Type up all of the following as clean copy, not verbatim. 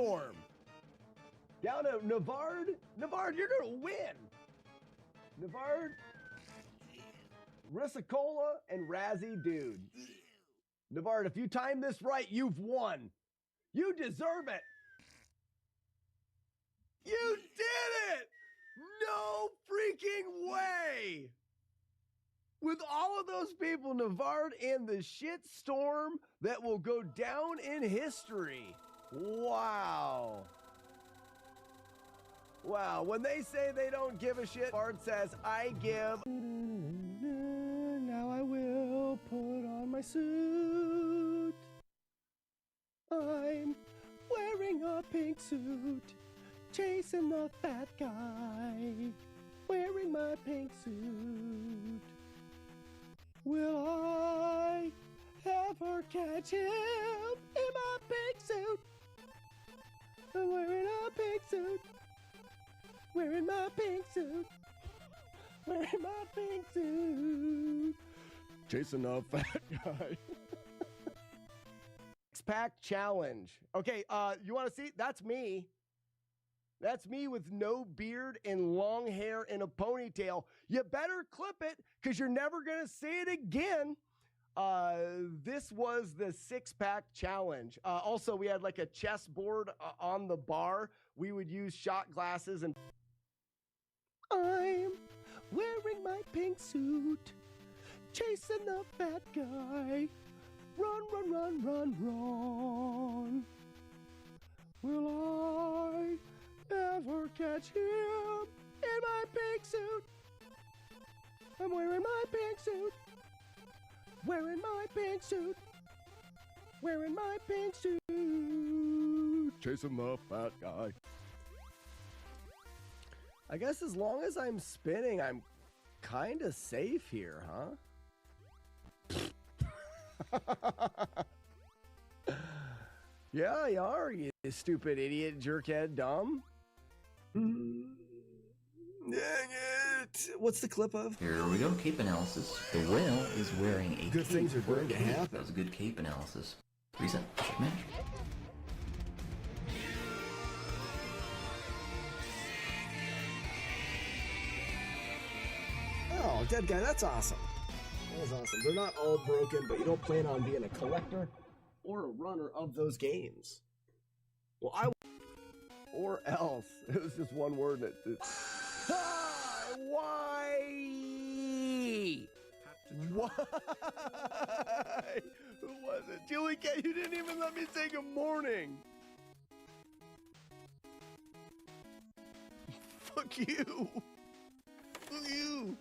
Storm. Down to Navard. Navard, you're going to win. Navard, Risacola, and Razzie Dude. Navard, if you time this right, you've won. You deserve it. You did it! No freaking way! With all of those people, Navard and the shit storm that will go down in history. Wow. Wow, when they say they don't give a shit, Navard says, I give. Now I will put on my suit. I'm wearing a pink suit, chasing the fat guy, wearing my pink suit. Will I ever catch him in my pink suit? I'm wearing a pink suit, wearing my pink suit, wearing my pink suit, chasing a fat guy. Six-pack challenge. Okay, you want to see? That's me. That's me with no beard and long hair and a ponytail. You better clip it because you're never going to see it again. This was the six-pack challenge. Also, we had like a chessboard on the bar. We would use shot glasses and... I'm wearing my pink suit, chasing the fat guy. Run, run, run, run, run. Will I ever catch him in my pink suit? I'm wearing my pink suit, wearing my pink suit, wearing my pink suit, chasing the fat guy. I guess as long as I'm spinning, I'm kind of safe here, huh? Yeah, you are, you stupid idiot, jerkhead, dumb. What's the clip of? Here we go, cape analysis. The whale is wearing a good cape. things are going to happen. That was a good cape analysis. Reset, check match. Oh, dead guy, that's awesome. That is awesome. They're not all broken, but you don't plan on being a collector or a runner of those games. Well, or else. It was just one word that... Why? Why? Who was it? Julie K, you didn't even let me say good morning. Fuck you. Fuck you.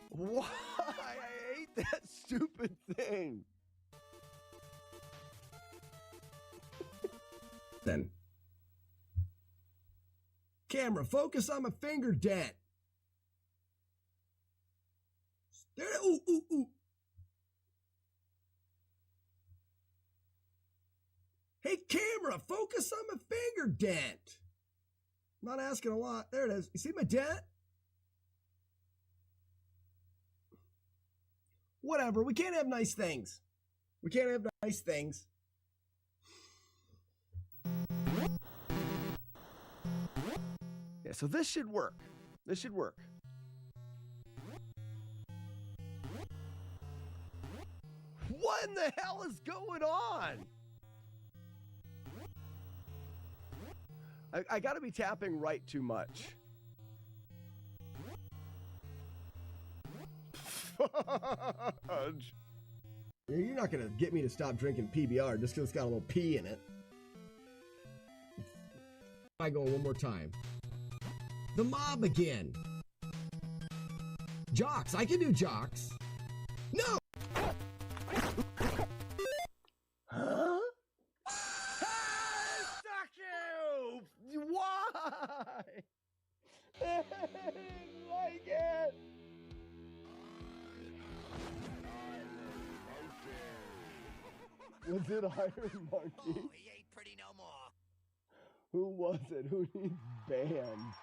Why? I hate that stupid thing. Then. Camera, focus on my finger dent. There, ooh, ooh, ooh. Hey, camera, focus on my finger dent. I'm not asking a lot. There it is. You see my dent? Whatever. We can't have nice things. We can't have nice things. Yeah, so this should work. This should work. What in the hell is going on? I gotta be tapping right too much. Fudge. You're not gonna get me to stop drinking PBR just because it's got a little P in it. I go one more time. The mob again. Jocks. I can do jocks. No. Huh? Hey, suck you! Why? I didn't like it. Was it Iron Monkey? Oh, he ain't pretty no more. Who was it? Who needs banned?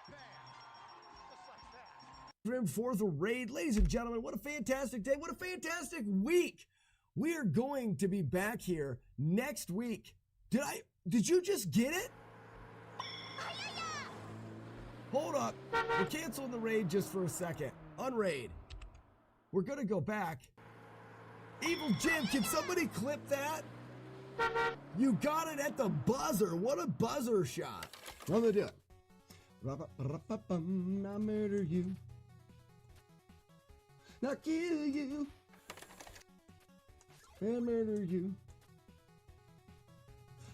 For the raid, ladies and gentlemen, what a fantastic day! What a fantastic week! We are going to be back here next week. Did you just get it? Hold up. We're canceling the raid just for a second. Unraid. We're gonna go back. Evil Jim, can somebody clip that? You got it at the buzzer. What a buzzer shot. I'm gonna do it. I murder you. Not kill you. And murder you.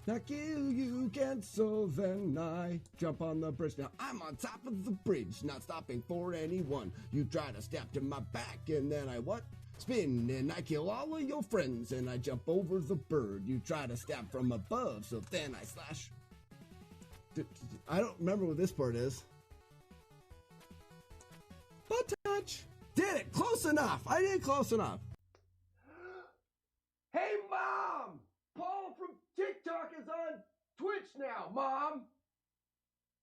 Now kill you, cancel, then I jump on the bridge. Now I'm on top of the bridge, not stopping for anyone. You try to step to my back, and then I what? Spin, and I kill all of your friends, and I jump over the bird. You try to stab from above, so then I slash. I don't remember what this part is. Butt touch. Did it, close enough. I did close enough. Hey, Mom! Paul from TikTok is on Twitch now, Mom!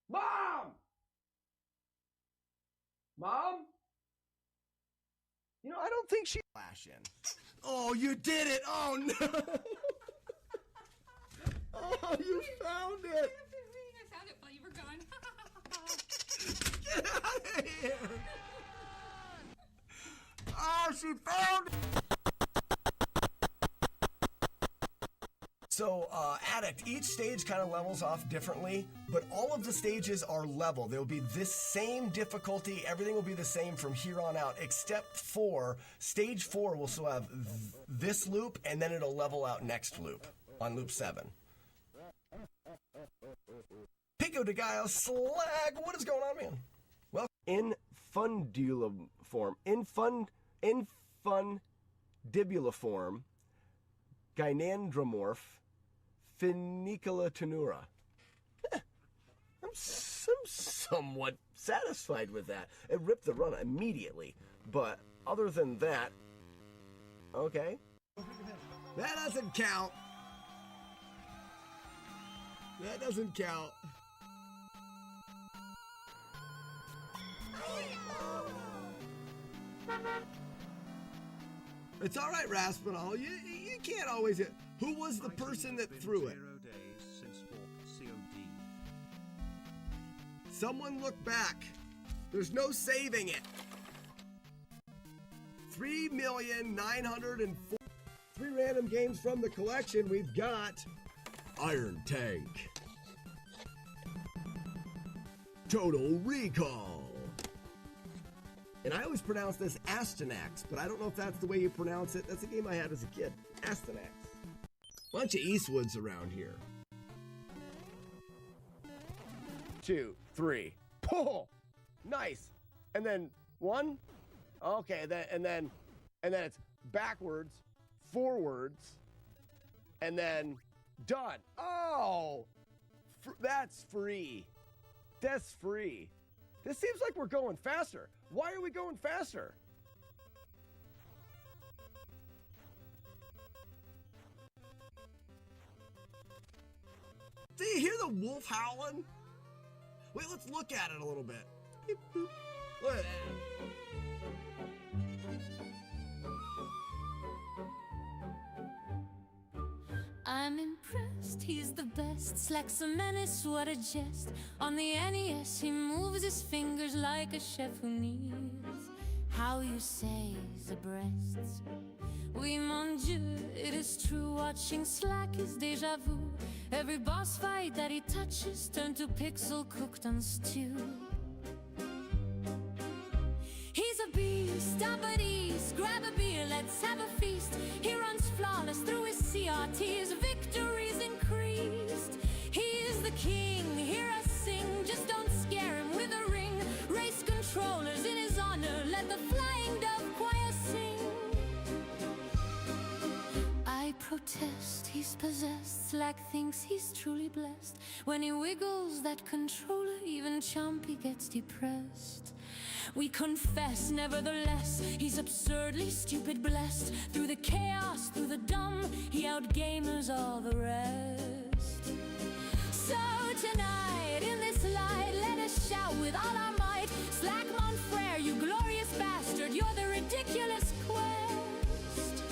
Mom! Mom? You know, I don't think she flash in. Oh, you did it! Oh, no! Oh, you found it! I found it while you were gone. Get out of here! Oh, she found it! So, Addict, each stage kind of levels off differently, but all of the stages are level. They'll be this same difficulty. Everything will be the same from here on out, except for stage 4 will still have this loop, and then it'll level out next loop on loop 7. Pico de Gallo Slag, what is going on, man? Well, in fundibuliform, fundibuliform, gynandromorph, Funiculata tenura. I'm somewhat satisfied with that. It ripped the run immediately, but other than that, okay. That doesn't count. That doesn't count. It's all right, Raspinall. You can't always hit. Who was the person that threw it? Someone look back. There's no saving it. 3,904,000. 3 random games from the collection. We've got Iron Tank, Total Recall. And I always pronounce this Astyanax, but I don't know if that's the way you pronounce it. That's a game I had as a kid. Astyanax. Bunch of Eastwoods around here. 2, 3. Pull! Nice. And then 1. Okay, and then it's backwards, forwards, and then done. Oh! That's free. That's free. This seems like we're going faster. Why are we going faster? Do you hear the wolf howling? Wait, let's look at it a little bit. Beep, boop. Look at that. I'm impressed, he's the best. Slacks a menace, what a jest. On the NES, he moves his fingers like a chef who needs how you say the breasts. Oui, mon Dieu, it is true. Watching Slack is déjà vu. Every boss fight that he touches turn to pixel cooked on stew. He's a beast, buddies, grab a beer, let's have a feast. He runs flawless through his CRTs, victories increased. He is the king, hear us sing, just don't scare him with a ring. Race controllers in his honor, let the flying dove choir sing. I protest, he's possessed, Slack thinks he's truly blessed. When he wiggles that controller, even Chompy gets depressed. We confess, nevertheless, he's absurdly stupid blessed. Through the chaos, through the dumb, he outgamers all the rest. So tonight, in this light, let us shout with all our might. Slack mon frere, you glorious bastard, you're the ridiculous quest.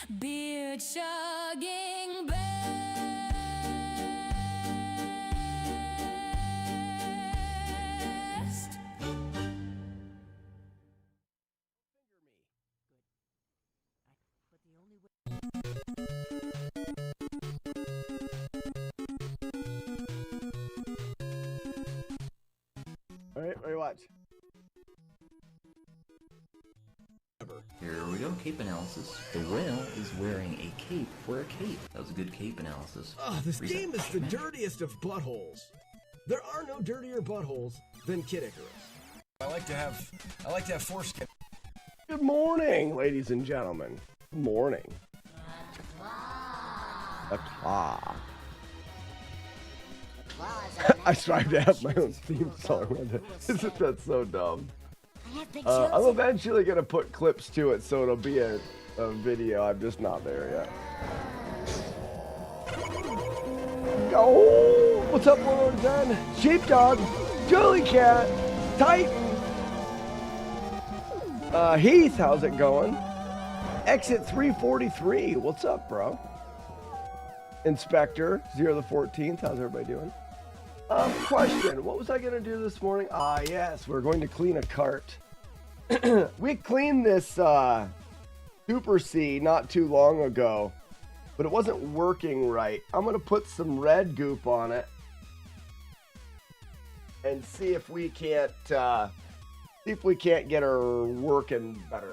beard chugging best. All right, ready, watch. Here we go, cape analysis. The whale is wearing a cape for a cape. That was a good cape analysis. Oh, this Reset. game is the dirtiest of buttholes. There are no dirtier buttholes than Kid Icarus. I like to have foreskin. Good morning, ladies and gentlemen. Good morning. O'clock. I strive to have my own theme song. Isn't that so dumb? I'm eventually going to put clips to it so it'll be a video. I'm just not there yet. Go! What's up, 110? Sheepdog, Julie Cat, Titan, Heath, how's it going? Exit 343, what's up, bro? Inspector, 0 the 14th, how's everybody doing? Question, what was I going to do this morning? Yes, we're going to clean a cart. We cleaned this Super C not too long ago, but it wasn't working right. I'm going to put some red goop on it and see if we can't get her working better.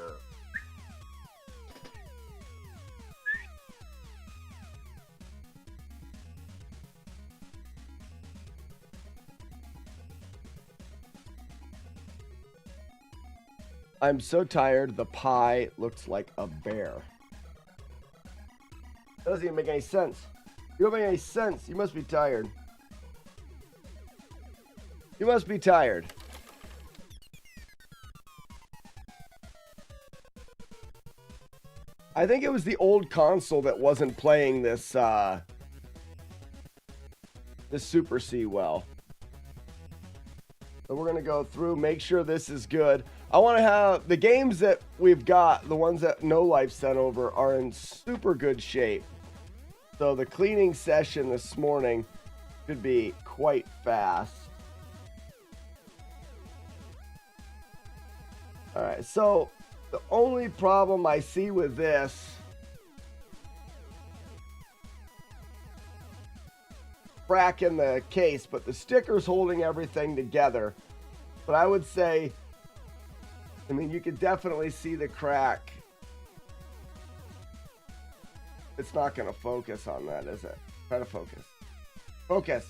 I'm so tired, the pie looks like a bear. That doesn't even make any sense. You don't make any sense. You must be tired. You must be tired. I think it was the old console that wasn't playing this this Super C well. So we're gonna go through, make sure this is good. I want to have the games that we've got, the ones that No Life sent over, are in super good shape. So the cleaning session this morning should be quite fast. All right, so the only problem I see with this crack in the case, but the sticker's holding everything together. But I would say, I mean, you could definitely see the crack. It's not going to focus on that, is it? Try to focus. Focus.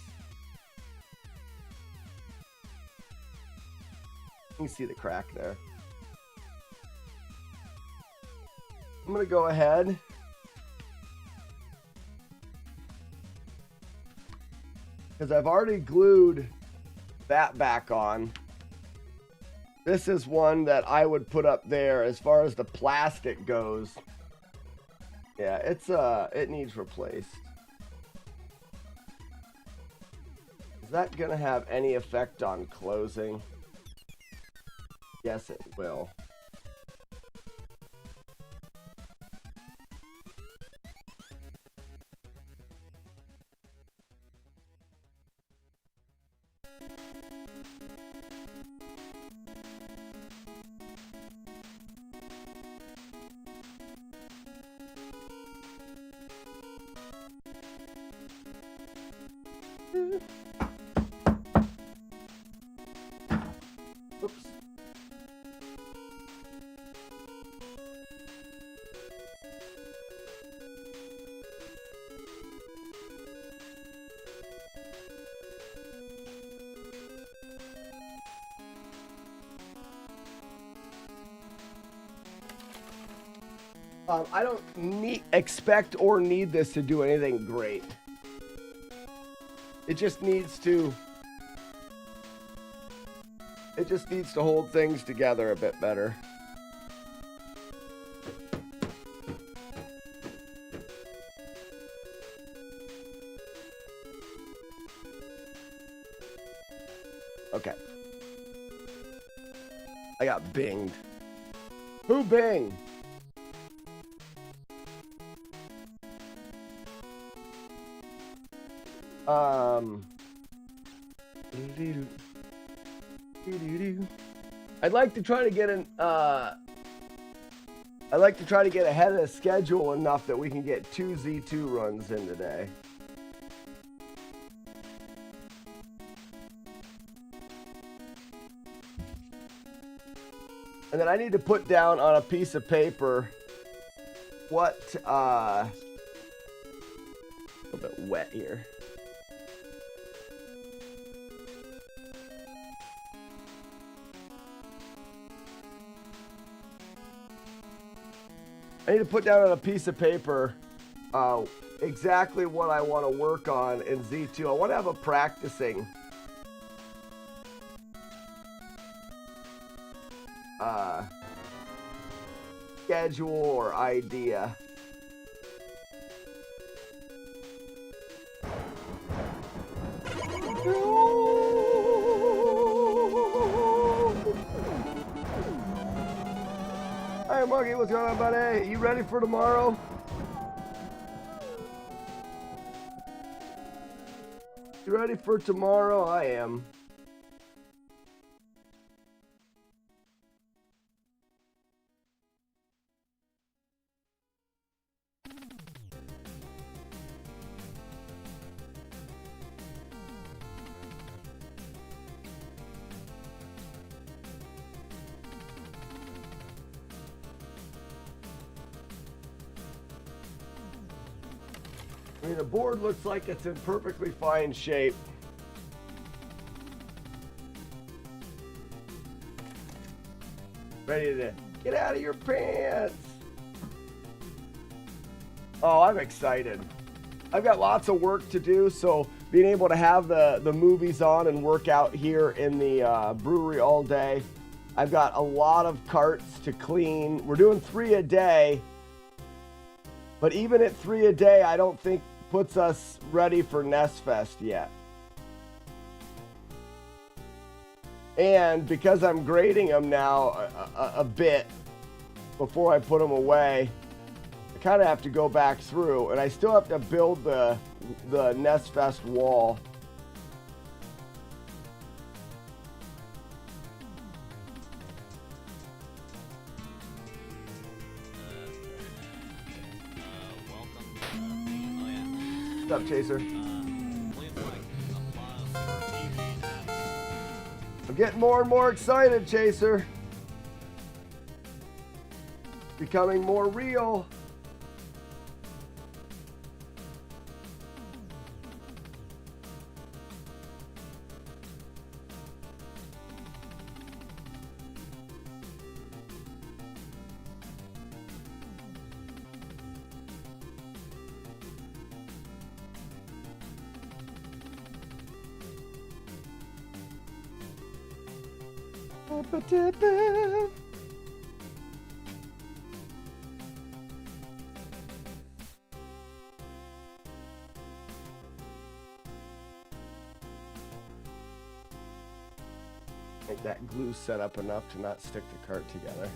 You can see the crack there. I'm going to go ahead. Because I've already glued that back on. This is one that I would put up there as far as the plastic goes. Yeah, it needs replaced. Is that gonna have any effect on closing? Yes, it will. Oops. I don't expect or need this to do anything great. It just needs to hold things together a bit better. Okay. I got binged. Who binged? I'd like to try to get I'd like to try to get ahead of the schedule enough that we can get 2 Z2 runs in today. And then I need to put down on a piece of paper what, a little bit wet here. I need to put down on a piece of paper exactly what I want to work on in Z2. I want to have a practicing schedule or idea. Hey, Monkey, what's going on, buddy? You ready for tomorrow? You ready for tomorrow? I am. I mean, the board looks like it's in perfectly fine shape. Ready to get out of your pants. Oh, I'm excited. I've got lots of work to do, so being able to have the movies on and work out here in the brewery all day. I've got a lot of carts to clean. We're doing 3 a day, but even at 3 a day, I don't think puts us ready for NES Fest yet. And because I'm grading them now a bit before I put them away, I kind of have to go back through, and I still have to build the NES Fest wall. What's up, Chaser? I'm getting more and more excited, Chaser. Becoming more real. Make that glue set up enough to not stick the cart together.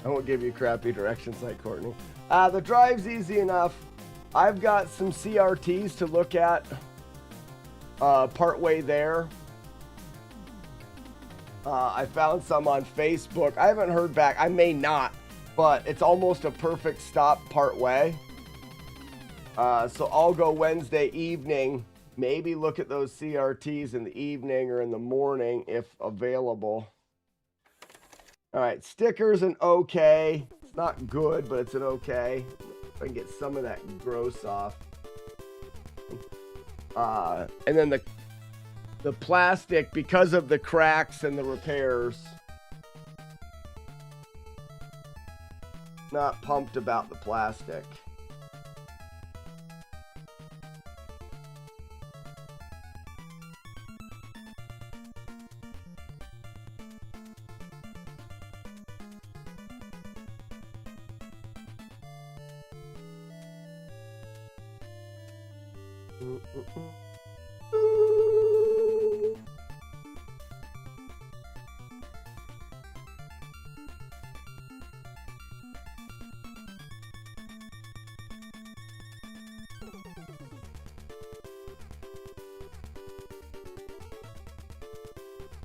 I won't give you crappy directions like Courtney. The drive's easy enough. I've got some CRTs to look at partway there. I found some on Facebook. I haven't heard back. I may not, but it's almost a perfect stop partway. So I'll go Wednesday evening, maybe look at those CRTs in the evening or in the morning if available. All right, stickers an okay. It's not good, but it's an okay. If I can get some of that gross off. And then the plastic, because of the cracks and the repairs, not pumped about the plastic.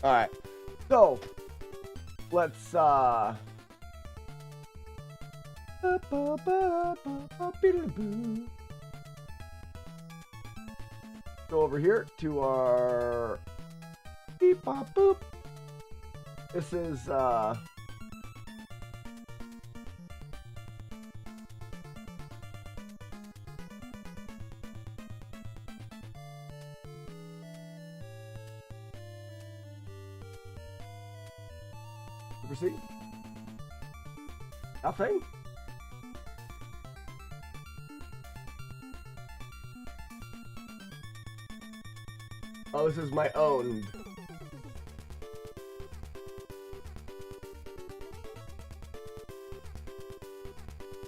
All right. So let's go over here to our beep bop boop. This is Super C. Nothing. Oh, this is my own.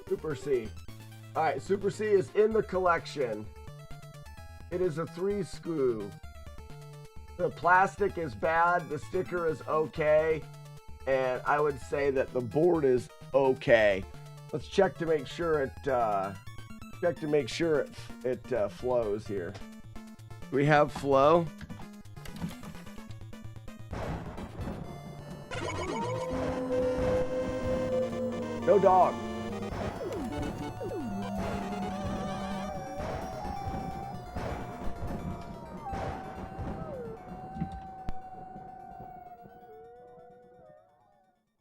Super C. Alright, Super C is in the collection. It is a 3-screw. The plastic is bad, the sticker is okay, and I would say that the board is okay. Let's check to make sure it flows here. We have flow. No dog.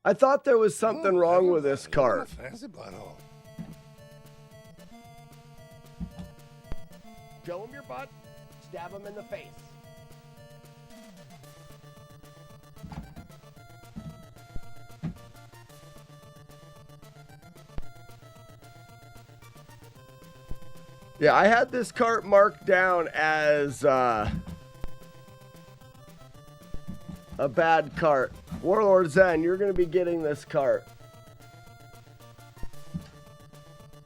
I thought there was something wrong with this cart. Show him your butt, stab him in the face. Yeah, I had this cart marked down as a bad cart. Warlord Zen, you're going to be getting this cart.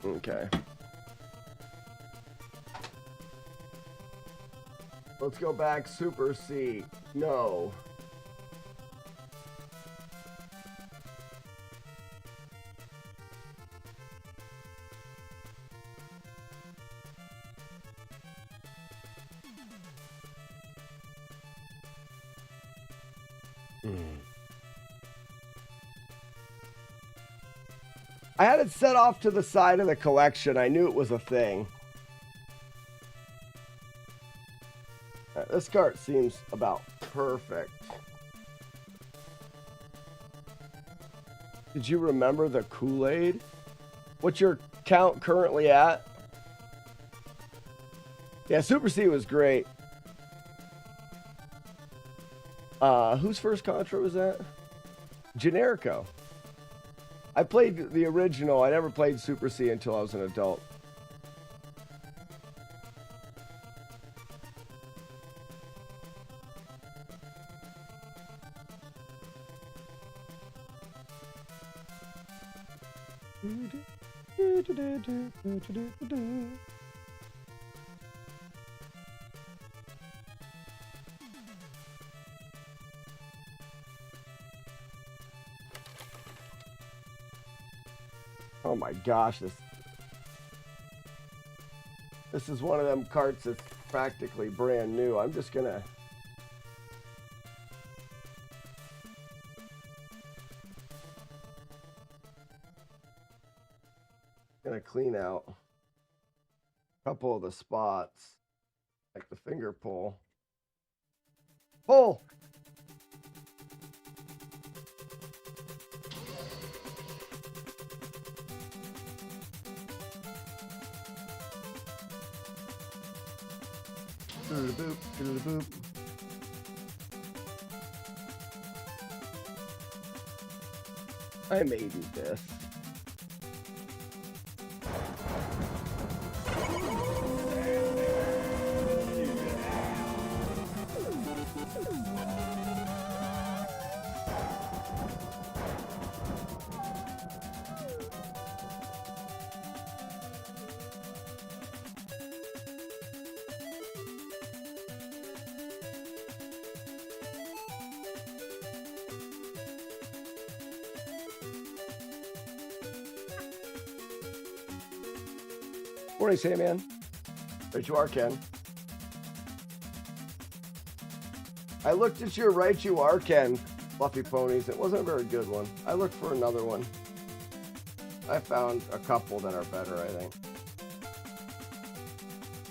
Okay. Let's go back. Super C. No. I had it set off to the side of the collection. I knew it was a thing. This cart seems about perfect. Did you remember the Kool-Aid? What's your count currently at? Yeah, Super C was great. Whose first Contra was that? Generico. I played the original. I never played Super C until I was an adult. Oh my gosh, this is one of them carts that's practically brand new. I'm just gonna clean out a couple of the spots, like the finger pull. Pull! Boop, boop. I made this. Morning, Sandman. Right you are, Ken. I looked at your Right You Are Ken, Fluffy Ponies. It wasn't a very good one. I looked for another one. I found a couple that are better, I think.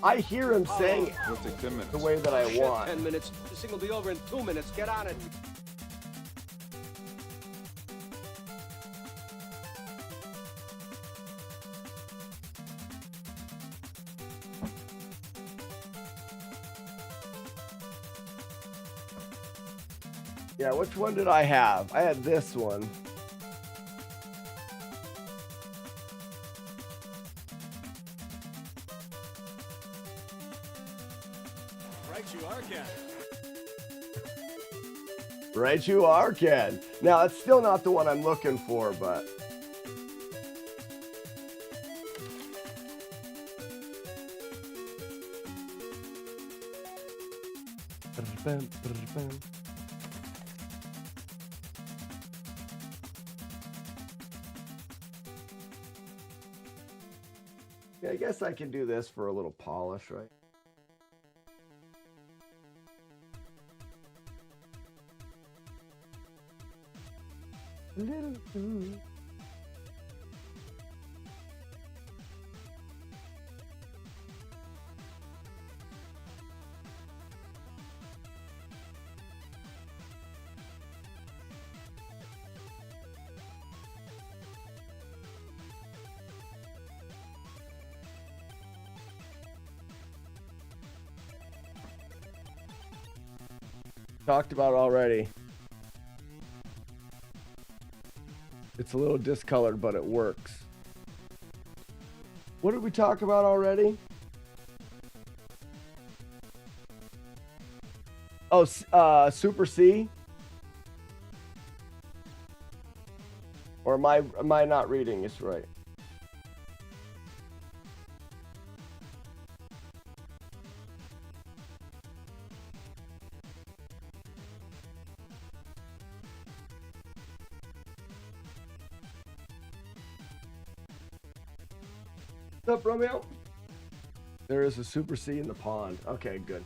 I hear him saying it We'll take 10 minutes. the way that I Shit, want. 10 minutes. This thing will be over in 2 minutes. Get on it. Yeah, which one did I have? I had this one. Right, you are, Ken. Right you are, Ken. Now, it's still not the one I'm looking for, but... Yeah, I guess I can do this for a little polish, right? Talked about already. It's a little discolored, but it works. What did we talk about already? Oh, Super C? Or am I not reading this right? What's up, Romeo? There is a Super C in the pond. Okay, good.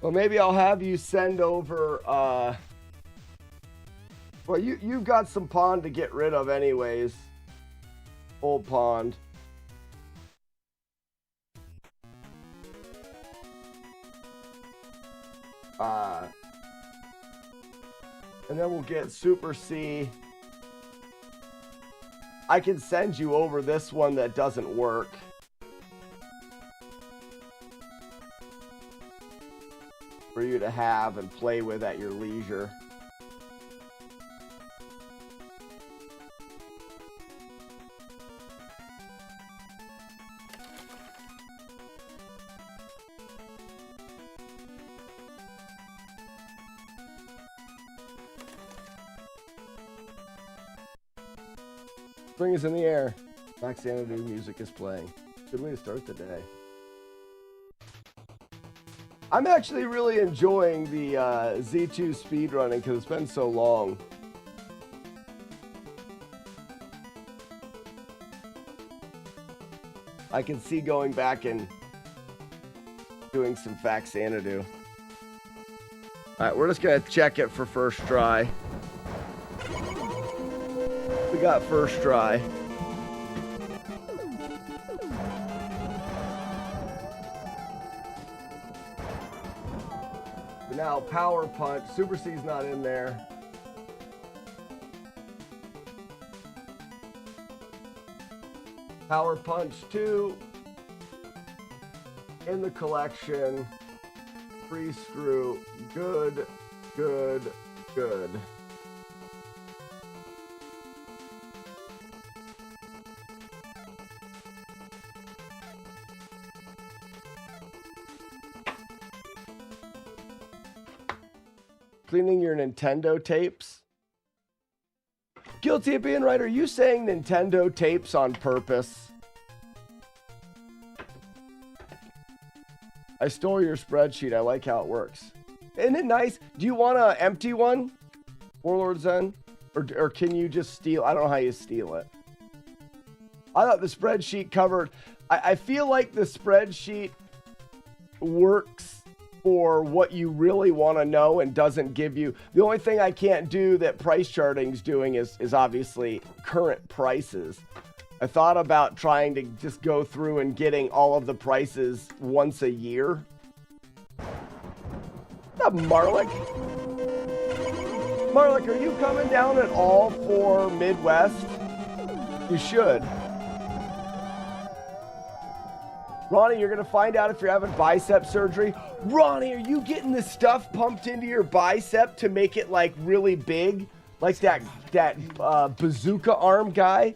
Well, maybe I'll have you send over, well, you've got some pond to get rid of anyways. Old pond. And then we'll get Super C. I can send you over this one that doesn't work. For you to have and play with at your leisure. Spring is in the air. Max Xanadu music is playing. Good way to start the day. I'm actually really enjoying the Z2 speedrunning because it's been so long. I can see going back and doing some Fax Xanadu. Alright, we're just going to check it for first try. We got first try. Now Power Punch. Super C's not in there. Power Punch 2 in the collection. Free screw. Good, good, good. Cleaning your Nintendo tapes? Guilty of being right. Are you saying Nintendo tapes on purpose? I stole your spreadsheet. I like how it works. Isn't it nice? Do you want an empty one, Warlord Zen? Or can you just steal? I don't know how you steal it. I thought the spreadsheet covered. I feel like the spreadsheet works for what you really want to know and doesn't give you. The only thing I can't do that price charting's doing is obviously current prices. I thought about trying to just go through and getting all of the prices once a year. What's up, Marlik? Marlik, are you coming down at all for Midwest? You should. Ronnie, you're going to find out if you're having bicep surgery. Ronnie, are you getting the stuff pumped into your bicep to make it like really big? Like that bazooka arm guy?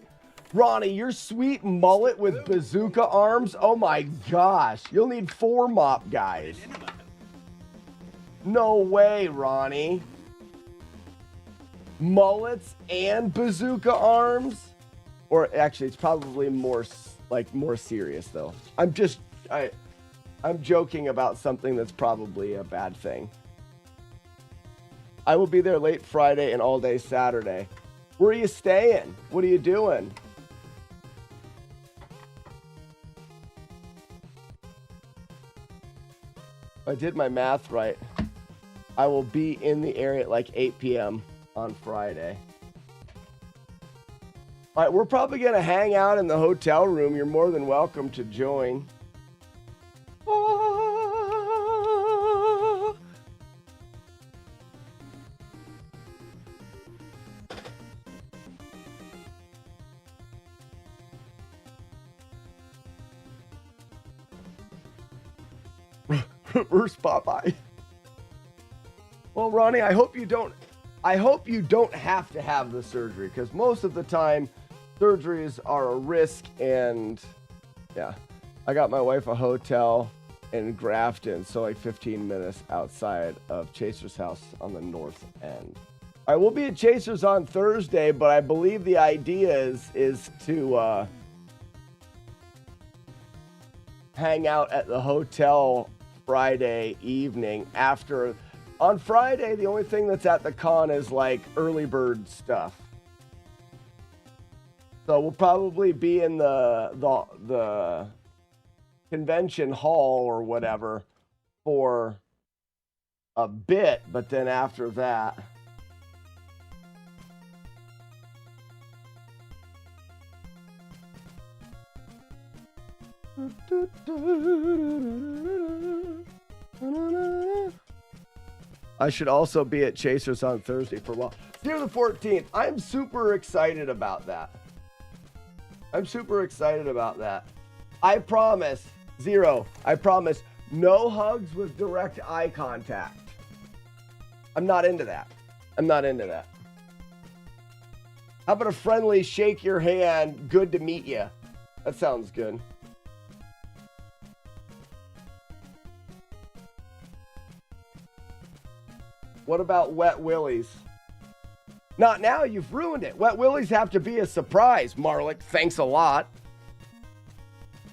Ronnie, your sweet mullet with bazooka arms? Oh my gosh. You'll need 4 mop guys. No way, Ronnie. Mullets and bazooka arms? Or actually, it's probably more serious though. I'm joking about something that's probably a bad thing. I will be there late Friday and all day Saturday. Where are you staying? What are you doing? I did my math right. I will be in the area at like 8 p.m. on Friday. All right, we're probably going to hang out in the hotel room. You're more than welcome to join. Reverse Popeye. Well, Ronnie, I hope you don't have to have the surgery, because most of the time surgeries are a risk. And yeah, I got my wife a hotel in Grafton, so like 15 minutes outside of Chaser's house on the north end. All right, we'll be at Chaser's on Thursday, but I believe the idea is to hang out at the hotel Friday evening after. On Friday, the only thing that's at the con is like early bird stuff. So we'll probably be in the convention hall or whatever for a bit, but then after that, I should also be at Chaser's on Thursday for a while. Here the 14th. I'm super excited about that. I promise, Zero, I promise, no hugs with direct eye contact. I'm not into that. How about a friendly shake your hand, good to meet you? That sounds good. What about Wet Willies? Not now, you've ruined it. Wet Willies have to be a surprise, Marlik. Thanks a lot.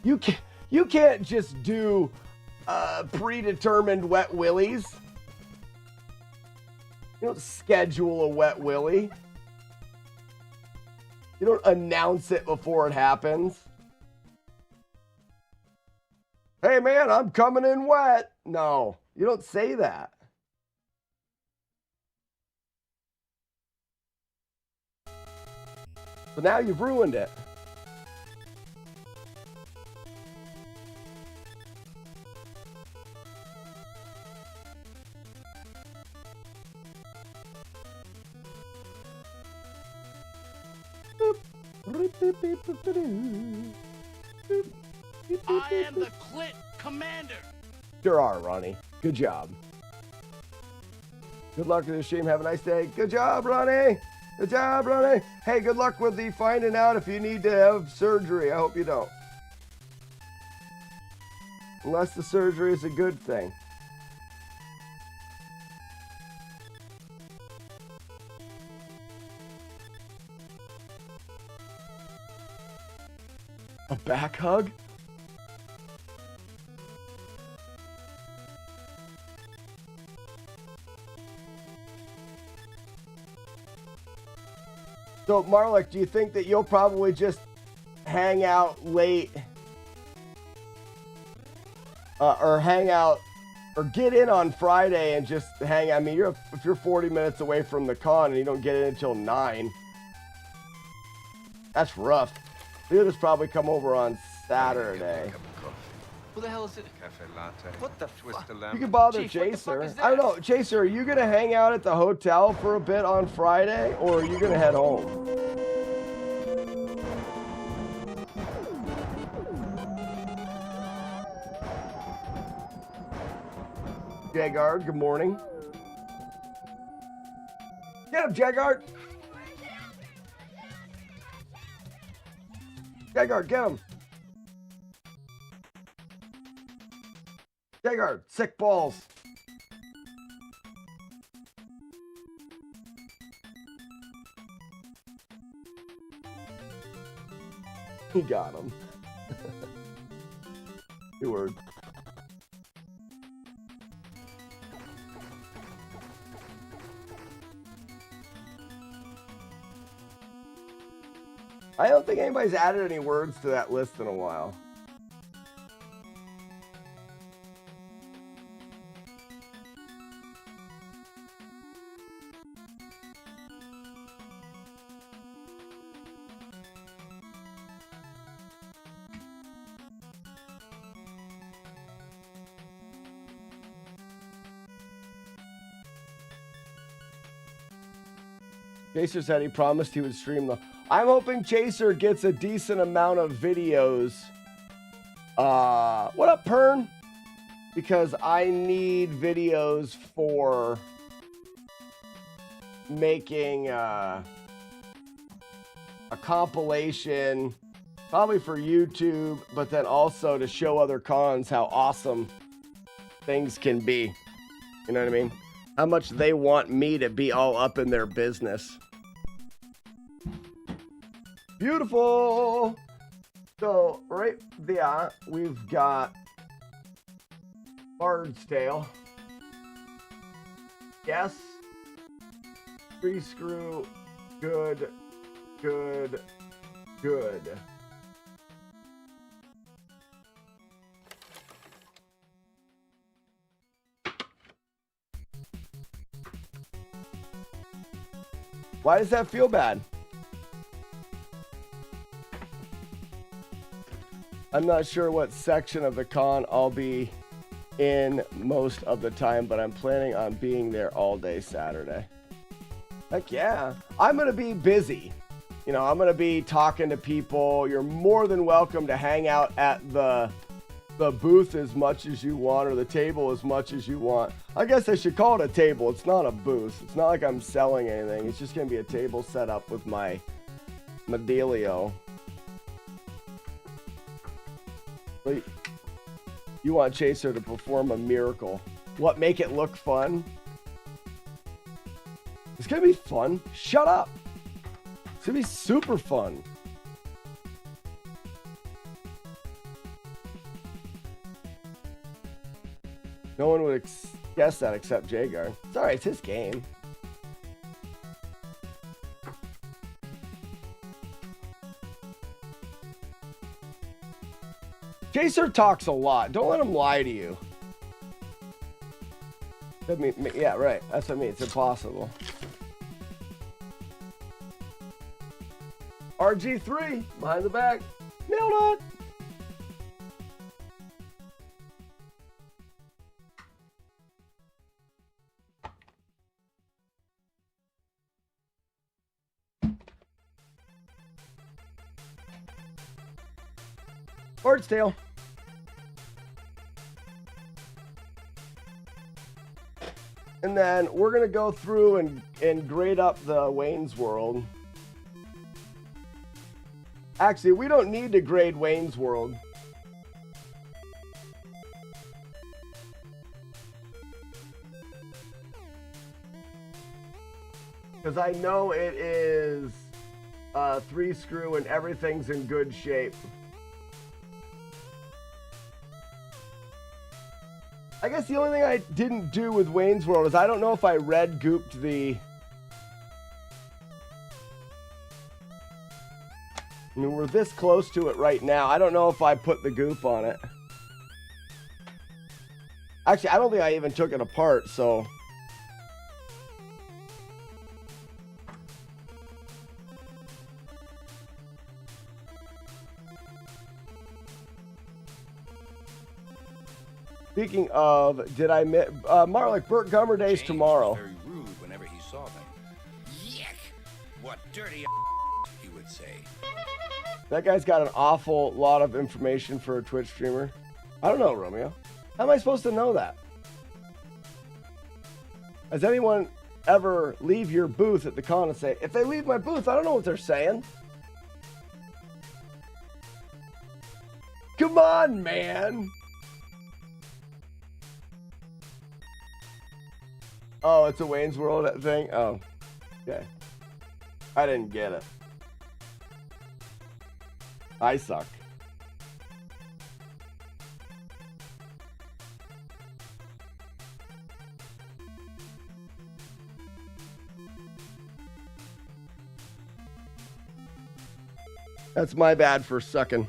You can't just do predetermined Wet Willies. You don't schedule a Wet Willy. You don't announce it before it happens. Hey man, I'm coming in wet. No, you don't say that. But now you've ruined it. I am the Clit Commander. Sure are, Ronnie. Good job. Good luck with the stream. Have a nice day. Good job, Ronnie. Good job, Ronnie. Hey, good luck with the finding out if you need to have surgery. I hope you don't. Unless the surgery is a good thing. A back hug? So, Marlik, do you think that you'll probably just hang out late or hang out, or get in on Friday and just hang. I mean, if you're 40 minutes away from the con and you don't get in until 9, that's rough. You'll just probably come over on Saturday. Who the hell is it? Cafe latte. What the Twist fuck? the You lemon. can bother Chief, what the fuck Chaser. is I don't know, this? Chaser. Are you gonna hang out at the hotel for a bit on Friday, or are you gonna head home? Jagard, good morning. Get him, Jagard. Jagard, get him. Jagard, sick balls. He got him. Good word. I don't think anybody's added any words to that list in a while. Chaser said he promised he would stream the... I'm hoping Chaser gets a decent amount of videos. What up, Pern? Because I need videos for making a compilation, probably for YouTube, but then also to show other cons how awesome things can be. You know what I mean? How much they want me to be all up in their business. Beautiful. So right there, we've got Bard's Tale. Yes. Free screw. Good. Good. Good. Why does that feel bad? I'm not sure what section of the con I'll be in most of the time, but I'm planning on being there all day Saturday. Heck yeah. I'm going to be busy. You know, I'm going to be talking to people. You're more than welcome to hang out at the booth as much as you want, or the table as much as you want. I guess I should call it a table. It's not a booth. It's not like I'm selling anything. It's just going to be a table set up with my Medelio. But you want Chaser to perform a miracle. What, make it look fun? It's going to be fun. Shut up. It's going to be super fun. No one would guess that except Jagar. It's alright, it's his game. Chaser talks a lot. Don't let him lie to you. I mean, yeah, right. That's what I mean. It's impossible. RG3, behind the back. Nailed it. Bard's Tale. And then we're going to go through and grade up the Wayne's World. Actually, we don't need to grade Wayne's World. Because I know it is 3 screw and everything's in good shape. I guess the only thing I didn't do with Wayne's World is I don't know if I red gooped the... I mean, we're this close to it right now. I don't know if I put the goop on it. Actually, I don't think I even took it apart, so. Speaking of, did I miss Marlik, Burt Gummer Day's James tomorrow. was very rude whenever he saw them. Yuck! What dirty he would say. That guy's got an awful lot of information for a Twitch streamer. I don't know, Romeo. How am I supposed to know that? Has anyone ever leave your booth at the con and say, if they leave my booth, I don't know what they're saying? Come on, man. Oh, it's a Wayne's World thing? Oh, okay. I didn't get it. I suck. That's my bad for sucking.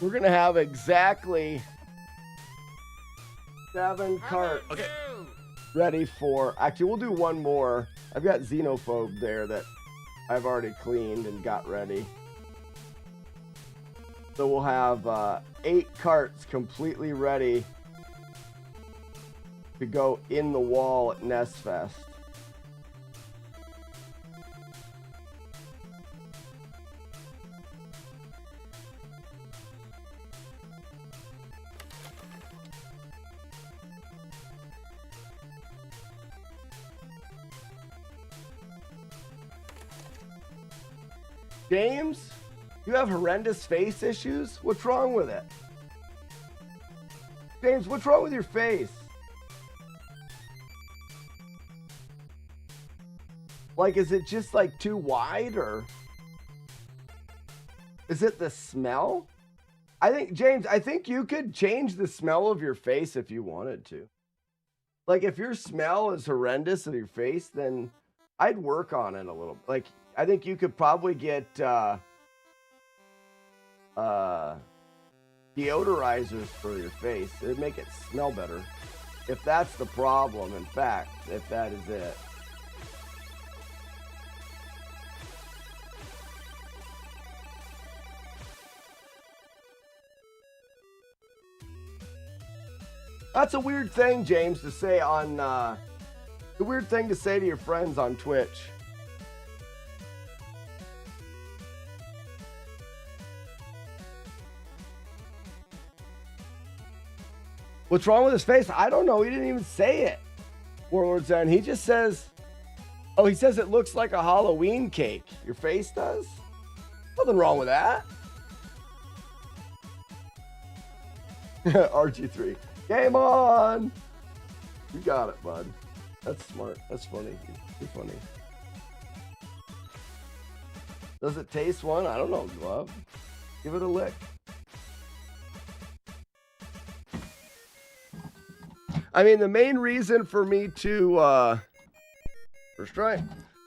We're going to have exactly 7 carts ready for... Actually, we'll do one more. I've got Xenophobe there that I've already cleaned and got ready. So we'll have 8 carts completely ready to go in the wall at NES Fest. James, you have horrendous face issues? What's wrong with it? James, what's wrong with your face? Like, is it just like too wide, or is it the smell? I think, James, I think you could change the smell of your face if you wanted to. Like, if your smell is horrendous of your face, then I'd work on it a little. Like, I think you could probably get deodorizers for your face. It'd make it smell better. If that's the problem, in fact, if that is it. That's a weird thing, James, to say on, a weird thing to say to your friends on Twitch. What's wrong with his face? I don't know. He didn't even say it. Warlord Zen. He just says, oh, he says it looks like a Halloween cake. Your face does? Nothing wrong with that. RG3. Game on. You got it, bud. That's smart. That's funny. You're funny. Does it taste one? I don't know, Glove. Give it a lick. I mean, the main reason for me to, first try.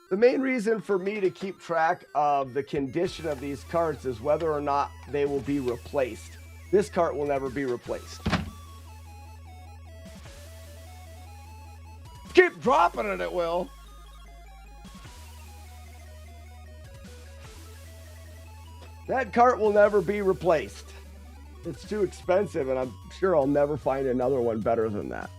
The main reason for me to keep track of the condition of these carts is whether or not they will be replaced. This cart will never be replaced. Keep dropping it, it will. That cart will never be replaced. It's too expensive, and I'm sure I'll never find another one better than that.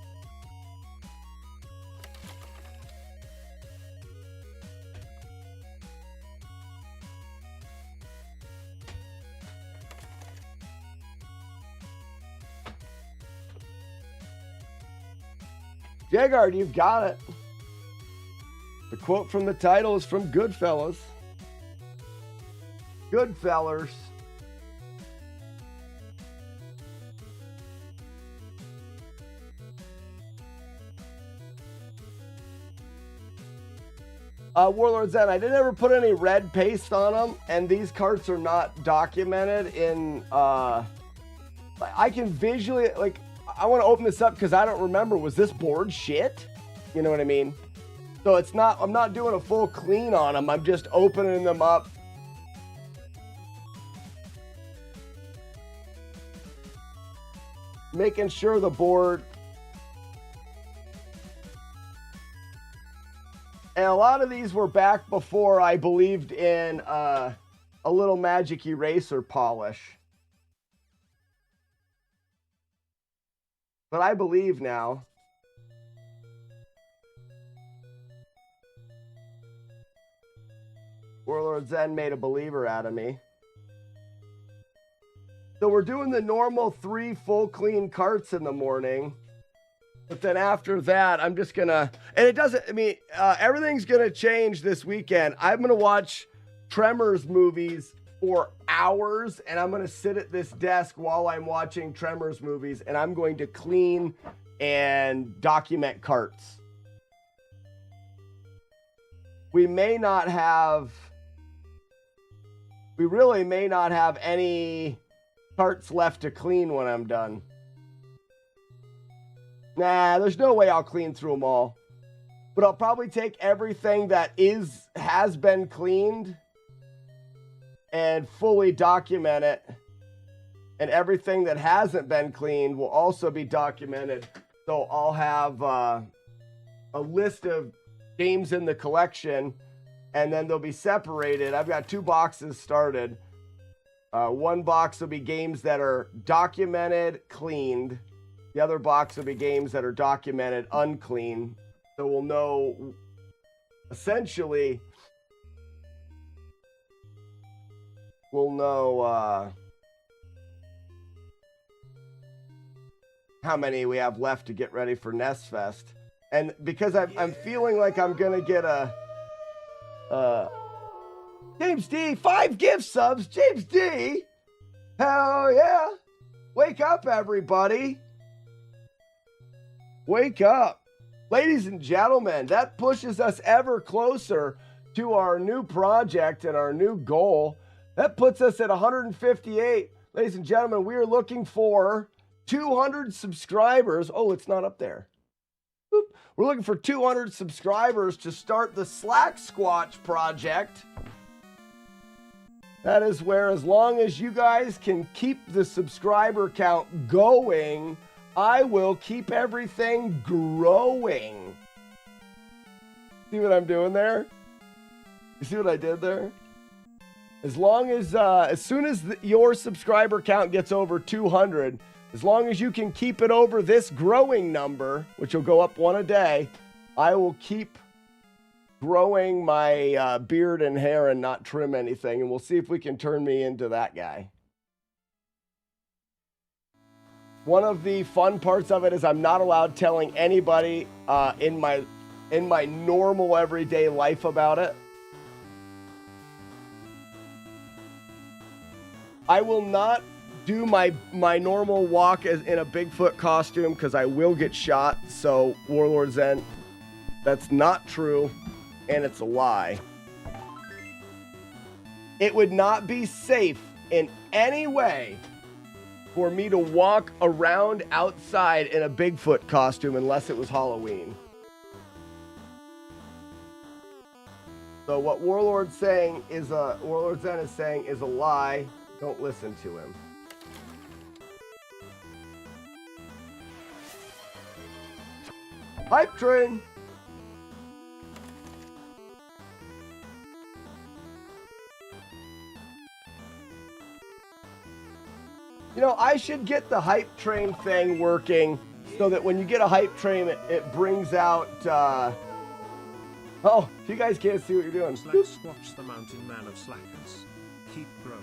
Jagard, you've got it. The quote from the title is from Goodfellas. Goodfellas. Warlord Zen, I didn't ever put any red paste on them, and these carts are not documented in, I can visually, like, I want to open this up because I don't remember, was this board shit? You know what I mean? So it's not, I'm not doing a full clean on them, I'm just opening them up. Making sure the board, and a lot of these were back before I believed in a little magic eraser polish. But I believe now. Warlord Zen made a believer out of me. So we're doing the normal 3 full clean carts in the morning. But then after that, I'm just gonna, and it doesn't, I mean, everything's gonna change this weekend. I'm gonna watch Tremors movies for hours, and I'm gonna sit at this desk while I'm watching Tremors movies, and I'm going to clean and document carts. We may not have, we really may not have any carts left to clean when I'm done. Nah, there's no way I'll clean through them all. But I'll probably take everything that has been cleaned and fully document it. And everything that hasn't been cleaned will also be documented. So I'll have a list of games in the collection, and then they'll be separated. I've got 2 boxes started. One box will be games that are documented, cleaned. The other box will be games that are documented, unclean. So we'll know, essentially, we'll know how many we have left to get ready for NES Fest. And because I'm feeling like I'm going to get James D, 5 gift subs. James D. Hell yeah. Wake up, everybody. Wake up. Ladies and gentlemen, that pushes us ever closer to our new project and our new goal. That puts us at 158. Ladies and gentlemen, we are looking for 200 subscribers. Oh, it's not up there. Boop. We're looking for 200 subscribers to start the Slack Squatch project. That is where, as long as you guys can keep the subscriber count going, I will keep everything growing. See what I'm doing there? You see what I did there? As long as soon as your subscriber count gets over 200, as long as you can keep it over this growing number, which will go up 1 a day, I will keep growing my beard and hair and not trim anything, and we'll see if we can turn me into that guy. One of the fun parts of it is I'm not allowed telling anybody in my normal everyday life about it. I will not do my normal walk in a Bigfoot costume because I will get shot. So Warlord Zen, that's not true, and it's a lie. It would not be safe in any way for me to walk around outside in a Bigfoot costume unless it was Halloween. So what Warlord Zen is saying is a lie. Don't listen to him. Hype train. You know, I should get the hype train thing working so that when you get a hype train, it brings out, oh, you guys can't see what you're doing. Squatch the mountain man of slackers. Keep growing.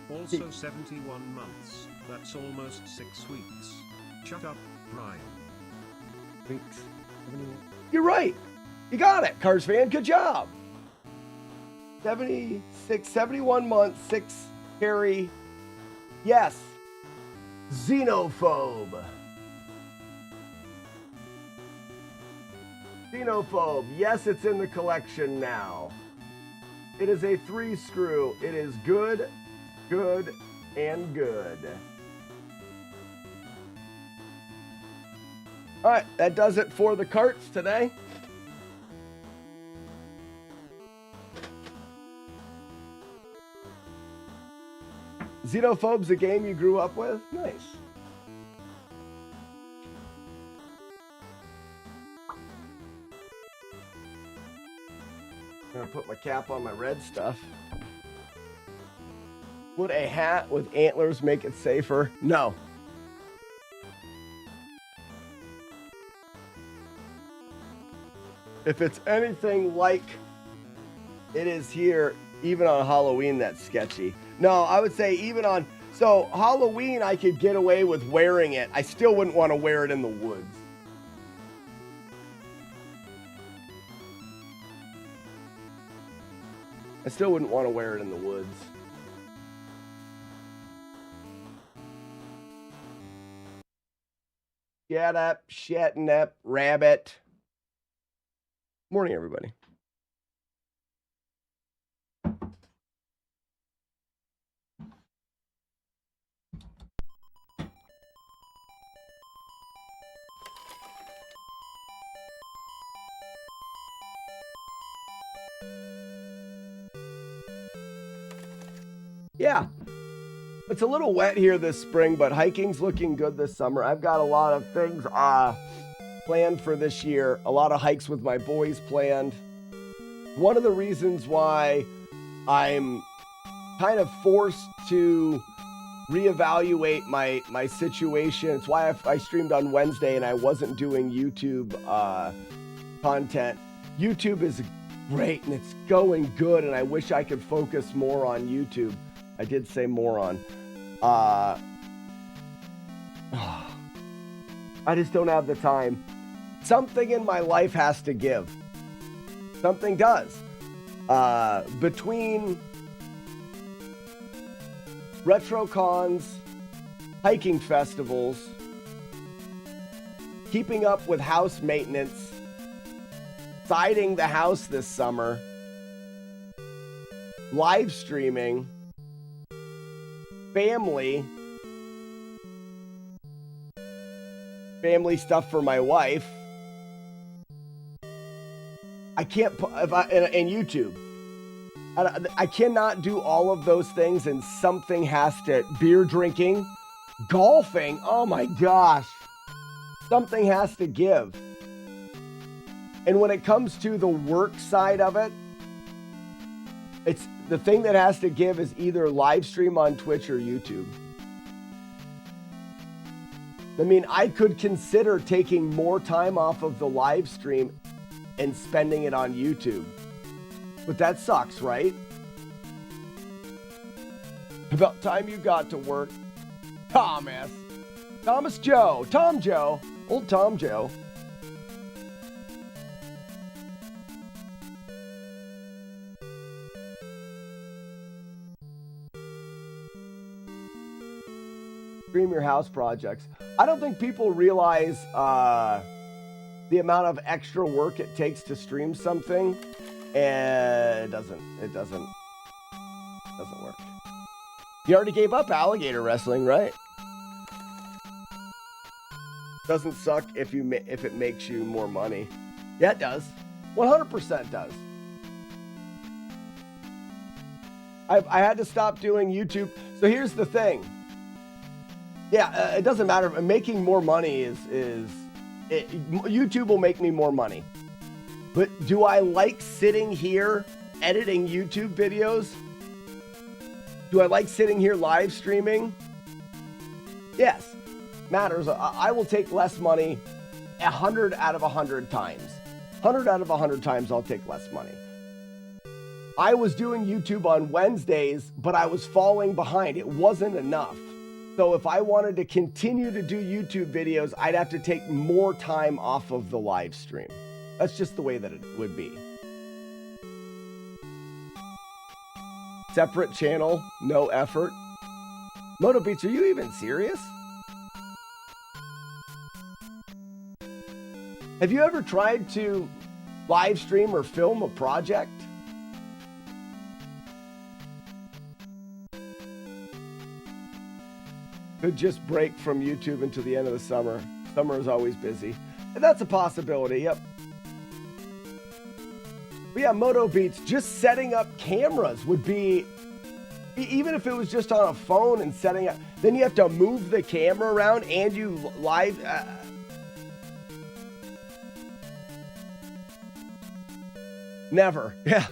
Also 71 months. That's almost 6 weeks. Shut up, Brian. Weeks. You're right. You got it, Cars fan. Good job. 71 months, 6 carry. Yes. Xenophobe. Xenophobe. Yes, it's in the collection now. It is a 3-screw. It is good, good, and good. All right, that does it for the carts today. Xenophobe's a game you grew up with? Nice. I'm gonna put my cap on my red stuff. Would a hat with antlers make it safer? No. If it's anything like it is here, even on Halloween, that's sketchy. No, I would say even on, so Halloween, I could get away with wearing it. I still wouldn't want to wear it in the woods. I still wouldn't want to wear it in the woods. Shut up, shutting up, rabbit. Morning, everybody. Yeah, it's a little wet here this spring, but hiking's looking good this summer. I've got a lot of things planned for this year. A lot of hikes with my boys planned. One of the reasons why I'm kind of forced to reevaluate my situation. It's why I streamed on Wednesday and I wasn't doing YouTube content. YouTube is great and it's going good, and I wish I could focus more on YouTube. I did say moron. I just don't have the time. Something in my life has to give. Something does. Between retro cons, hiking festivals, keeping up with house maintenance, siding the house this summer, live streaming, family stuff for my wife. I can't and YouTube. I cannot do all of those things, and something has to. Beer drinking, golfing. Oh my gosh, something has to give. And when it comes to the work side of it, it's the thing that has to give is either live stream on Twitch or YouTube. I mean, I could consider taking more time off of the live stream and spending it on YouTube. But that sucks, right? About time you got to work. Tom Joe. Old Tom Joe. Stream your house projects. I don't think people realize the amount of extra work it takes to stream something, and it doesn't work. You already gave up alligator wrestling, right? Doesn't suck if it makes you more money. Yeah, it does. 100% does. I had to stop doing YouTube. So here's the thing. Yeah, it doesn't matter. Making more money YouTube will make me more money. But do I like sitting here editing YouTube videos? Do I like sitting here live streaming? Yes, matters. I will take less money 100 out of 100 times. 100 out of 100 times I'll take less money. I was doing YouTube on Wednesdays, but I was falling behind. It wasn't enough. So if I wanted to continue to do YouTube videos, I'd have to take more time off of the live stream. That's just the way that it would be. Separate channel, no effort. Moto Beats, are you even serious? Have you ever tried to live stream or film a project? Could just break from YouTube until the end of the summer. Summer is always busy. And that's a possibility, yep. But yeah, Moto Beats, just setting up cameras would be, even if it was just on a phone and setting up, then you have to move the camera around and you live. Never. Yeah,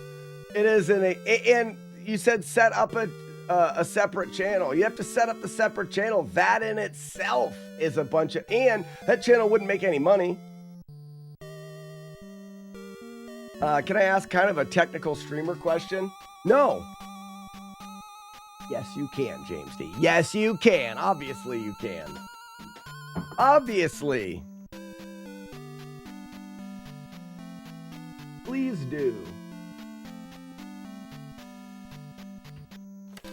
it is and you said set up a separate channel. You have to set up the separate channel. That in itself is a bunch of, and that channel wouldn't make any money. Can I ask kind of a technical streamer question? No. Yes, you can, James D. Yes, you can. Obviously, you can. Obviously. Please do.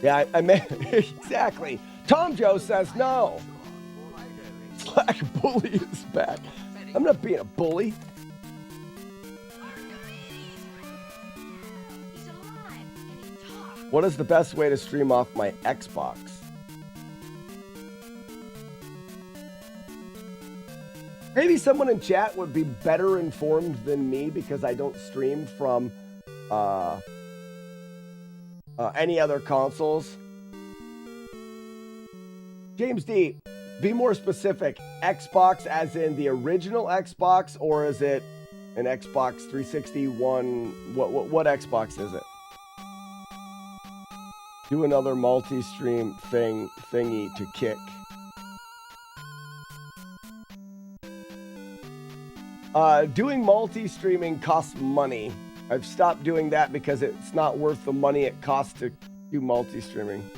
Yeah, I meant exactly. Tom Joe says no. Slack bully is back. I'm not being a bully. What is the best way to stream off my Xbox? Maybe someone in chat would be better informed than me because I don't stream from any other consoles. James D, be more specific. Xbox as in the original Xbox, or is it an Xbox 360 one? What Xbox is it? Do another multi-stream thingy to kick. Doing multi-streaming costs money. I've stopped doing that because it's not worth the money it costs to do multi-streaming.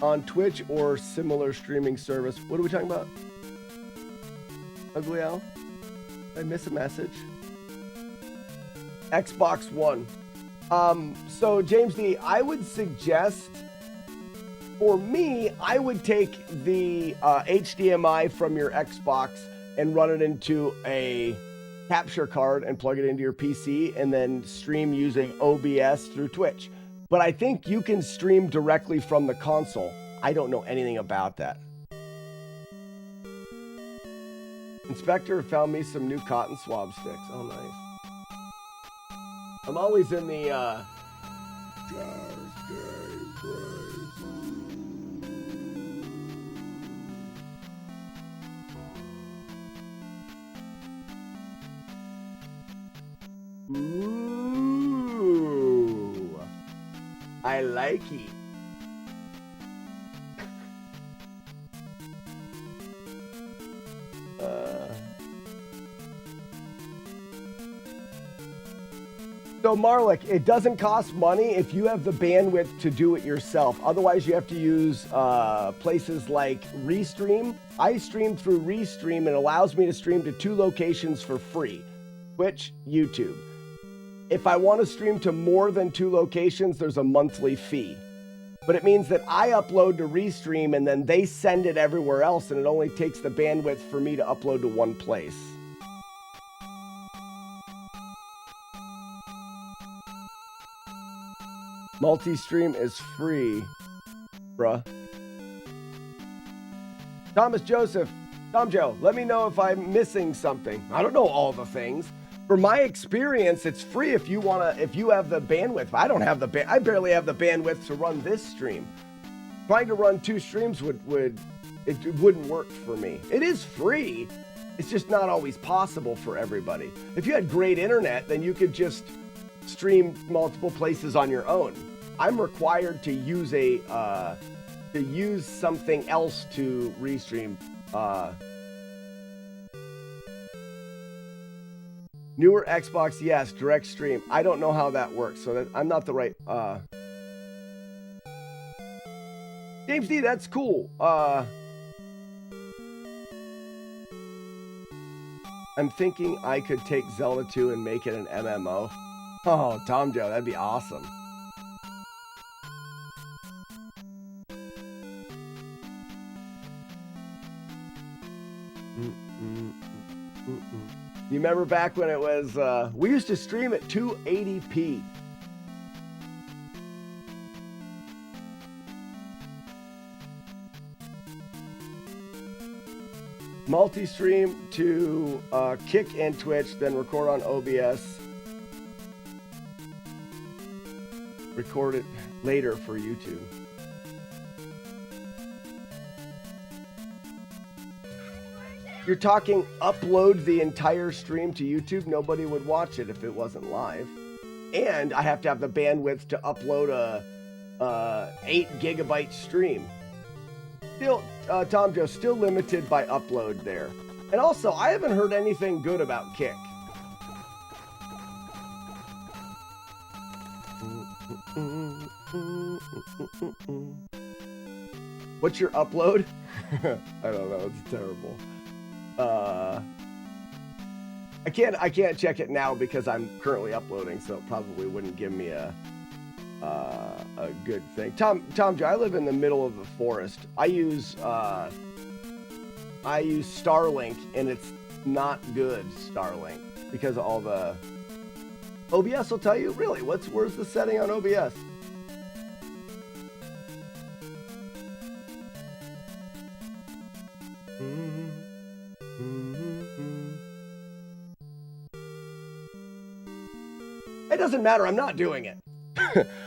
On Twitch or similar streaming service. What are we talking about? Ugly Al? Did I miss a message? Xbox One. So James D, I would suggest, for me, I would take the HDMI from your Xbox and run it into a capture card and plug it into your PC and then stream using OBS through Twitch. But I think you can stream directly from the console. I don't know anything about that. Inspector found me some new cotton swab sticks. Oh, nice. I'm always in the Ooh, I like it. So Marlik, it doesn't cost money if you have the bandwidth to do it yourself. Otherwise, you have to use places like Restream. I stream through Restream and it allows me to stream to 2 locations for free. Twitch, YouTube. If I want to stream to more than 2 locations, there's a monthly fee. But it means that I upload to Restream and then they send it everywhere else and it only takes the bandwidth for me to upload to one place. Multi-stream is free, bruh. Thomas Joseph, Tom Joe, let me know if I'm missing something. I don't know all the things. For my experience, it's free if you have the bandwidth. I don't have I barely have the bandwidth to run this stream. Trying to run 2 streams wouldn't work for me. It is free. It's just not always possible for everybody. If you had great internet, then you could just stream multiple places on your own. I'm required to use something else to restream. Newer Xbox, yes, direct stream. I don't know how that works, so I'm not the right. James D, that's cool. I'm thinking I could take Zelda 2 and make it an MMO. Oh, Tom Joe, that'd be awesome. You remember back when it was, we used to stream at 280p. Multi-stream to Kick and Twitch, then record on OBS. Record it later for YouTube. You're talking upload the entire stream to YouTube? Nobody would watch it if it wasn't live. And I have to have the bandwidth to upload a 8 gigabyte stream. Still, Tom Joe, still limited by upload there. And also, I haven't heard anything good about Kick. What's your upload? I don't know, it's terrible. I can't check it now because I'm currently uploading, so it probably wouldn't give me a good thing. Tom Joe, I live in the middle of the forest. I use Starlink, and it's not good Starlink because of all the OBS will tell you. Really, where's the setting on OBS? It doesn't matter. I'm not doing it.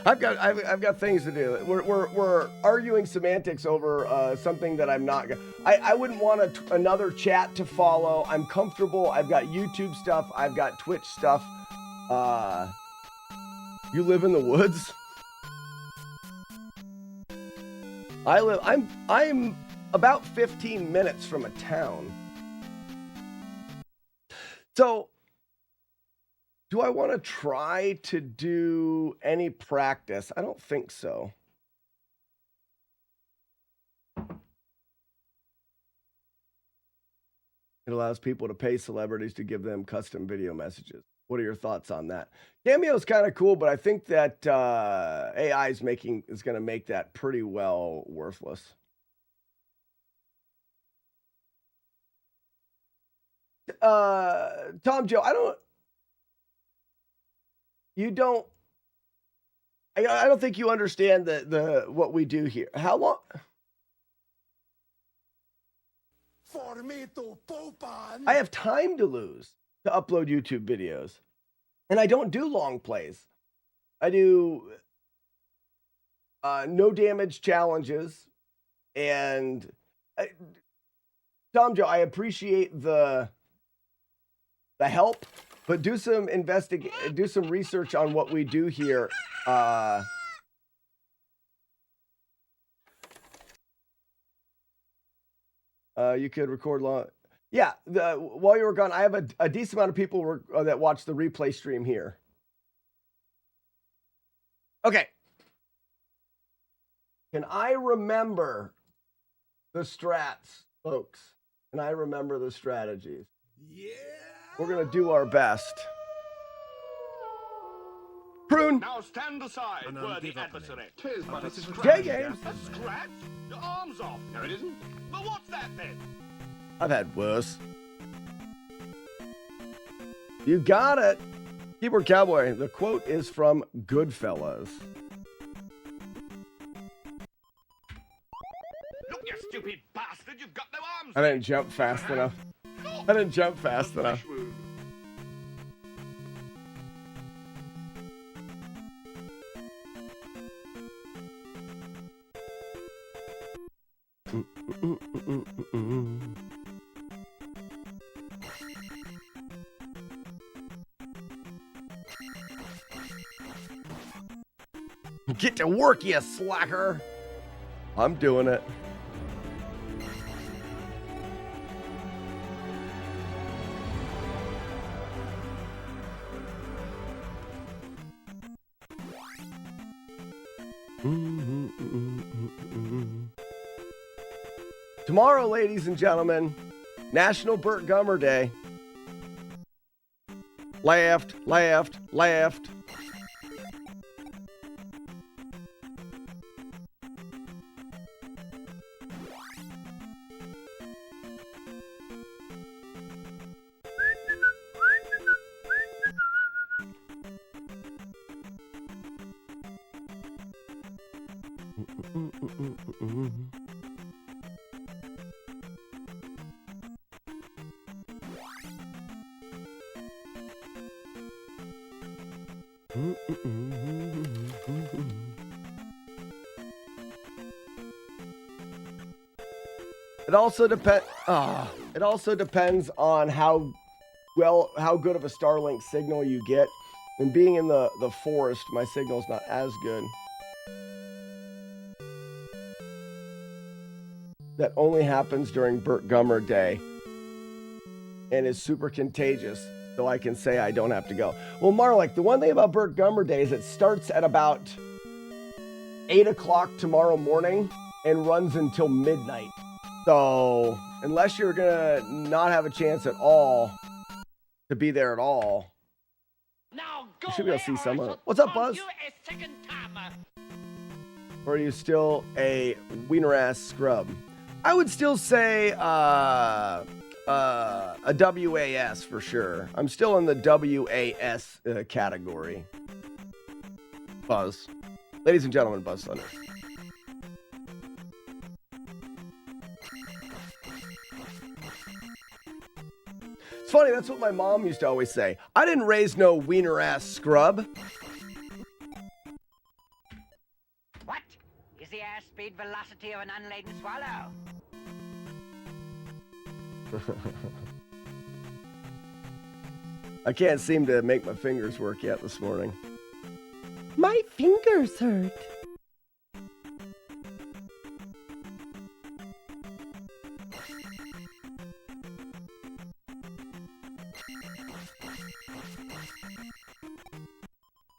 I've got things to do. We're arguing semantics over something that I'm not. I wouldn't want another chat to follow. I'm comfortable. I've got YouTube stuff. I've got Twitch stuff. You live in the woods? I'm about 15 minutes from a town. So, do I want to try to do any practice? I don't think so. It allows people to pay celebrities to give them custom video messages. What are your thoughts on that? Cameo's kind of cool, but I think that AI is going to make that pretty well worthless. Tom Joe, I don't think you understand the what we do here. How long? For me to poop on. I have time to lose to upload YouTube videos. And I don't do long plays. I do no damage challenges. And Tom Joe, I appreciate the help, but do some research on what we do here. You could record long. Yeah, while you were gone, I have a decent amount of people that watch the replay stream here. Okay. Can I remember the strats, folks? Can I remember the strategies? Yeah. We're going to do our best. Prune. Now stand aside, worthy adversary. Tis but a scratch. J-Games. A scratch? Your arm's off. No, it isn't. Well, what's that then? I've had worse. You got it. Keyboard Cowboy. The quote is from Goodfellas. Look, you stupid bastard, you've got no arms. I didn't jump fast enough. I didn't jump fast enough. Get to work, you slacker. I'm doing it. Tomorrow, ladies and gentlemen, National Burt Gummer Day. Laughed, laughed, laughed. It also depends on how good of a Starlink signal you get. And being in the forest, my signal's not as good. That only happens during Burt Gummer Day and is super contagious, so I can say I don't have to go. Well, Marlik, the one thing about Burt Gummer Day is it starts at about 8 o'clock tomorrow morning and runs until midnight. So unless you're gonna not have a chance at all to be there at all, you should be able to see some of it. What's up, Buzz? Or are you still a wiener ass scrub? I would still say a WAS for sure. I'm still in the WAS category. Buzz. Ladies and gentlemen, Buzz Thunder. It's funny, that's what my mom used to always say. I didn't raise no wiener ass scrub. What is the airspeed velocity of an unladen swallow? I can't seem to make my fingers work yet this morning. My fingers hurt.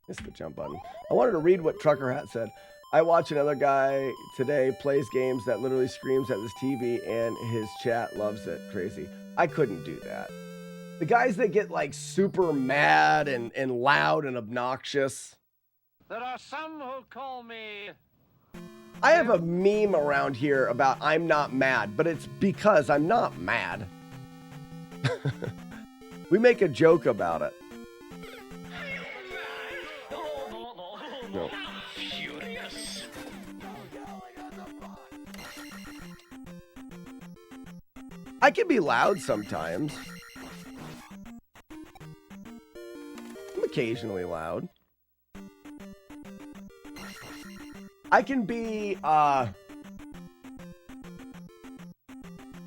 Missed the jump button. I wanted to read what Trucker Hat said. I watch another guy today plays games that literally screams at his TV and his chat loves it. Crazy. I couldn't do that. The guys that get like super mad and loud and obnoxious. There are some who call me... I have a meme around here about I'm not mad, but it's because I'm not mad. We make a joke about it. No. Furious. I can be loud sometimes. I'm occasionally loud. I can be,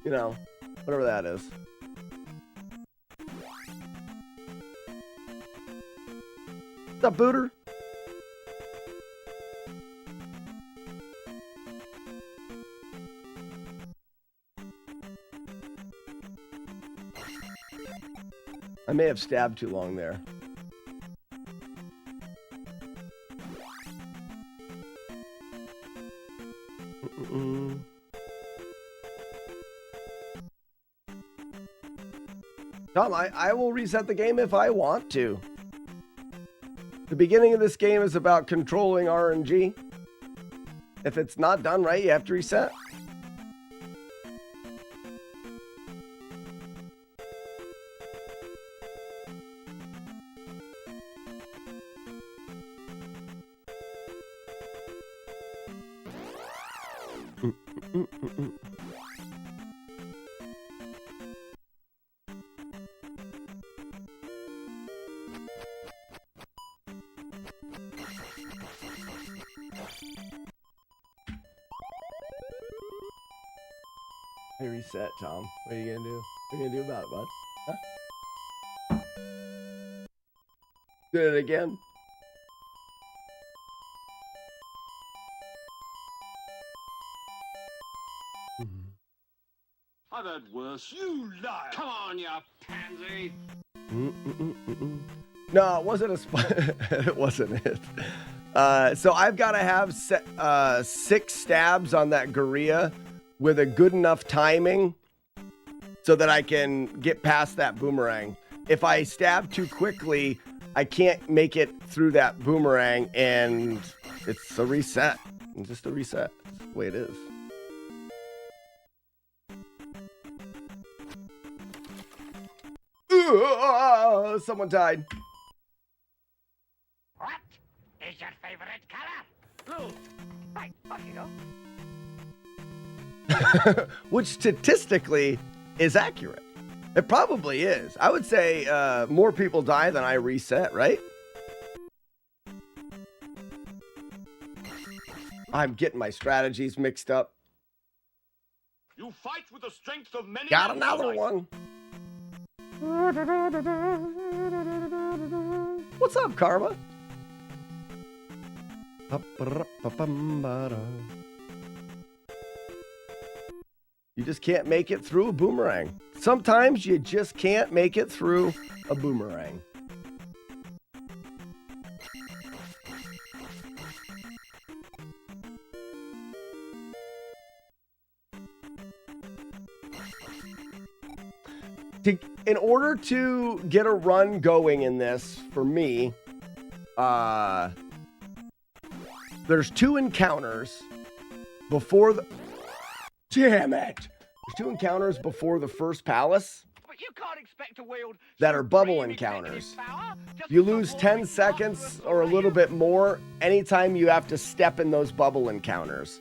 you know, whatever that is. What's up, Booter? I may have stabbed too long there. Tom, I will reset the game if I want to. The beginning of this game is about controlling RNG. If it's not done right, you have to reset. Hey, reset, Tom. What are you gonna do? What are you gonna do about it, bud? Huh? Did it again? I've had worse. You liar! Come on, you pansy! No, it wasn't it wasn't it. So I've got to have 6 stabs on that Gorilla with a good enough timing so that I can get past that boomerang. If I stab too quickly, I can't make it through that boomerang, and it's a reset. It's just a reset. That's the way it is. Someone died. What is your favorite color? Blue. Right, off you go. Which statistically is accurate. It probably is. I would say more people die than I reset, right? I'm getting my strategies mixed up. You fight with the strength of many. Got another one. What's up, Karma? You just can't make it through a boomerang. Sometimes you just can't make it through a boomerang. In order to get a run going in this, for me, there's 2 encounters before the... Damn it! There's 2 encounters before the first palace But you can't expect to wield that are bubble supreme encounters. executive power just You because lose all 10 we seconds ask or a little bit more anytime you have to step in those bubble encounters.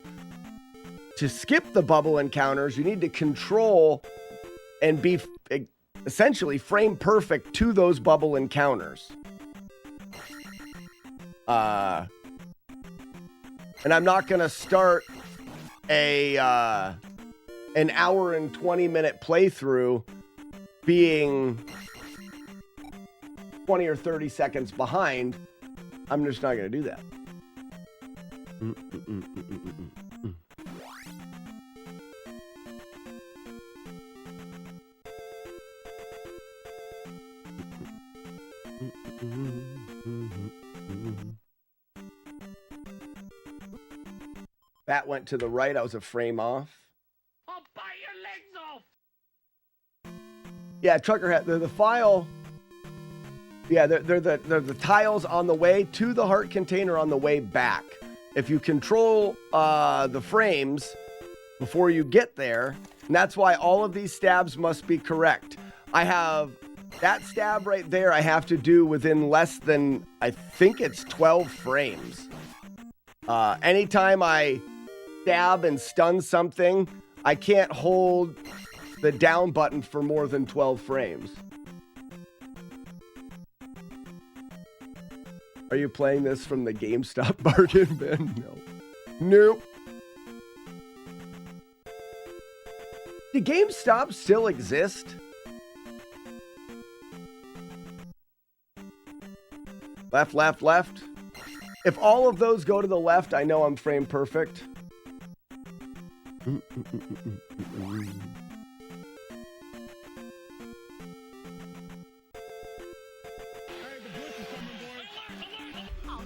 To skip the bubble encounters, you need to control and be essentially frame perfect to those bubble encounters. And I'm not going to start an hour and 20-minute playthrough being 20 or 30 seconds behind. I'm just not going to do that. That went to the right. I was a frame off. I'll bite your legs off. Yeah, Truckerhead, the file. Yeah, they're the tiles on the way to the heart container on the way back. If you control the frames before you get there, and that's why all of these stabs must be correct. I have that stab right there I have to do within less than, I think it's 12 frames. Anytime I stab and stun something, I can't hold the down button for more than 12 frames. Are you playing this from the GameStop bargain bin? No. Nope. Do GameStop still exist? Left, left, left. If all of those go to the left, I know I'm frame perfect. Oh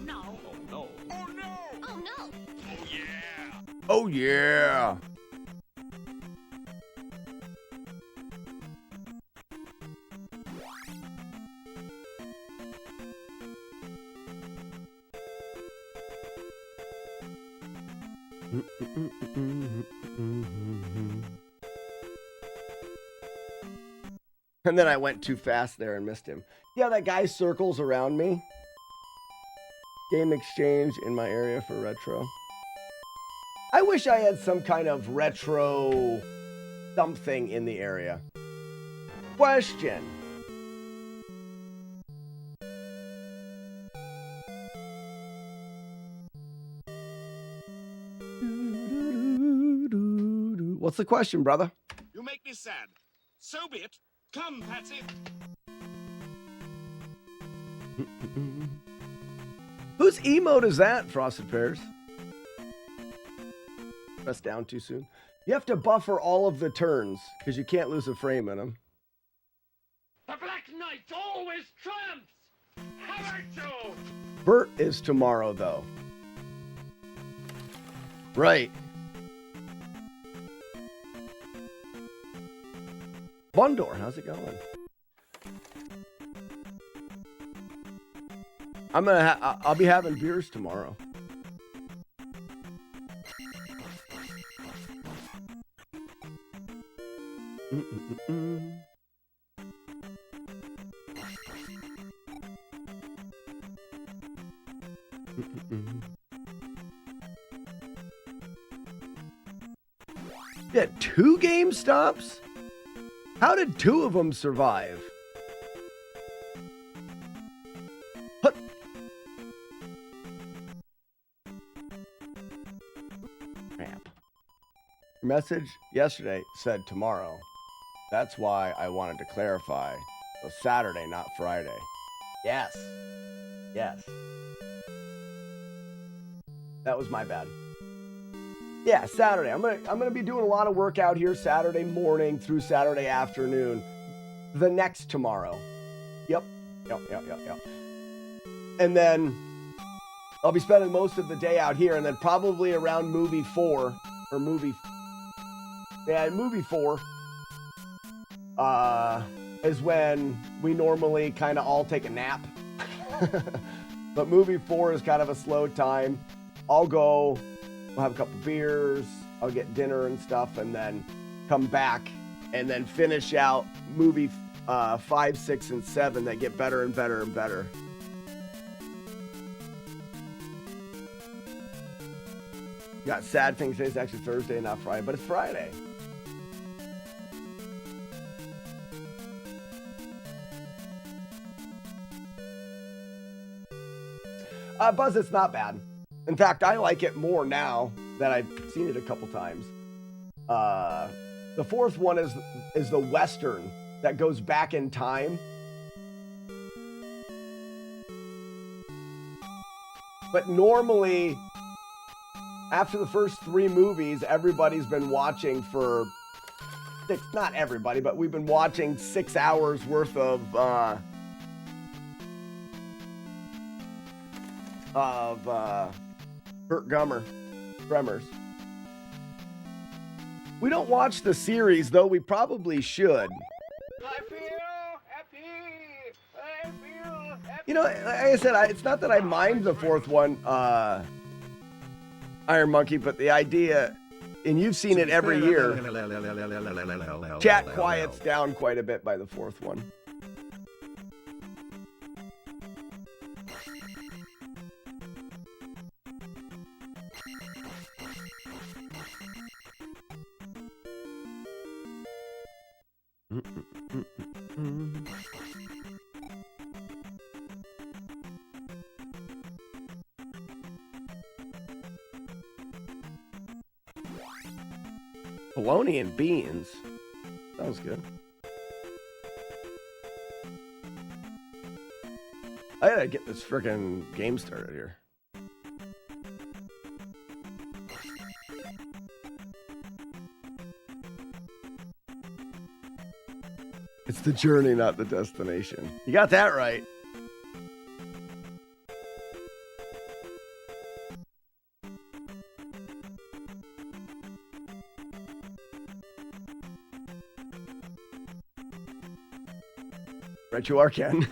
no. No. Oh no. Oh no. Oh yeah. Oh yeah. And then I went too fast there and missed him. Yeah, that guy circles around me. Game exchange in my area for retro. I wish I had some kind of retro something in the area. Question. What's the question, brother? You make me sad. So be it. Come, Patsy. Whose emote is that, Frosted Pears? Press down too soon. You have to buffer all of the turns, because you can't lose a frame in them. The Black Knight always triumphs. Haven't you? Bert is tomorrow, though. Right. Bondor, how's it going? I'll be having beers tomorrow. Yeah, 2 GameStops? How did 2 of them survive? Hut. Crap. Your message yesterday said tomorrow. That's why I wanted to clarify. So Saturday, not Friday. Yes. Yes. That was my bad. Yeah, Saturday. I'm gonna be doing a lot of work out here Saturday morning through Saturday afternoon. The next tomorrow. Yep. And then I'll be spending most of the day out here, and then probably around movie 4 movie 4 is when we normally kind of all take a nap. But movie 4 is kind of a slow time. I'll go, we'll have a couple beers, I'll get dinner and stuff, and then come back and then finish out movie 5, 6, and 7 that get better and better and better. Got sad things today. It's actually Thursday, not Friday, but it's Friday. Buzz, it's not bad. In fact, I like it more now that I've seen it a couple times. The fourth one is the Western that goes back in time. But normally, after the first 3 movies, everybody's been watching for not everybody, but we've been watching 6 hours worth of Kurt Gremmers. We don't watch the series, though we probably should. I feel happy. I feel happy. You know, like I said, it's not that I mind the fourth one, Iron Monkey, but the idea, and you've seen it every year, chat quiets down quite a bit by the fourth one. Bologna and beans. Sounds good. I gotta get this frickin' game started here. It's the journey, not the destination. You got that right. Right, you are, Ken.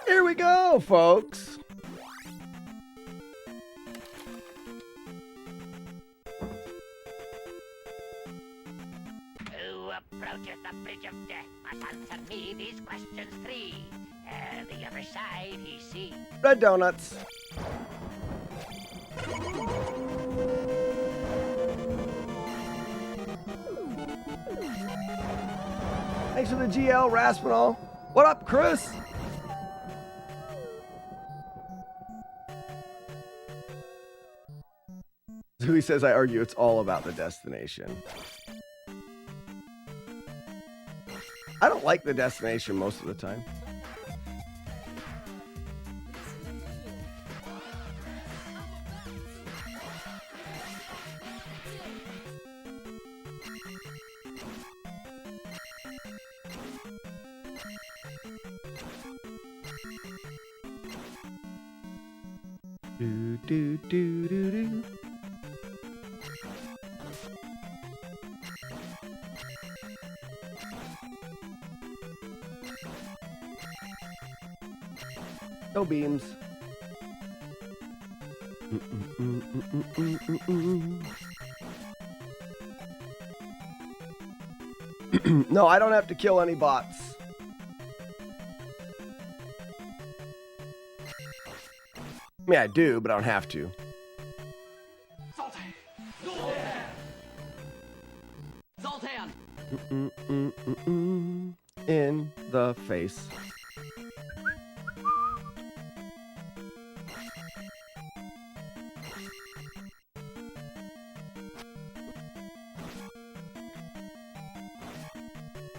Here we go, folks. Who approaches the bridge of death must answer me these questions 3. The other side he sees. Red donuts. Thanks for the GL, Raspinol. What up, Chris? He says, I argue it's all about the destination. I don't like the destination most of the time. Do do do do do. No beams. No, I don't have to kill any bots. I mean, I do, but I don't have to. Zoltan! In the face.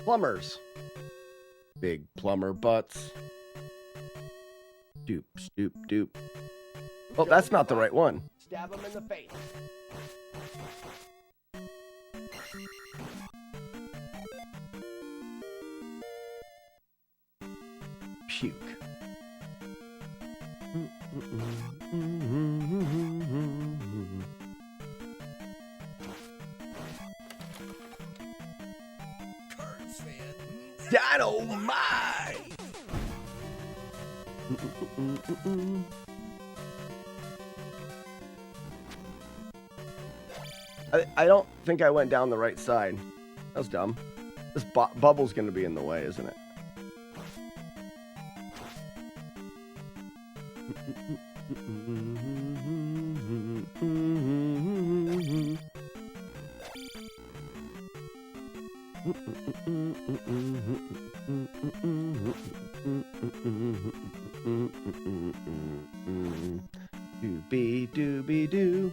Plumbers. Big plumber butts. Doop, stoop, doop. Oh, that's not the right one. Stab him in the face. Puke. Dynamite! I don't think I went down the right side. That was dumb. This bubble's going to be in the way, isn't it? Doobie doobie doo.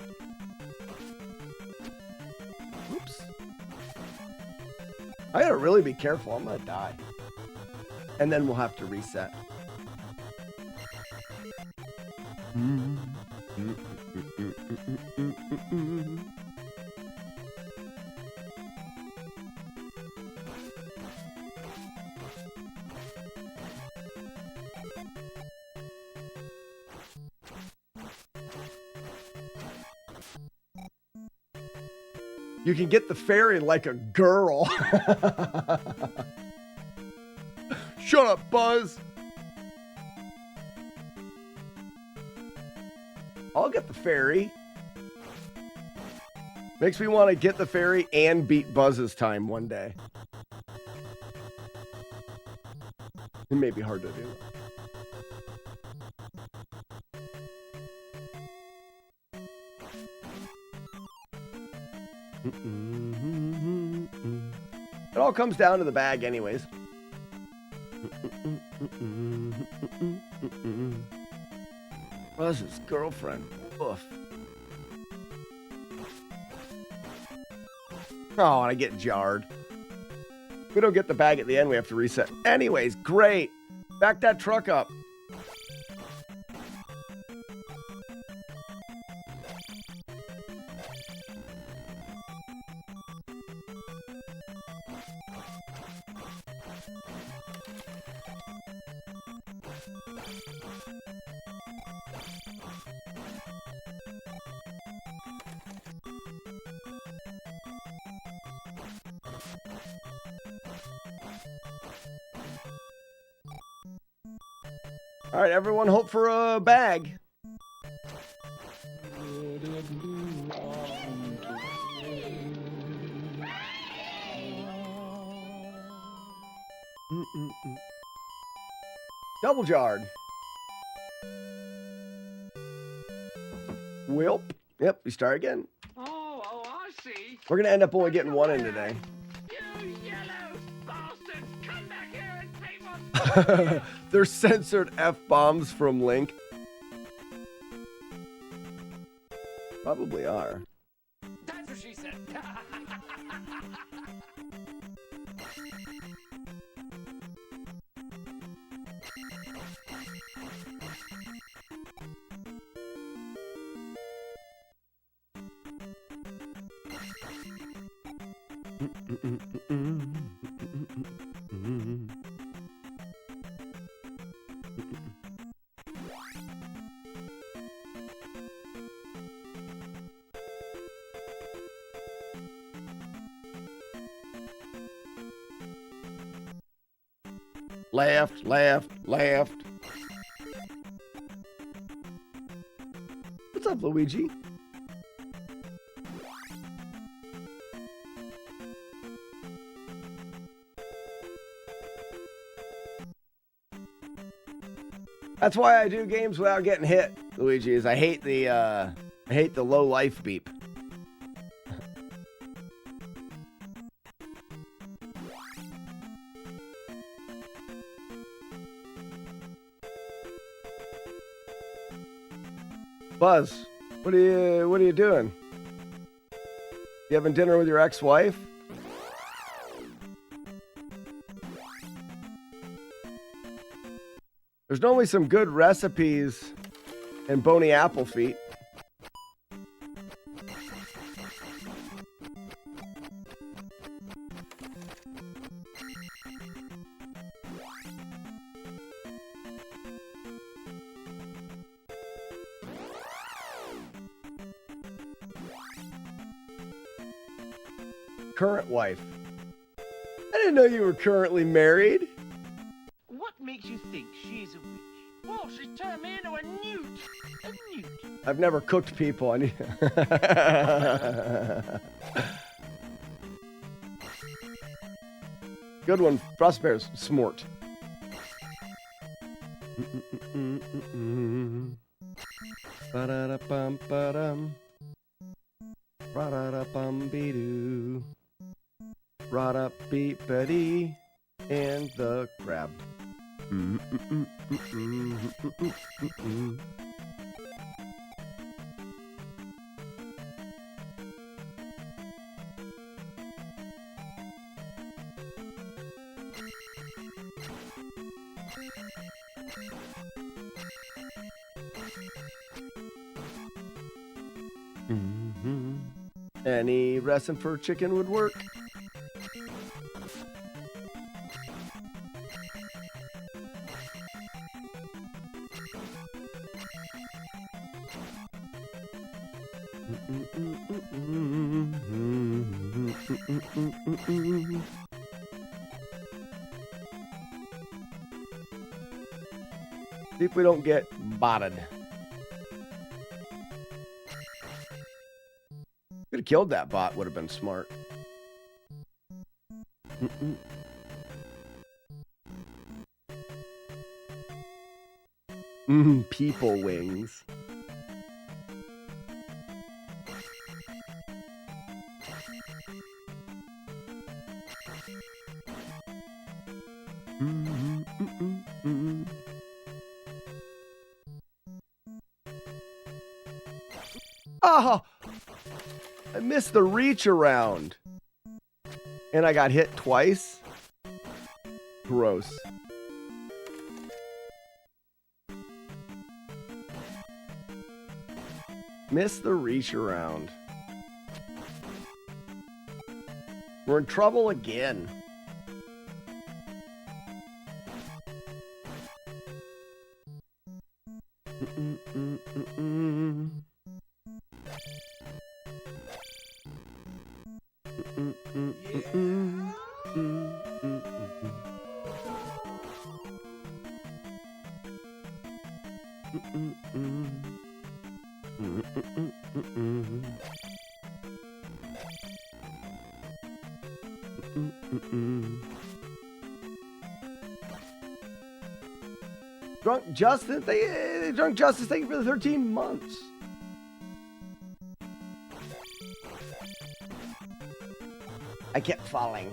Oops. I gotta really be careful. I'm gonna die. And then we'll have to reset. You can get the fairy like a girl. Shut up, Buzz. I'll get the fairy. Makes me want to get the fairy and beat Buzz's time one day. It may be hard to do. It all comes down to the bag anyways. Buzz's girlfriend. Oof. Oh, and I get jarred. If we don't get the bag at the end, we have to reset. Anyways, great. Back that truck up. All right, everyone, hope for a bag. Double jarred. Wilp. Yep, we start again. Oh, I see. We're going to end up only getting one in today. You yellow bastards, come back here and pay my... They're censored F-bombs from Link. Probably are. That's what she said. Left, left, left. What's up, Luigi? That's why I do games without getting hit, Luigi, is I hate the low life beep. Buzz, what are you doing? You having dinner with your ex-wife? There's normally some good recipes in Bony Apple Feet. Current wife. I didn't know you were currently married. What makes you think she's a witch? Well, she turned me into a newt. A newt. I've never cooked people. I need... Good one, Frost Bears. Smort. Ba-da-da-bum-ba-dum. Ra-da-da-bum-be-doo. Ra-da-beep-a-dee. And the crab. Any recipe for chicken would work. See if we don't get botted. Could have killed that bot, would have been smart. People wings. Oh, I missed the reach around. And I got hit twice. Gross. Missed the reach around. We're in trouble again. Drunk Justice, Drunk Justice, thank you for the 13 months. I kept falling.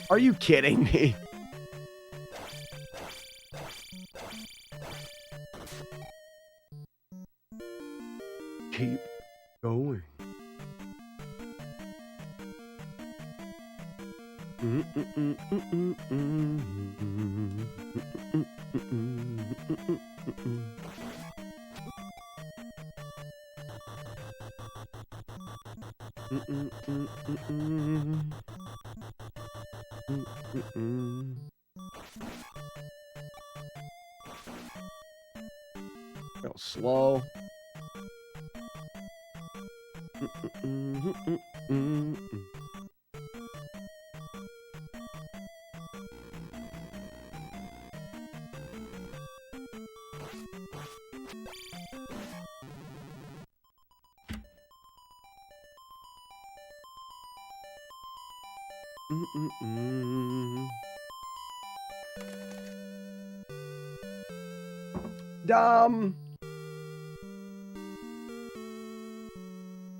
Are you kidding me? Keep going. Go slow.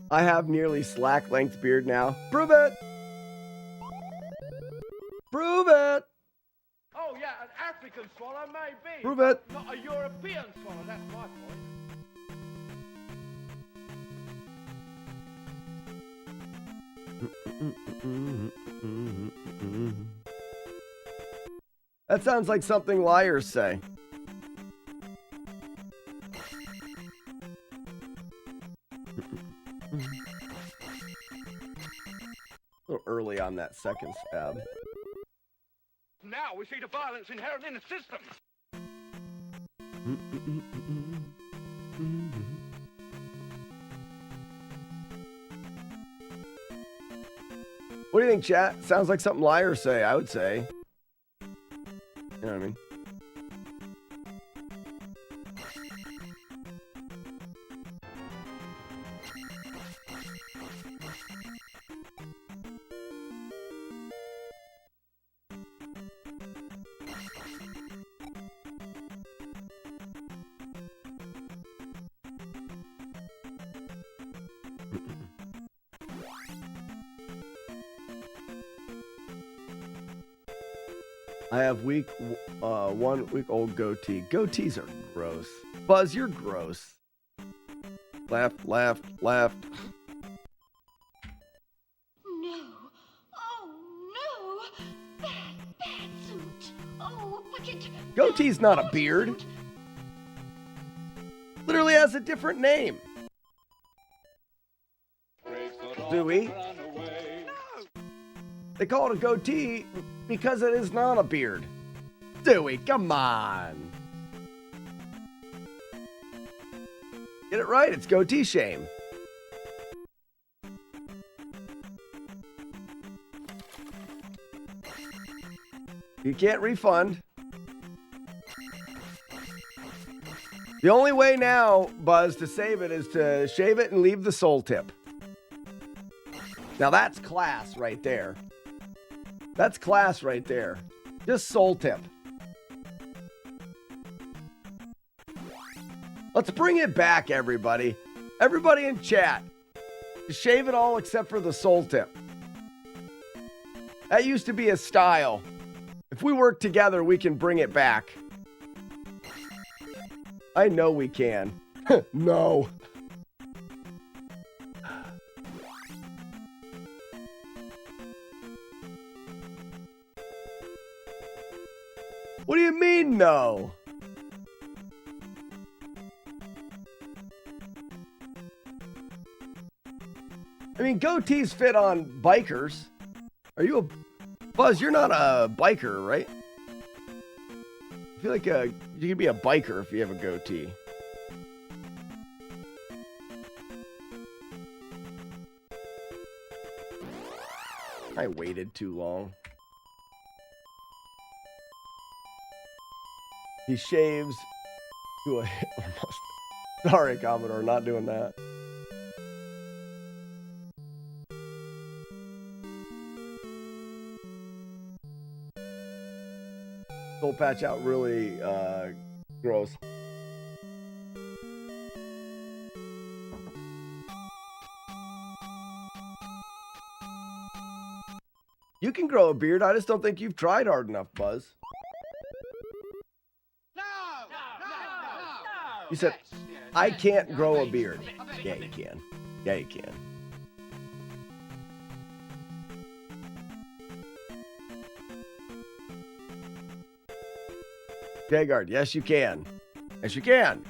I have nearly slack length beard now. Prove it! Prove it! Oh, yeah, an African swallow, maybe. Prove it! Not a European swallow, that's my point. That sounds like something liars say. A little early on that second stab. Now we see the violence inherent in the system. What do you think, chat? Sounds like something liars say, I would say. You know what I mean? I have 1 week old goatee. Goatees are gross. Buzz, you're gross. Left, left, left. No. Oh, no. Bad suit. Oh, wicked. Goatee's not a beard. Literally has a different name. Dewey. They call it a goatee because it is not a beard. Dewey, come on. Get it right, it's goatee shame. You can't refund. The only way now, Buzz, to save it is to shave it and leave the soul tip. Now that's class right there. That's class right there. Just soul tip. Let's bring it back, everybody. Everybody in chat. Shave it all except for the soul tip. That used to be a style. If we work together, we can bring it back. I know we can. No. What do you mean, no? I mean, goatees fit on bikers. Are you a... Buzz, you're not a biker, right? I feel like you could be a biker if you have a goatee. I waited too long. He shaves to a Hitler mustache. Sorry, Commodore, not doing that. Soul patch out really gross. You can grow a beard. I just don't think you've tried hard enough, Buzz. You said, I can't grow a beard. Yeah, you can. Yeah, you can. Jagard, yes, you can. Yes, you can.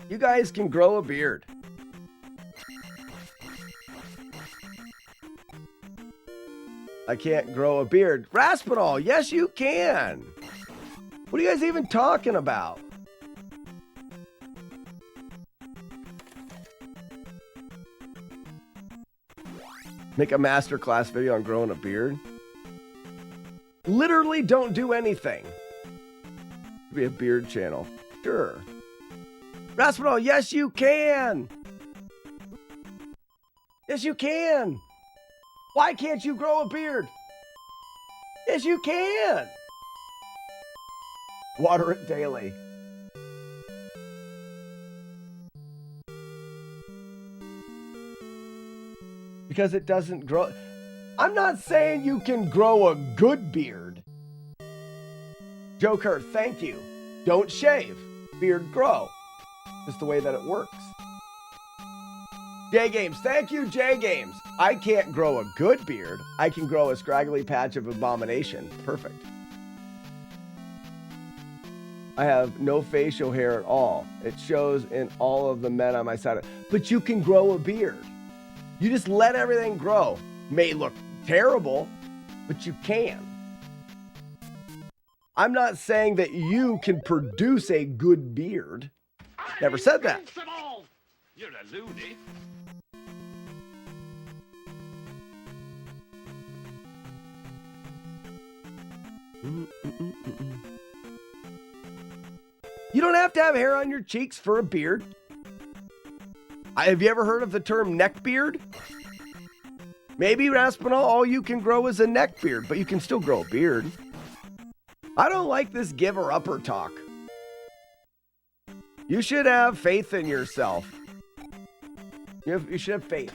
You guys can grow a beard. I can't grow a beard. Raspinol, yes you can. What are you guys even talking about? Make a masterclass video on growing a beard? Literally don't do anything. Be a beard channel. Sure. Raspinol, yes you can. Yes you can. Why can't you grow a beard? Yes you can. Water it daily. Because it doesn't grow. I'm not saying you can grow a good beard. Joker, thank you. Don't shave. Beard grow. Just the way that it works. J Games, thank you, J Games. I can't grow a good beard. I can grow a scraggly patch of abomination. Perfect. I have no facial hair at all. It shows in all of the men on my side. But you can grow a beard. You just let everything grow. May look terrible, but you can. I'm not saying that you can produce a good beard. Never said that. You're a loony. You don't have to have hair on your cheeks for a beard. Have you ever heard of the term neck beard? Maybe, Raspinol, all you can grow is a neck beard, but you can still grow a beard. I don't like this giver-upper talk. You should have faith in yourself. You should have faith.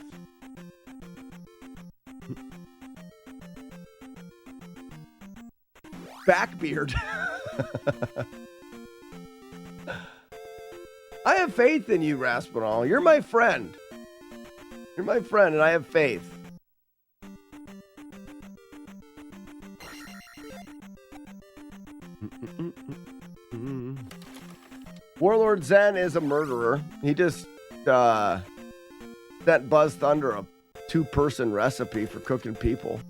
Back beard. I have faith in you, Raspinol. You're my friend. You're my friend, and I have faith. Warlord Zen is a murderer. He just sent Buzz Thunder a 2-person recipe for cooking people.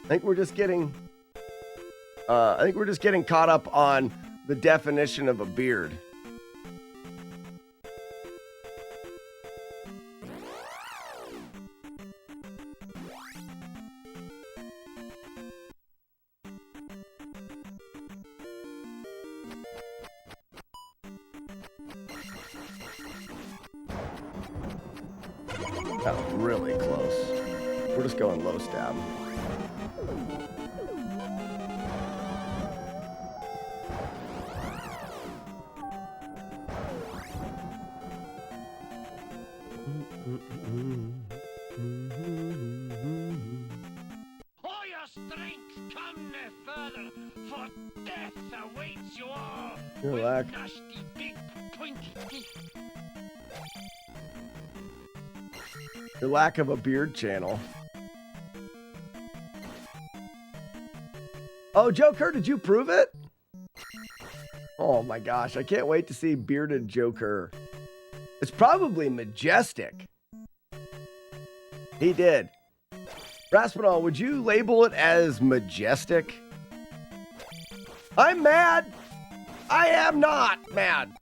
I think we're just getting caught up on the definition of a beard. That was really close. We're just going low stab. All your strength come no further, for death awaits you all. Your with lack. nasty big pointy teeth. Your lack of a beard channel. Oh, Joker, did you prove it? Oh my gosh, I can't wait to see bearded Joker. It's probably majestic. He did. Raspinol, would you label it as majestic? I'm mad. I am not mad.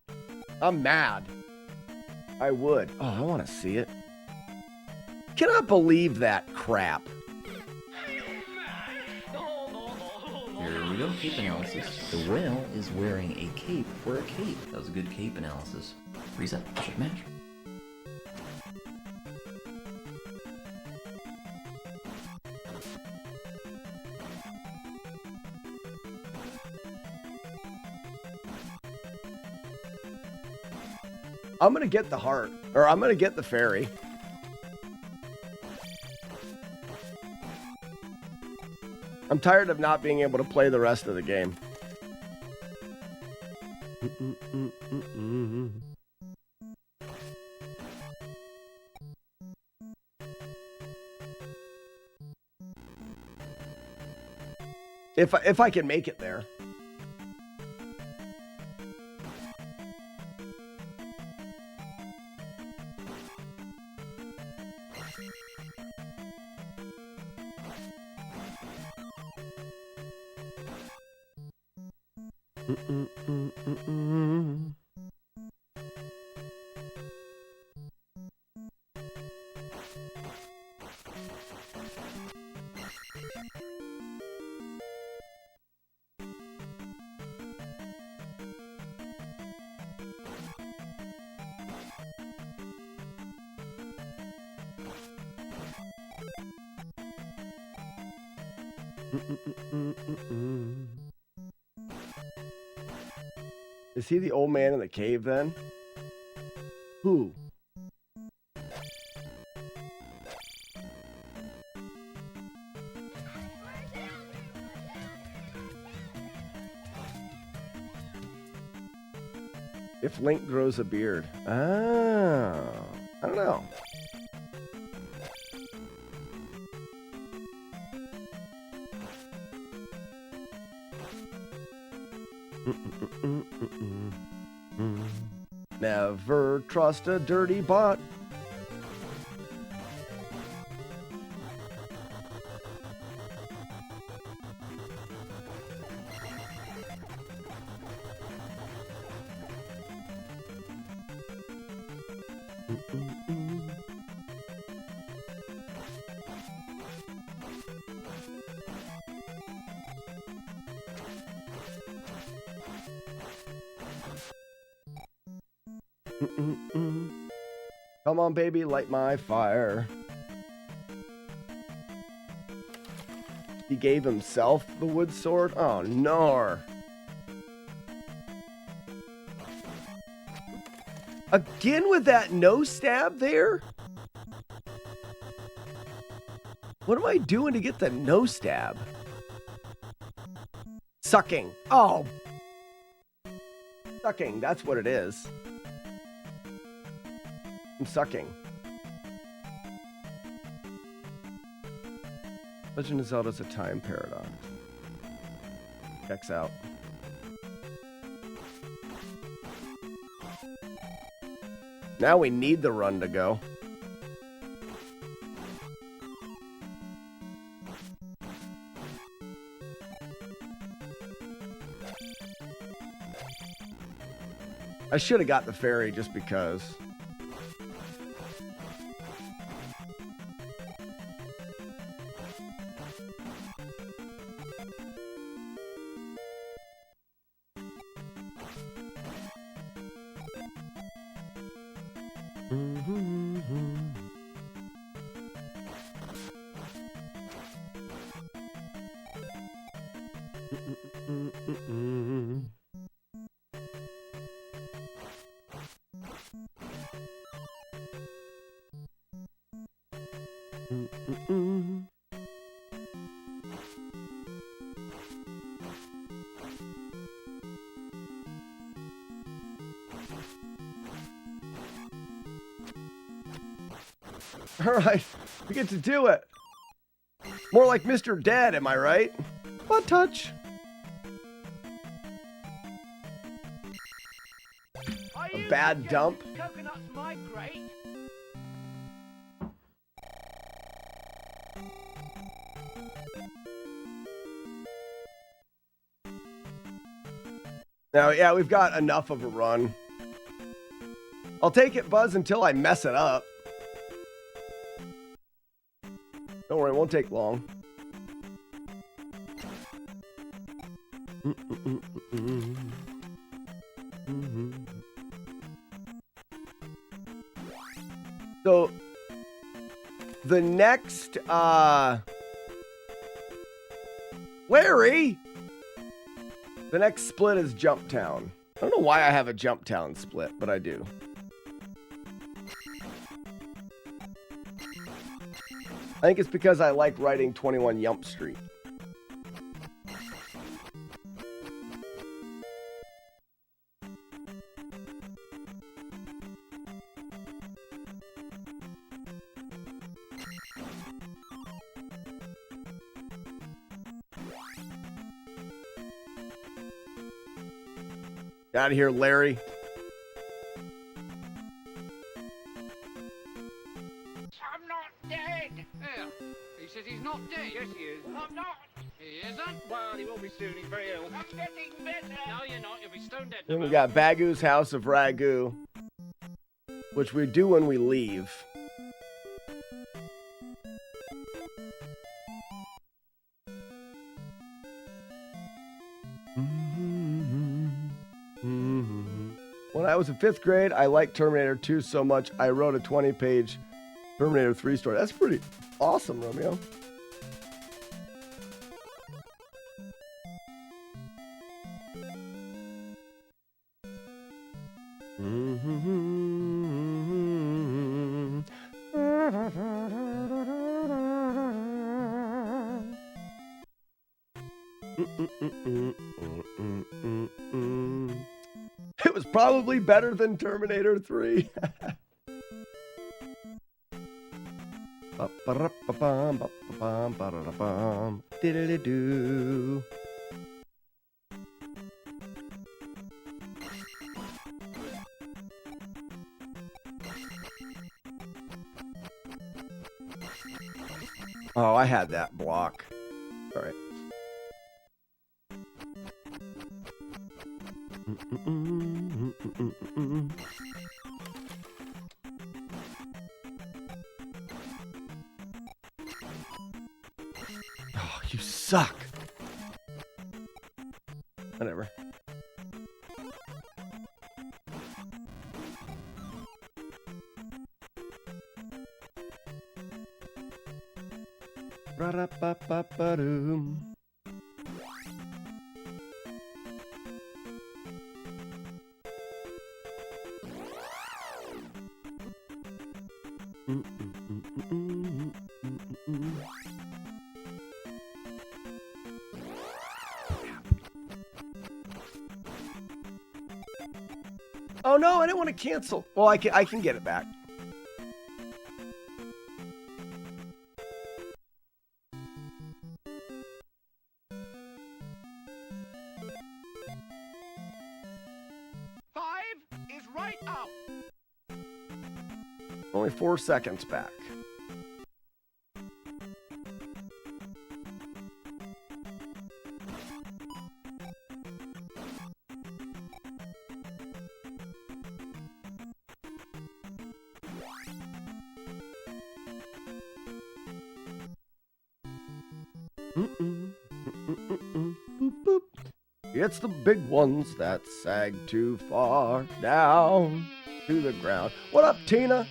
I'm mad. I would. Oh, I want to see it. Cannot believe that crap. Here we go, cape analysis. The whale is wearing a cape for a cape. That was a good cape analysis. Reset, check match. I'm going to get the heart, or I'm going to get the fairy. I'm tired of not being able to play the rest of the game. If I can make it there. Is he the old man in the cave then? Who? If Link grows a beard. Oh, I don't know. Never trust a dirty bot. Come on, baby, light my fire. He gave himself the wood sword? Oh, no. Again with that no stab there? What am I doing to get the no stab? Sucking. Oh. Sucking, that's what it is. I'm sucking. Legend of Zelda's a time paradox. Checks out. Now we need the run to go. I should have got the ferry just because. All right, we get to do it. More like Mr. Dead, am I right? Butt touch. A bad dump. Coconuts migrate. Now, yeah, we've got enough of a run. I'll take it, Buzz, until I mess it up. Don't worry, it won't take long. So, the next, Larry! The next split is Jump Town. I don't know why I have a Jump Town split, but I do. I think it's because I like writing 21 Yump Street. Get out of here, Larry. I'm not dead. Yeah. He says he's not dead. Yes, he is. I'm not. He isn't? Well, he will be soon. He's very ill. I'm getting better. No, you're not. You'll be stone dead. Then we got Bagu's House of Ragu, which we do when we leave. When I was in 5th grade, I liked Terminator 2 so much, I wrote a 20-page Terminator 3 story. That's pretty awesome, Romeo. It was probably better than Terminator 3. Diddly-doo. Oh, I had that block. All right. Oh, you suck. Whatever. Ra-da-ba-ba-ba-doom. Oh no, I didn't want to cancel. Well, I can get it back. Is right out. Only 4 seconds back. Boop, boop. It's the big ones that sag too far down to the ground. What up, Tina?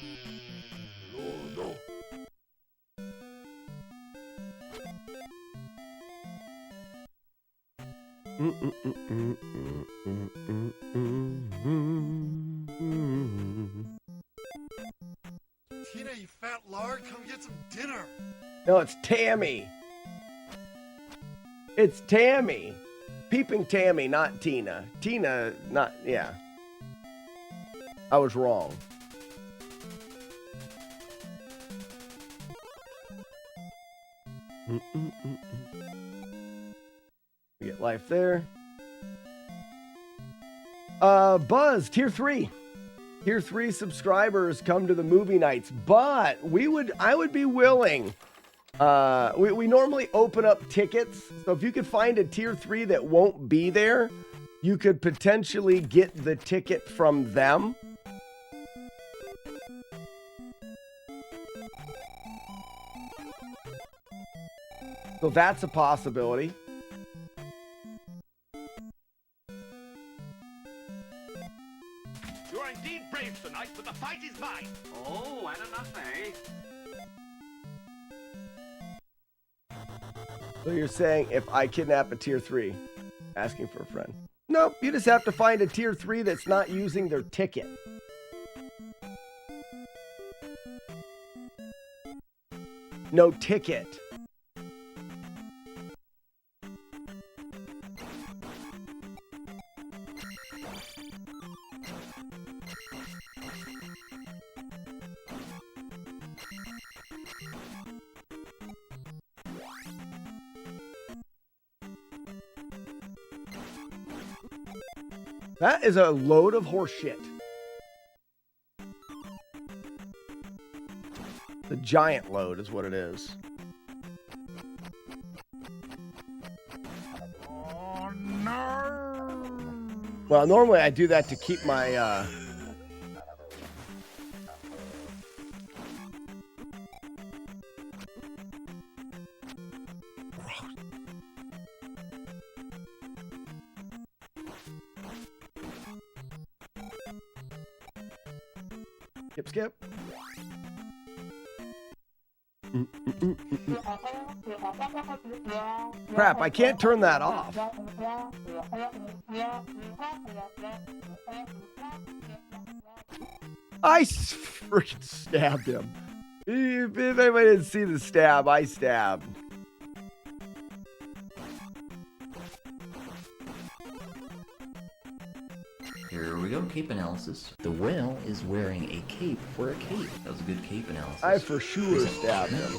Tina, you fat lard, come get some dinner. No, it's Tammy. It's Tammy. Peeping Tammy, not Tina. Tina, not, yeah. I was wrong. We get life there. Buzz, tier 3. Tier 3 subscribers come to the movie nights, but I would be willing. We normally open up tickets, so if you could find a tier 3 that won't be there, you could potentially get the ticket from them. So that's a possibility. You are indeed brave tonight, but the fight is mine. Oh, and enough, eh? So you're saying if I kidnap a tier 3, asking for a friend. Nope, you just have to find a tier 3 that's not using their ticket. No ticket. That is a load of horse shit. The giant load is what it is. Oh no! Well, normally I do that to keep my skip. Crap, I can't turn that off. I freaking stabbed him. If anybody didn't see the stab, I stabbed. Here we go, cape analysis. The whale is wearing a cape for a cape. That was a good cape analysis. I for sure stabbed him.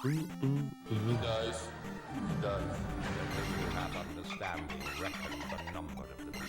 He dies. You have understanding, reckon the number of the beast.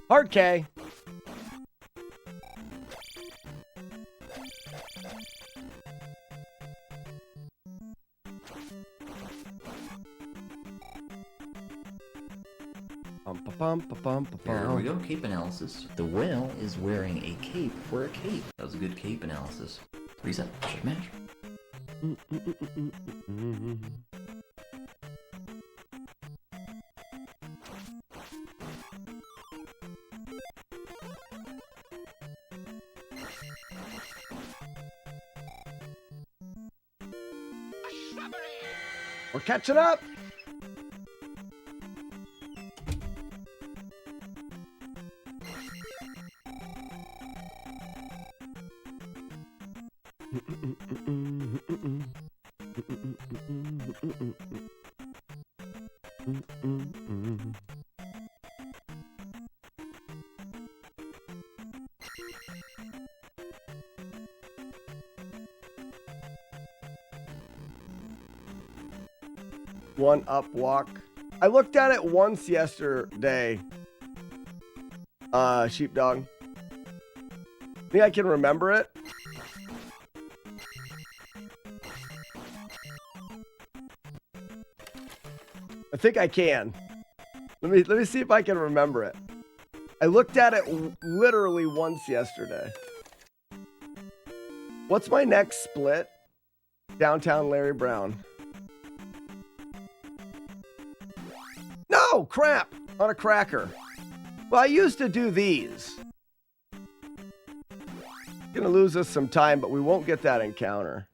Hard K. Here we go, cape analysis. The whale is wearing a cape for a cape. That was a good cape analysis. Reset, check match. We're catching up. One up walk. I looked at it once yesterday. Sheepdog. Think I can remember it? I think I can. Let me see if I can remember it. I looked at it literally once yesterday. What's my next split? Downtown Larry Brown. No, crap, on a cracker. Well, I used to do these. Gonna lose us some time, but we won't get that encounter.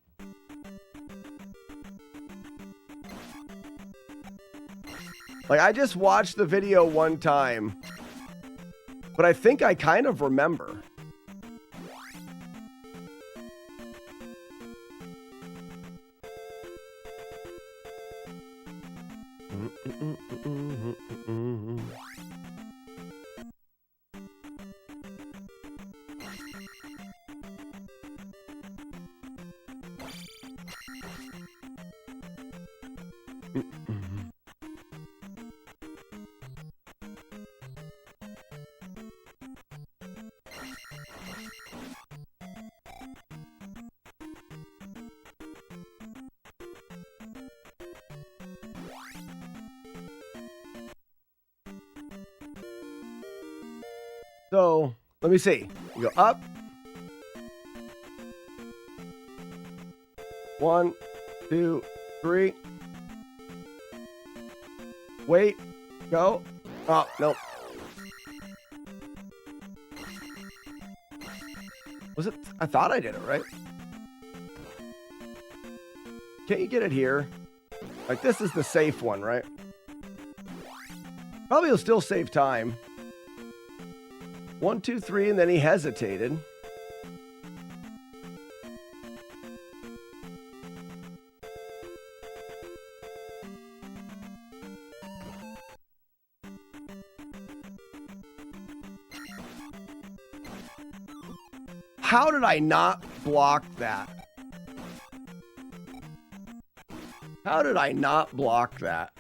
Like, I just watched the video one time, but I think I kind of remember. So let me see. You go up. 1, 2, 3. Wait. Go. Oh, nope. Was it? I thought I did it right. Can't you get it here? Like, this is the safe one, right? Probably will still save time. 1, 2, 3, and then he hesitated. How did I not block that? How did I not block that?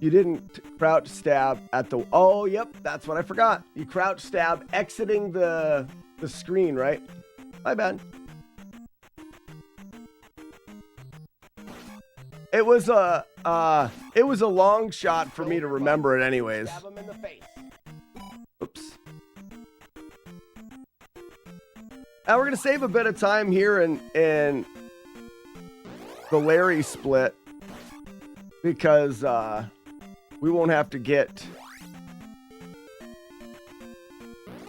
You didn't crouch stab at the... Oh, yep, that's what I forgot. You crouch stab exiting the screen, right? My bad. It was a long shot for me to remember it anyways. Stab him in the face. Oops. Now we're gonna save a bit of time here in the Larry split because we won't have to get...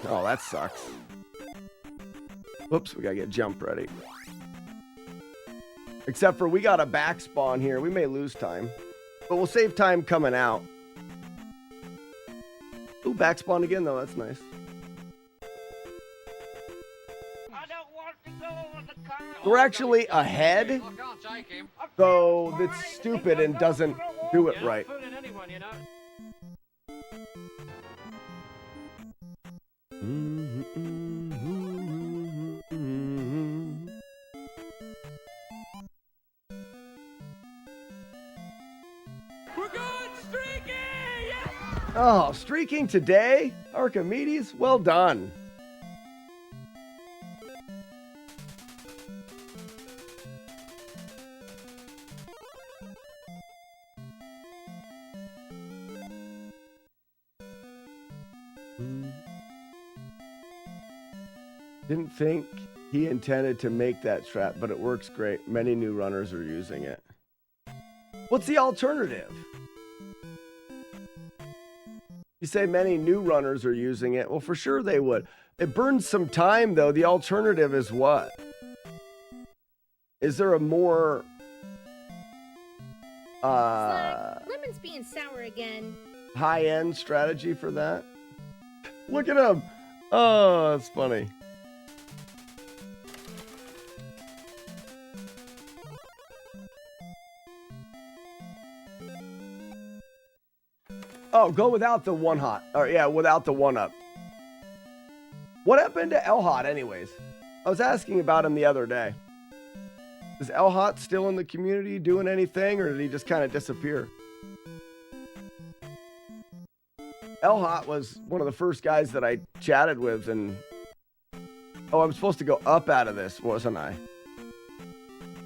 Oh, that sucks. Whoops, we gotta get jump ready. Except for we got a back spawn here. We may lose time, but we'll save time coming out. Ooh, back spawn again though. That's nice. I don't want to go on the car. We're actually ahead, though that's stupid and doesn't do it right. Oh, streaking today? Archimedes, well done. Didn't think he intended to make that strat, but it works great. Many new runners are using it. What's the alternative? You say many new runners are using it. Well, for sure they would. It burns some time, though. The alternative is what? Is there a more... Lemon's being sour again. high-end strategy for that? Look at him. Oh, that's funny. Oh, go without the one hot. Or yeah, without the one up. What happened to El Hot anyways? I was asking about him the other day. Is El Hot still in the community doing anything, or did he just kind of disappear? El Hot was one of the first guys that I chatted with, and oh, I'm supposed to go up out of this, wasn't I?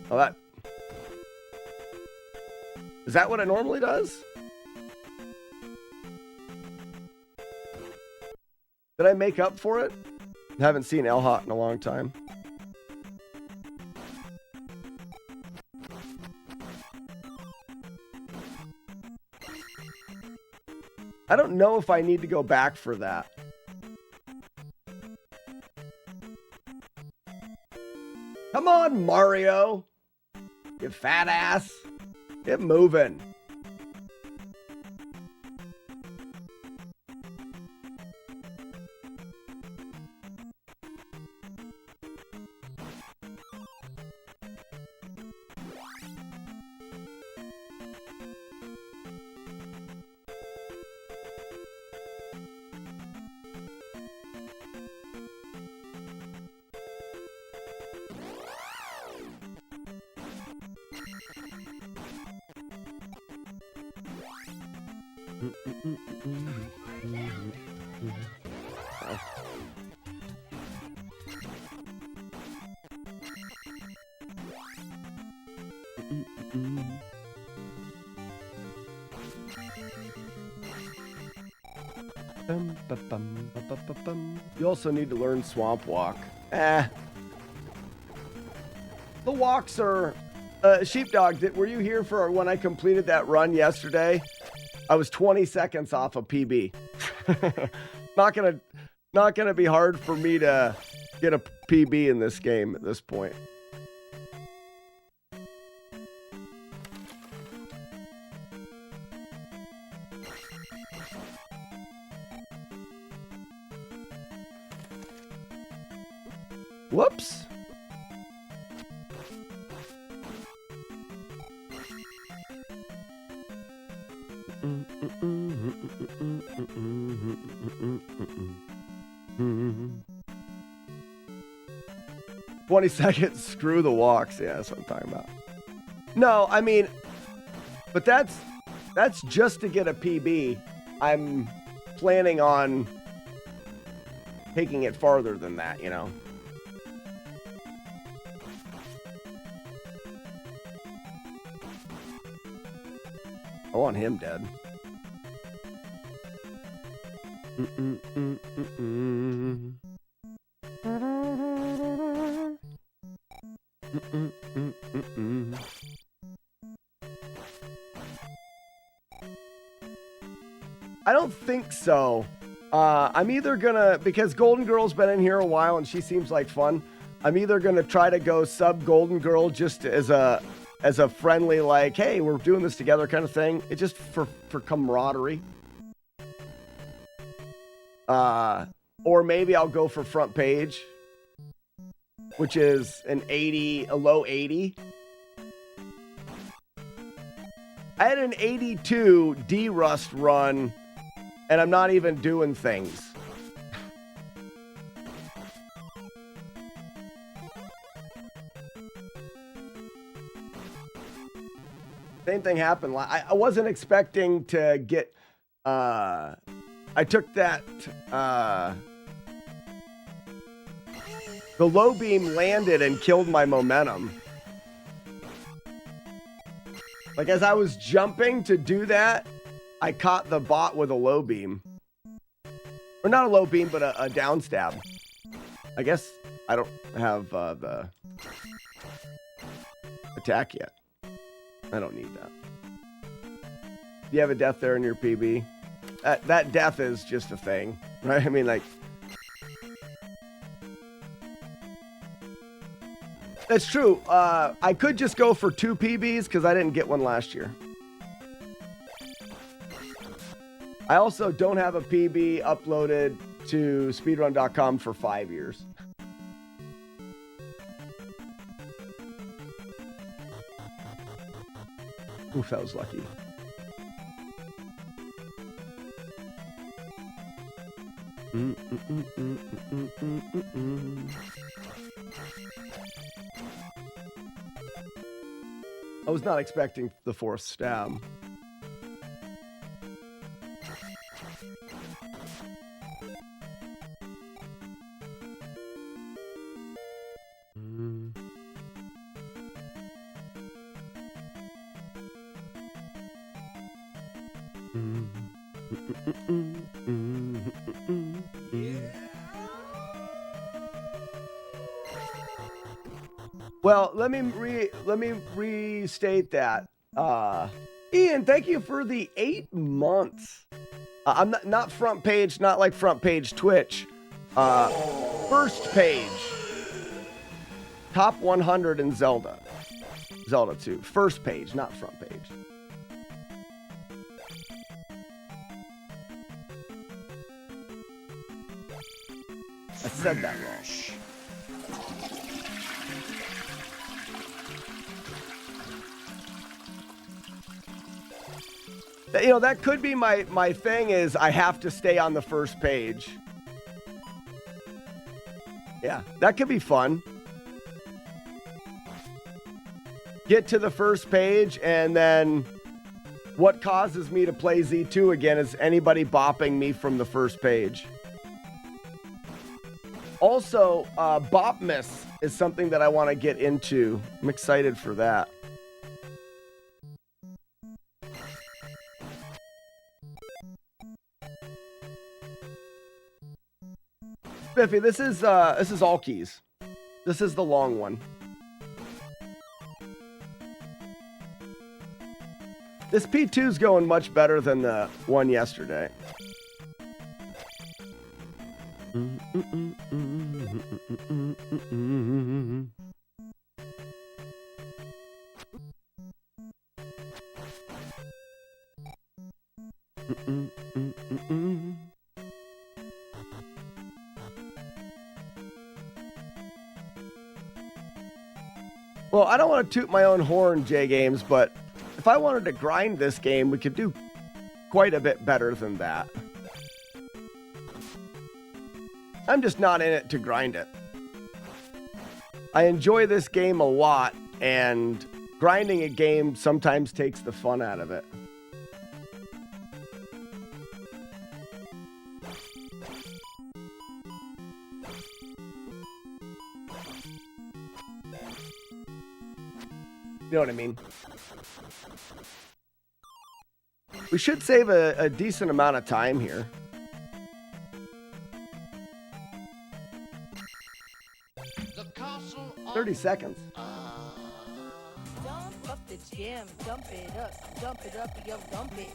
Oh, that... Is that what it normally does? Did I make up for it? I haven't seen El Hot in a long time. I don't know if I need to go back for that. Come on, Mario. You fat ass. Get moving. You also need to learn Swamp Walk. The walks are... Sheepdog, were you here for when I completed that run yesterday? I was 20 seconds off a PB. Not gonna be hard for me to get a PB in this game at this point. Whoops. "20 seconds, screw the walks." Yeah, that's what I'm talking about. No, I mean, but that's just to get a PB. I'm planning on taking it farther than that, you know. I want him dead. I don't think so. I'm either gonna, because Golden Girl's been in here a while and she seems like fun, I'm either gonna try to go sub Golden Girl just as a friendly, like, hey, we're doing this together kind of thing. It's just for camaraderie. Or maybe I'll go for Front Page, which is a low 80. I had an 82 D-Rust run, and I'm not even doing things. Same thing happened. I wasn't expecting to get... I took that... the low beam landed and killed my momentum. Like, as I was jumping to do that, I caught the bot with a low beam. Or not a low beam, but a down stab. I guess I don't have the attack yet. I don't need that. Do you have a death there in your PB? That death is just a thing, right? I mean, like... That's true. I could just go for 2 PBs because I didn't get one last year. I also don't have a PB uploaded to speedrun.com for 5 years. Oof, that was lucky. I was not expecting the 4th stab. Well, let me restate that. Ian, thank you for the 8 months. I'm not front page, not like front page Twitch. First page. Top 100 in Zelda. Zelda 2. First page, not front page. I said that wrong. You know, that could be my thing is I have to stay on the first page. Yeah, that could be fun. Get to the first page, and then what causes me to play Z2 again is anybody bopping me from the first page. Also, Bopmas is something that I want to get into. I'm excited for that. Biffy, this is all keys. This is the long one. This P2 is going much better than the one yesterday. Well, I don't want to toot my own horn, J Games, but if I wanted to grind this game, we could do quite a bit better than that. I'm just not in it to grind it. I enjoy this game a lot, and grinding a game sometimes takes the fun out of it. You know what I mean? We should save a decent amount of time here. The castle 30 seconds. Dump up the gym, dump it up, yo, dump it.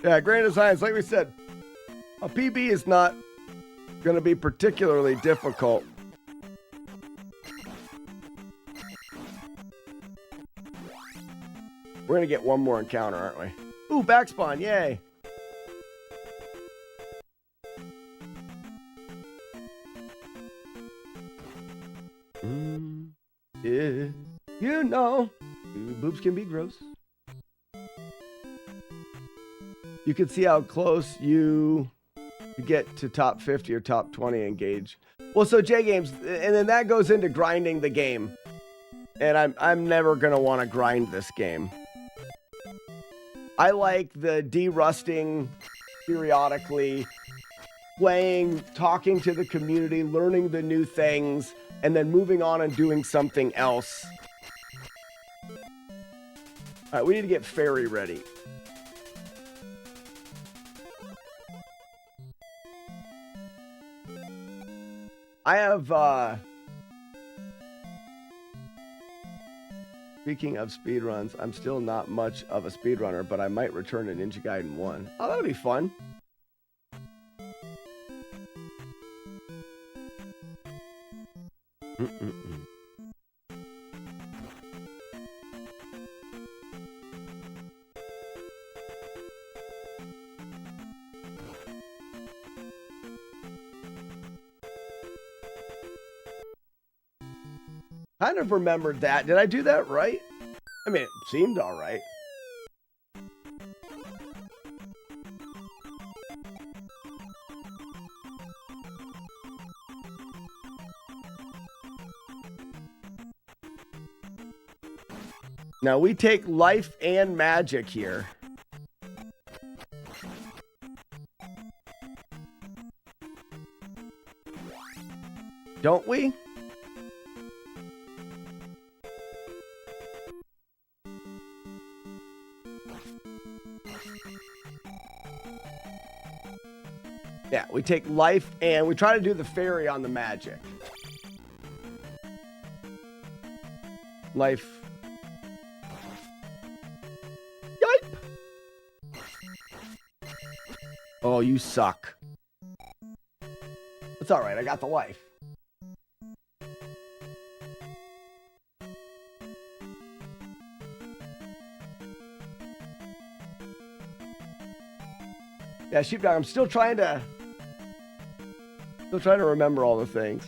Yeah, Grand Designs, like we said, a PB is not going to be particularly difficult. We're going to get one more encounter, aren't we? Ooh, backspawn, yay. Yeah, you know, boobs can be gross. You can see how close you get to top 50 or top 20 engage. Well, so J Games, and then that goes into grinding the game. And I'm never gonna want to grind this game. I like the de-rusting periodically, playing, talking to the community, learning the new things, and then moving on and doing something else. All right, we need to get Fairy ready. I have, speaking of speedruns, I'm still not much of a speedrunner, but I might return to Ninja Gaiden 1. Oh, that'll be fun. Kind of remembered that. Did I do that right? I mean, it seemed all right. Now we take life and magic here. Don't we? Yeah, we take life and we try to do the fairy on the magic. Life. Yipe! Oh, you suck. It's alright, I got the life. Yeah, Sheepdog, I'm still trying to remember all the things.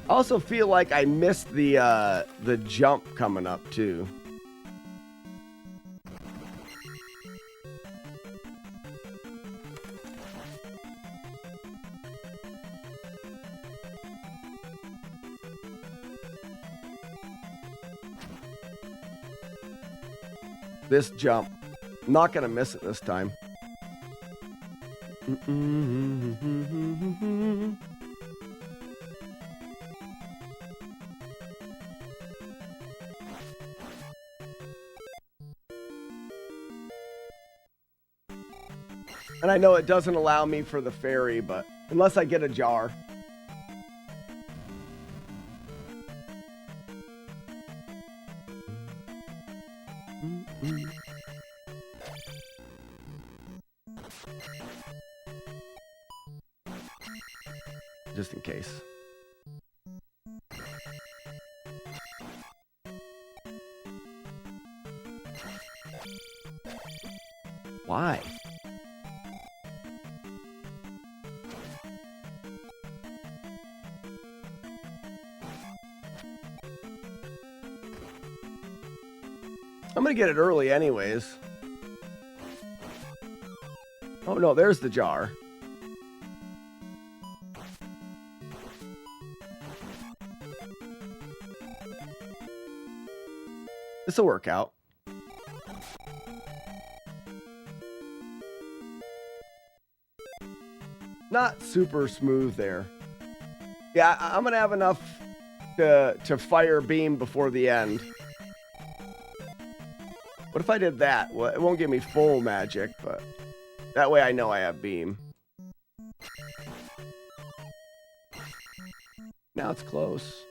I also feel like I missed the jump coming up too. this jump. I'm not gonna miss it this time. And I know it doesn't allow me for the fairy, but unless I get a jar. Just in case. Why? I'm gonna get it early anyways. Oh no, there's the jar. This'll work out. Not super smooth there. Yeah, I'm gonna have enough to fire beam before the end. What if I did that? Well, it won't give me full magic, but that way I know I have beam. Now it's close.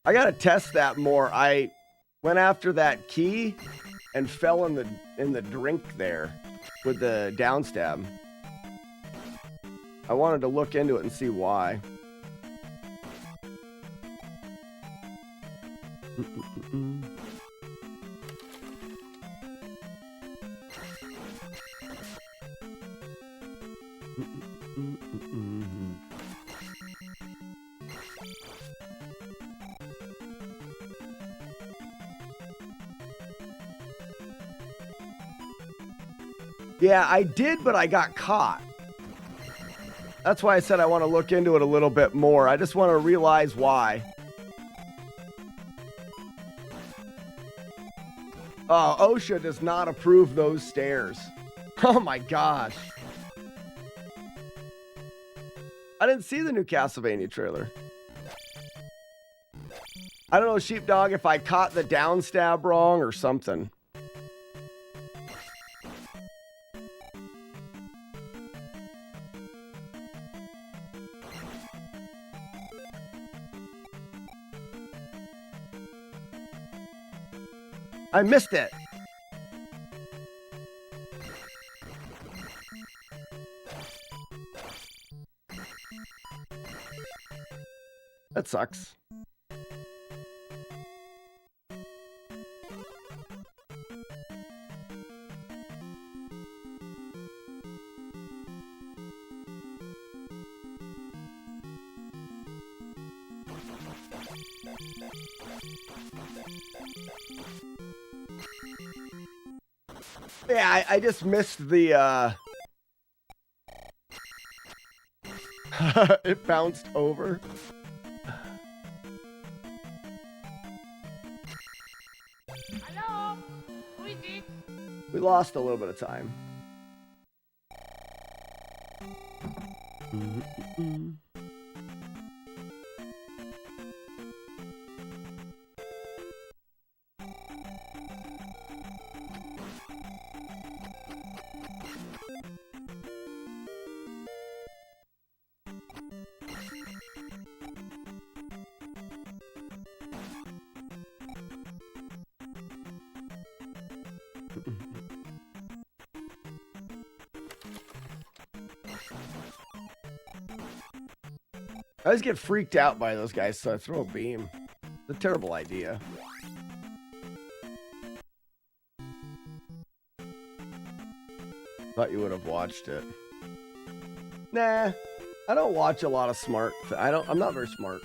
I gotta test that more. I went after that key and fell in the drink there with the down stab. I wanted to look into it and see why. Yeah, I did, but I got caught. That's why I said I want to look into it a little bit more. I just want to realize why. OSHA does not approve those stairs. Oh my gosh. I didn't see the new Castlevania trailer. I don't know, Sheepdog, if I caught the down stab wrong or something. I missed it. That sucks. Yeah, I just missed the, it bounced over. Hello? Who is it? We lost a little bit of time. I always get freaked out by those guys, so I throw a beam. It's a terrible idea. Thought you would have watched it. Nah, I don't watch a lot of smart. I'm not very smart.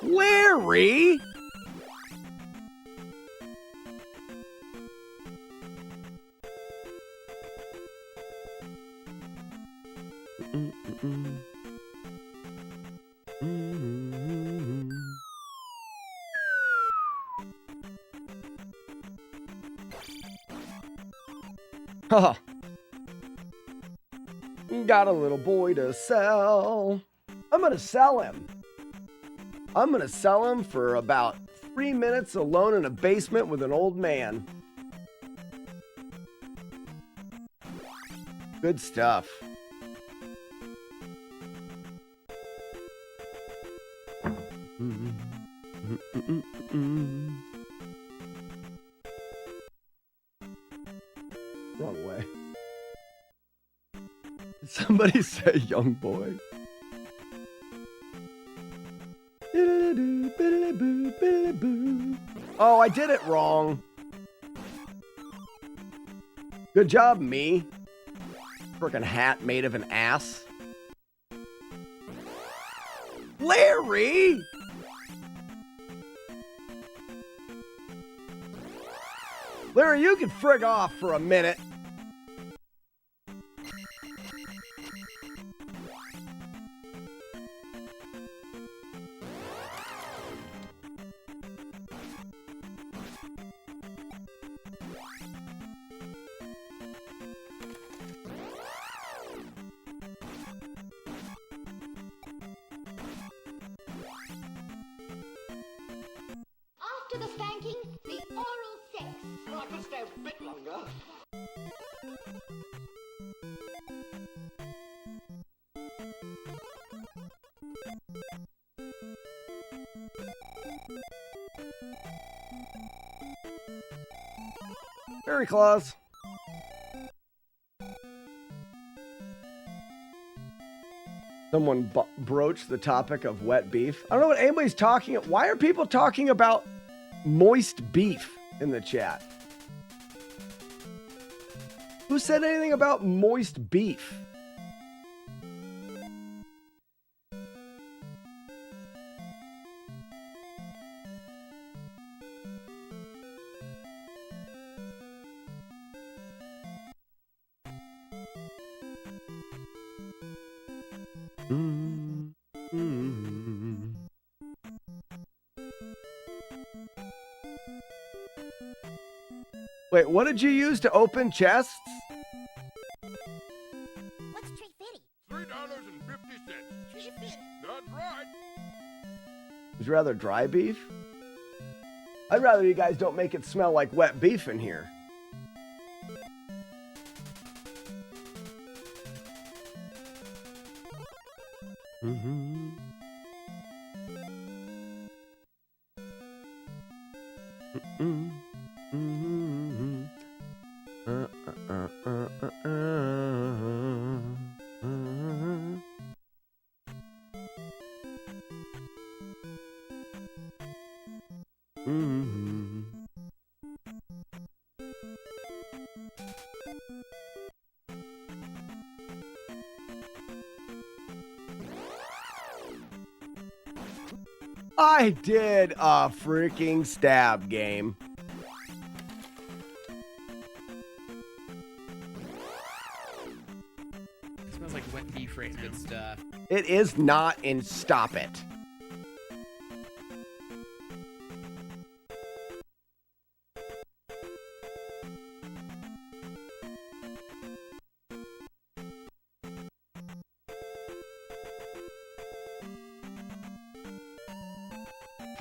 Larry! Haha. Got a little boy to sell. I'm gonna sell him. I'm gonna sell him for about 3 minutes alone in a basement with an old man. Good stuff. Wrong way. Did somebody say young boy? Oh, I did it wrong. Good job, me. Frickin' hat made of an ass. Larry! Larry, you can frig off for a minute. After the spanking, the oral sex. I could stay a bit longer. Very close. Someone broached the topic of wet beef. I don't know what anybody's talking. Why are people talking about moist beef in the chat? Who said anything about moist beef? Wait, what did you use to open chests? What's Tree Fitty? $3.50. Tree Fitty. That's right. Would you rather dry beef? I'd rather you guys don't make it smell like wet beef in here. I did a freaking stab game. It smells like wet beef right now. Good stuff. It is not in Stop It.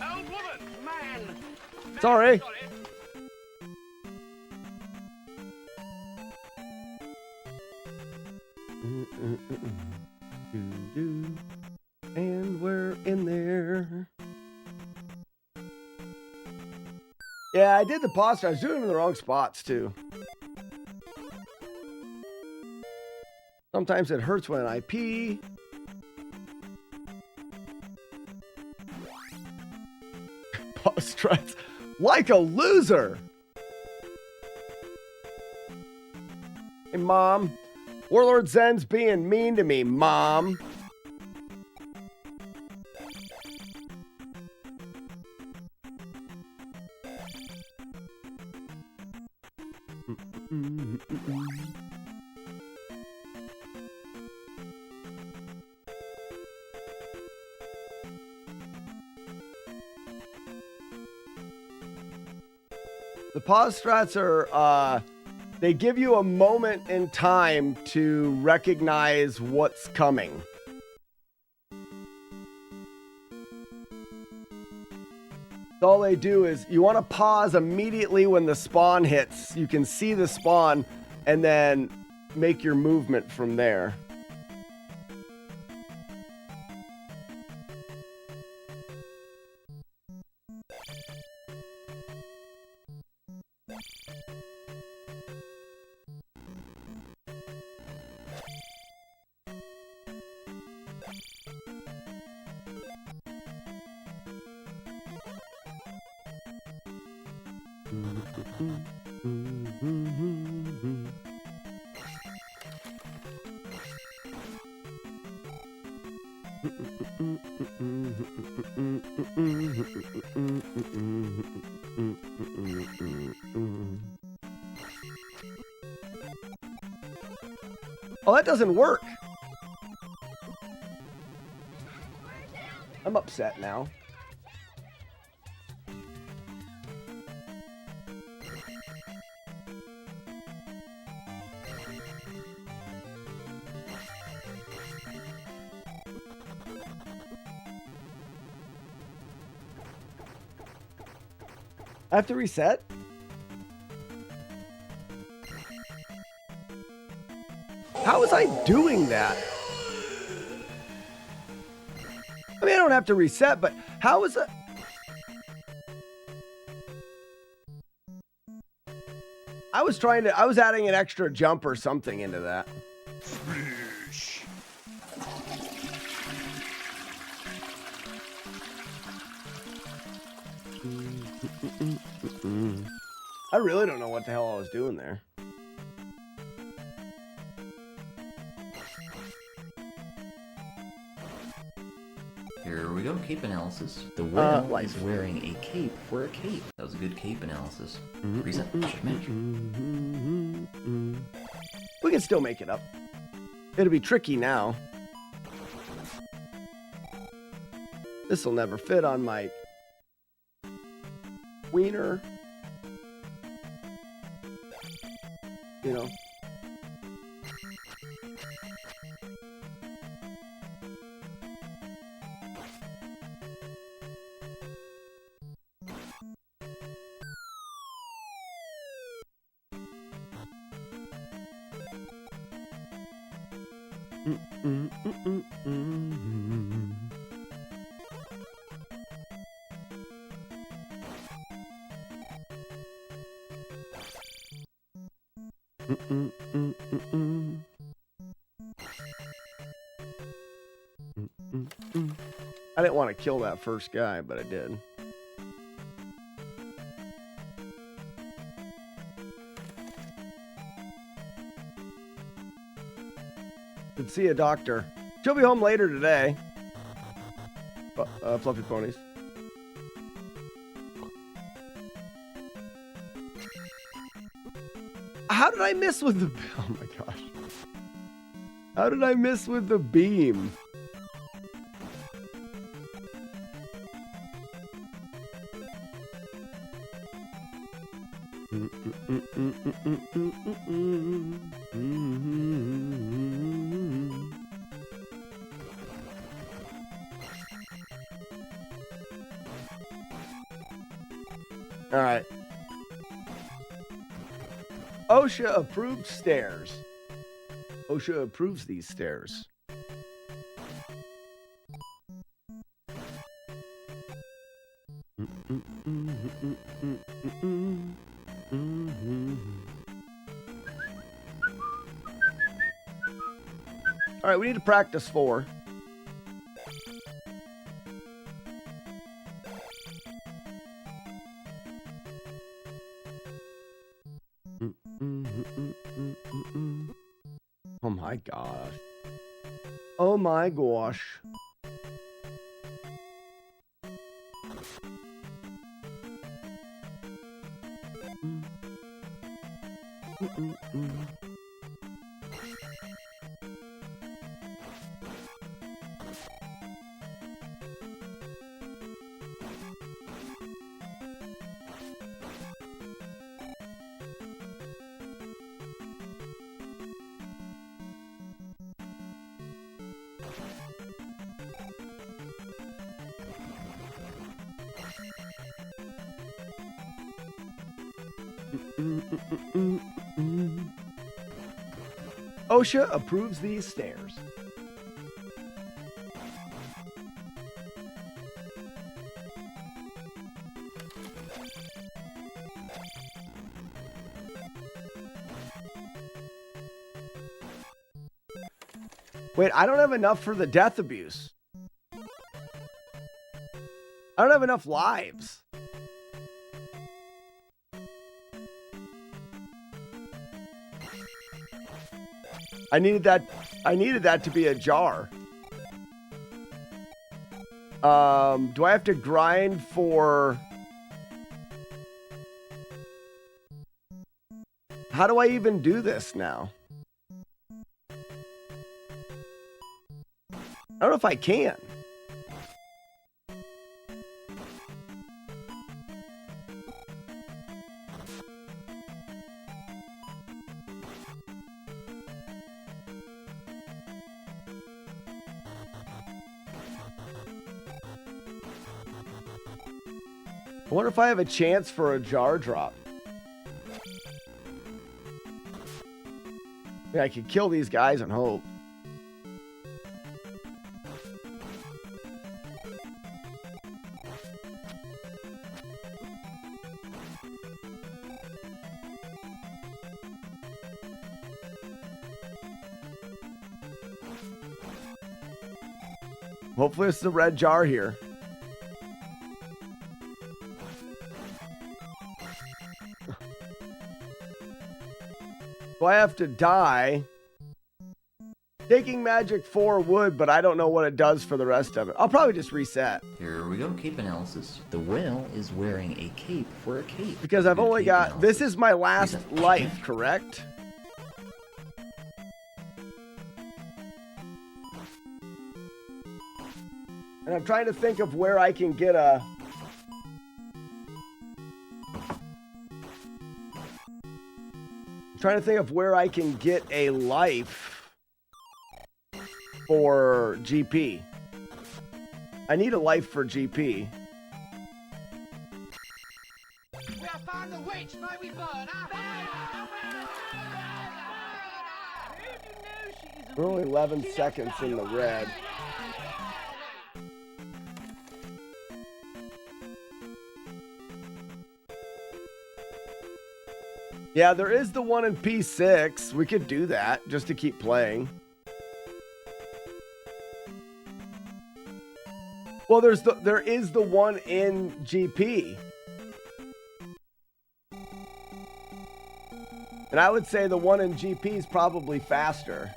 Old woman, man. Sorry. Got it. And we're in there. Yeah, I did the posture. I was doing them in the wrong spots too. Sometimes it hurts when I pee. Post strikes like a loser. Mom. Warlord Zen's being mean to me, Mom. The pause strats are, they give you a moment in time to recognize what's coming. All they do is you want to pause immediately when the spawn hits. You can see the spawn and then make your movement from there. Oh, that doesn't work. I'm upset now. I have to reset? How was I doing that? I mean, I don't have to reset, but how was it? I was adding an extra jump or something into that. I really don't know what the hell I was doing there. Here we go, cape analysis. The whale is wearing a cape for a cape. That was a good cape analysis. Reset, shift match. We can still make it up. It'll be tricky now. This will never fit on my wiener. You know. I didn't want to kill that first guy, but I did. Could see a doctor. She'll be home later today. Fluffy ponies. How did I miss with the... Oh my gosh. How did I miss with the beam? All right. OSHA approved stairs. OSHA approves these stairs. All right, we need to practice 4. Oh my gosh. Oh my gosh. OSHA approves these stairs. Wait, I don't have enough for the death abuse. I don't have enough lives. I needed that to be a jar. Do I have to grind for... How do I even do this now? I don't know if I can. I wonder if I have a chance for a jar drop. I mean, I could kill these guys and hope. Hopefully it's the red jar here. So I have to die. Taking magic 4 would, but I don't know what it does for the rest of it. I'll probably just reset. Here we go, cape analysis. The whale is wearing a cape for a cape. Because I've only got... This is my last life, correct? And I'm trying to think of where I can get a... I'm trying to think of where I can get a life for GP. I need a life for GP. We have found the witch, may we burn We're only 11 seconds in the red. Yeah, there is the one in P6. We could do that just to keep playing. Well, there is the one in GP. And I would say the one in GP is probably faster.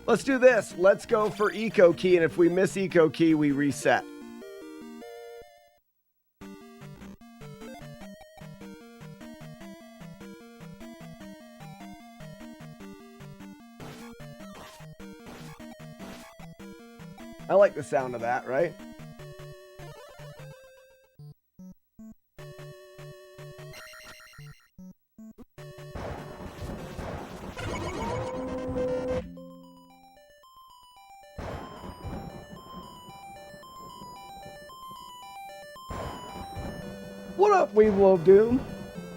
Let's do this. Let's go for Eco Key, and if we miss Eco Key, we reset. I like the sound of that, right? What up, Weevil of Doom?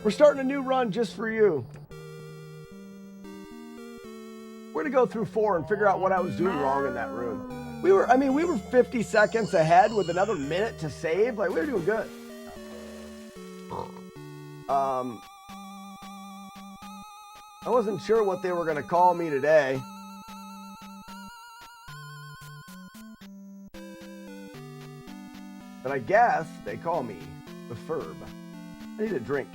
We're starting a new run just for you. We're gonna go through 4 and figure out what I was doing wrong in that room. We were 50 seconds ahead with another minute to save. Like, we were doing good. I wasn't sure what they were gonna call me today. But I guess they call me the Ferb. I need a drink.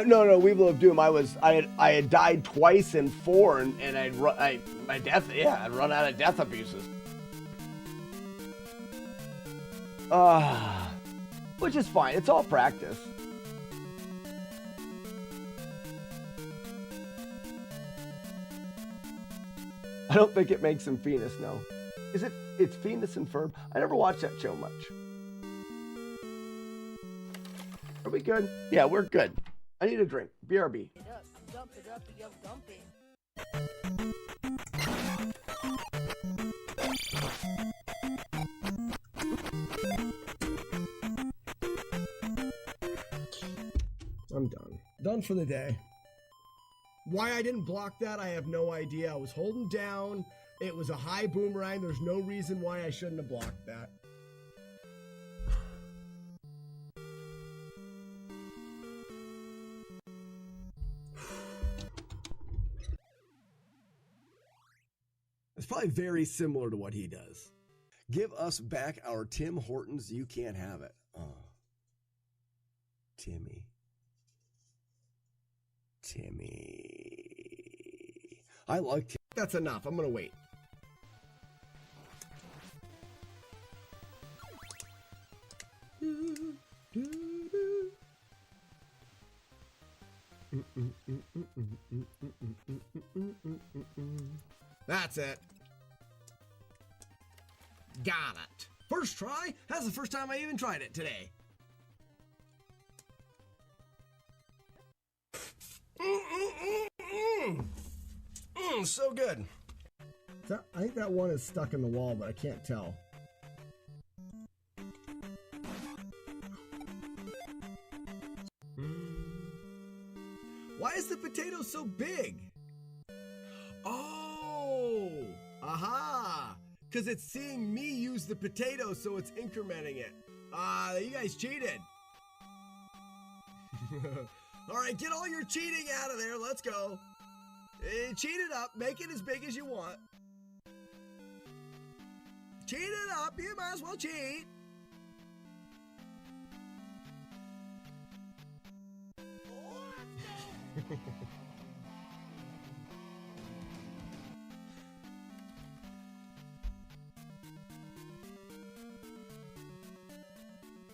No, Weevil of Doom. I had died twice in 4, and I'd run out of death abuses. Which is fine. It's all practice. I don't think it makes him Venus, no. Is it? It's Venus and Ferb? I never watched that show much. Are we good? Yeah, we're good. I need a drink. BRB. Dump it up, yo, dump it. I'm done. Done for the day. Why I didn't block that, I have no idea. I was holding down. It was a high boomerang. There's no reason why I shouldn't have blocked that. It's probably very similar to what he does. Give us back our Tim Hortons. You can't have it. Oh. Timmy. I like Tim. That's enough. I'm going to wait. That's it. Got it. First try? That's the first time I even tried it today. So good. I think that one is stuck in the wall, but I can't tell. Why is the potato so big? Oh, aha. Because it's seeing me use the potato, so it's incrementing it. You guys cheated. All right, get all your cheating out of there. Let's go. Cheat it up. Make it as big as you want. Cheat it up. You might as well cheat.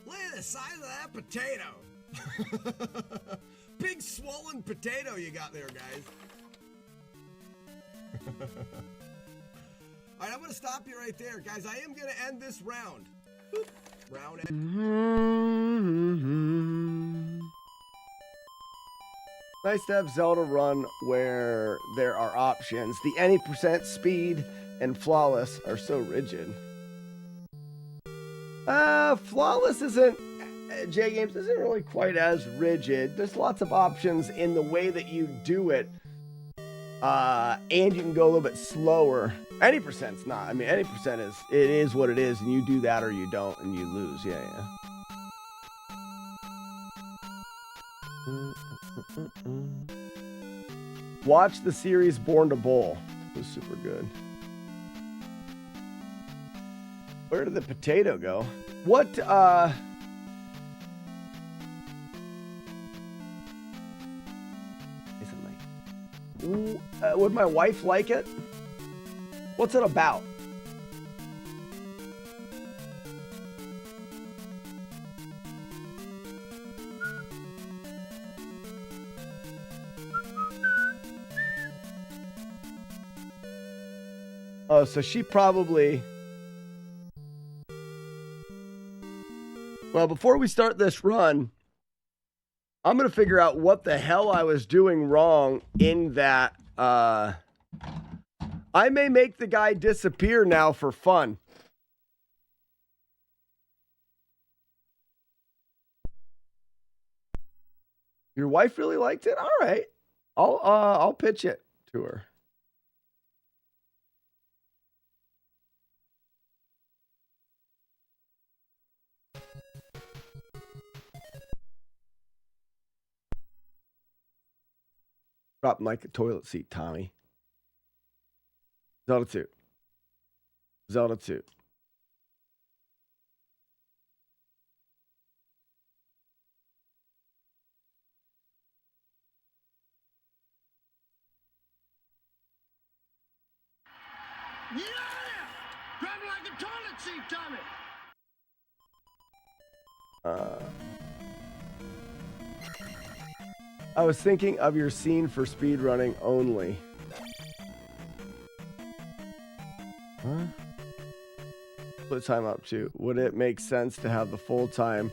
Look at the size of that potato. Big swollen potato you got there, guys. All right, I'm going to stop you right there. Guys, I am going to end this round. Boop. Round end. Nice to have Zelda run where there are options. The any percent speed and flawless are so rigid. Flawless isn't, J Games isn't really quite as rigid. There's lots of options in the way that you do it. And you can go a little bit slower. Any percent's not. I mean, any percent it is what it is, and you do that or you don't, and you lose. Yeah. Watch the series Born to Bowl. It was super good. Where did the potato go? What, would my wife like it? What's it about? Oh, so she probably... Well, before we start this run, I'm going to figure out what the hell I was doing wrong in that, I may make the guy disappear now for fun. Your wife really liked it? All right. I'll pitch it to her. Drop him like a toilet seat, Tommy. Zelda 2. Zelda 2. Yeah! Grab it like a toilet seat, Tommy! I was thinking of your scene for speedrunning only. Huh? Split time up to. Would it make sense to have the full time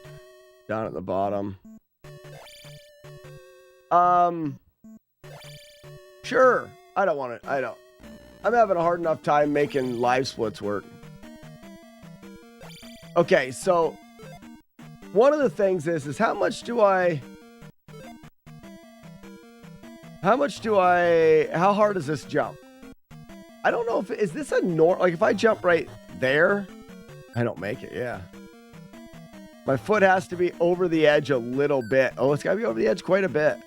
down at the bottom? Sure. I don't want it. I don't. I'm having a hard enough time making live splits work. Okay, so one of the things is how hard is this jump? I don't know is this a like if I jump right there, I don't make it, yeah. My foot has to be over the edge a little bit. Oh, it's gotta be over the edge quite a bit.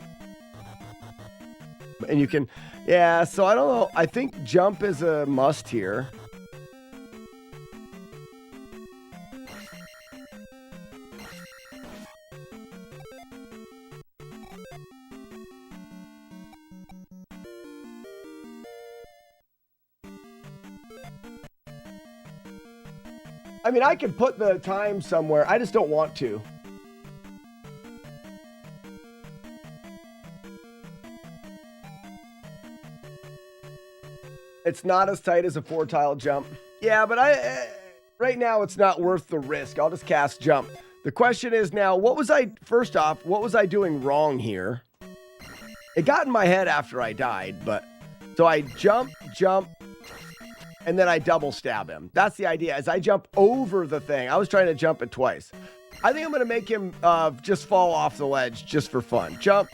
And you can, yeah, so I don't know. I think jump is a must here. I mean, I could put the time somewhere. I just don't want to. It's not as tight as a 4-tile jump. Yeah, but right now it's not worth the risk. I'll just cast jump. The question is now, first off, what was I doing wrong here? It got in my head after I died, but so I jump, and then I double stab him. That's the idea, is I jump over the thing. I was trying to jump it twice. I think I'm going to make him just fall off the ledge just for fun. Jump.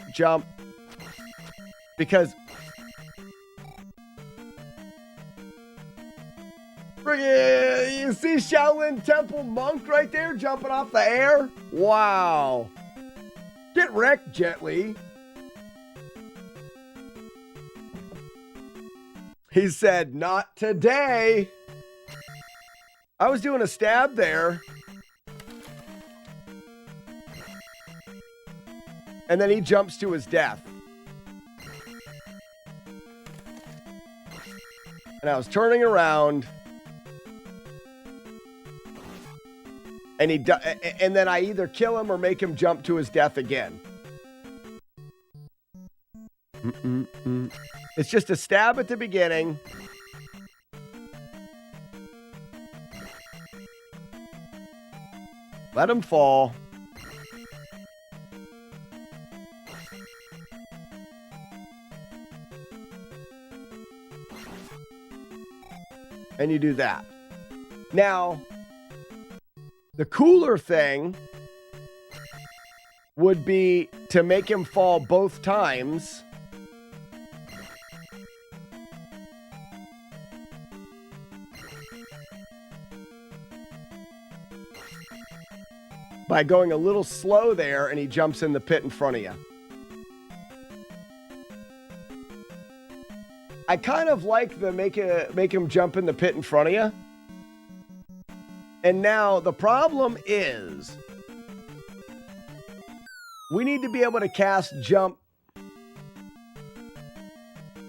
Because you see Shaolin Temple monk right there jumping off the air? Wow. Get wrecked, Jet Li. He said, not today. I was doing a stab there. And then he jumps to his death. And I was turning around. And and then I either kill him or make him jump to his death again. It's just a stab at the beginning. Let him fall. And you do that. Now, the cooler thing would be to make him fall both times. By going a little slow there, and he jumps in the pit in front of you. I kind of like the make him jump in the pit in front of you. And now the problem is we need to be able to cast jump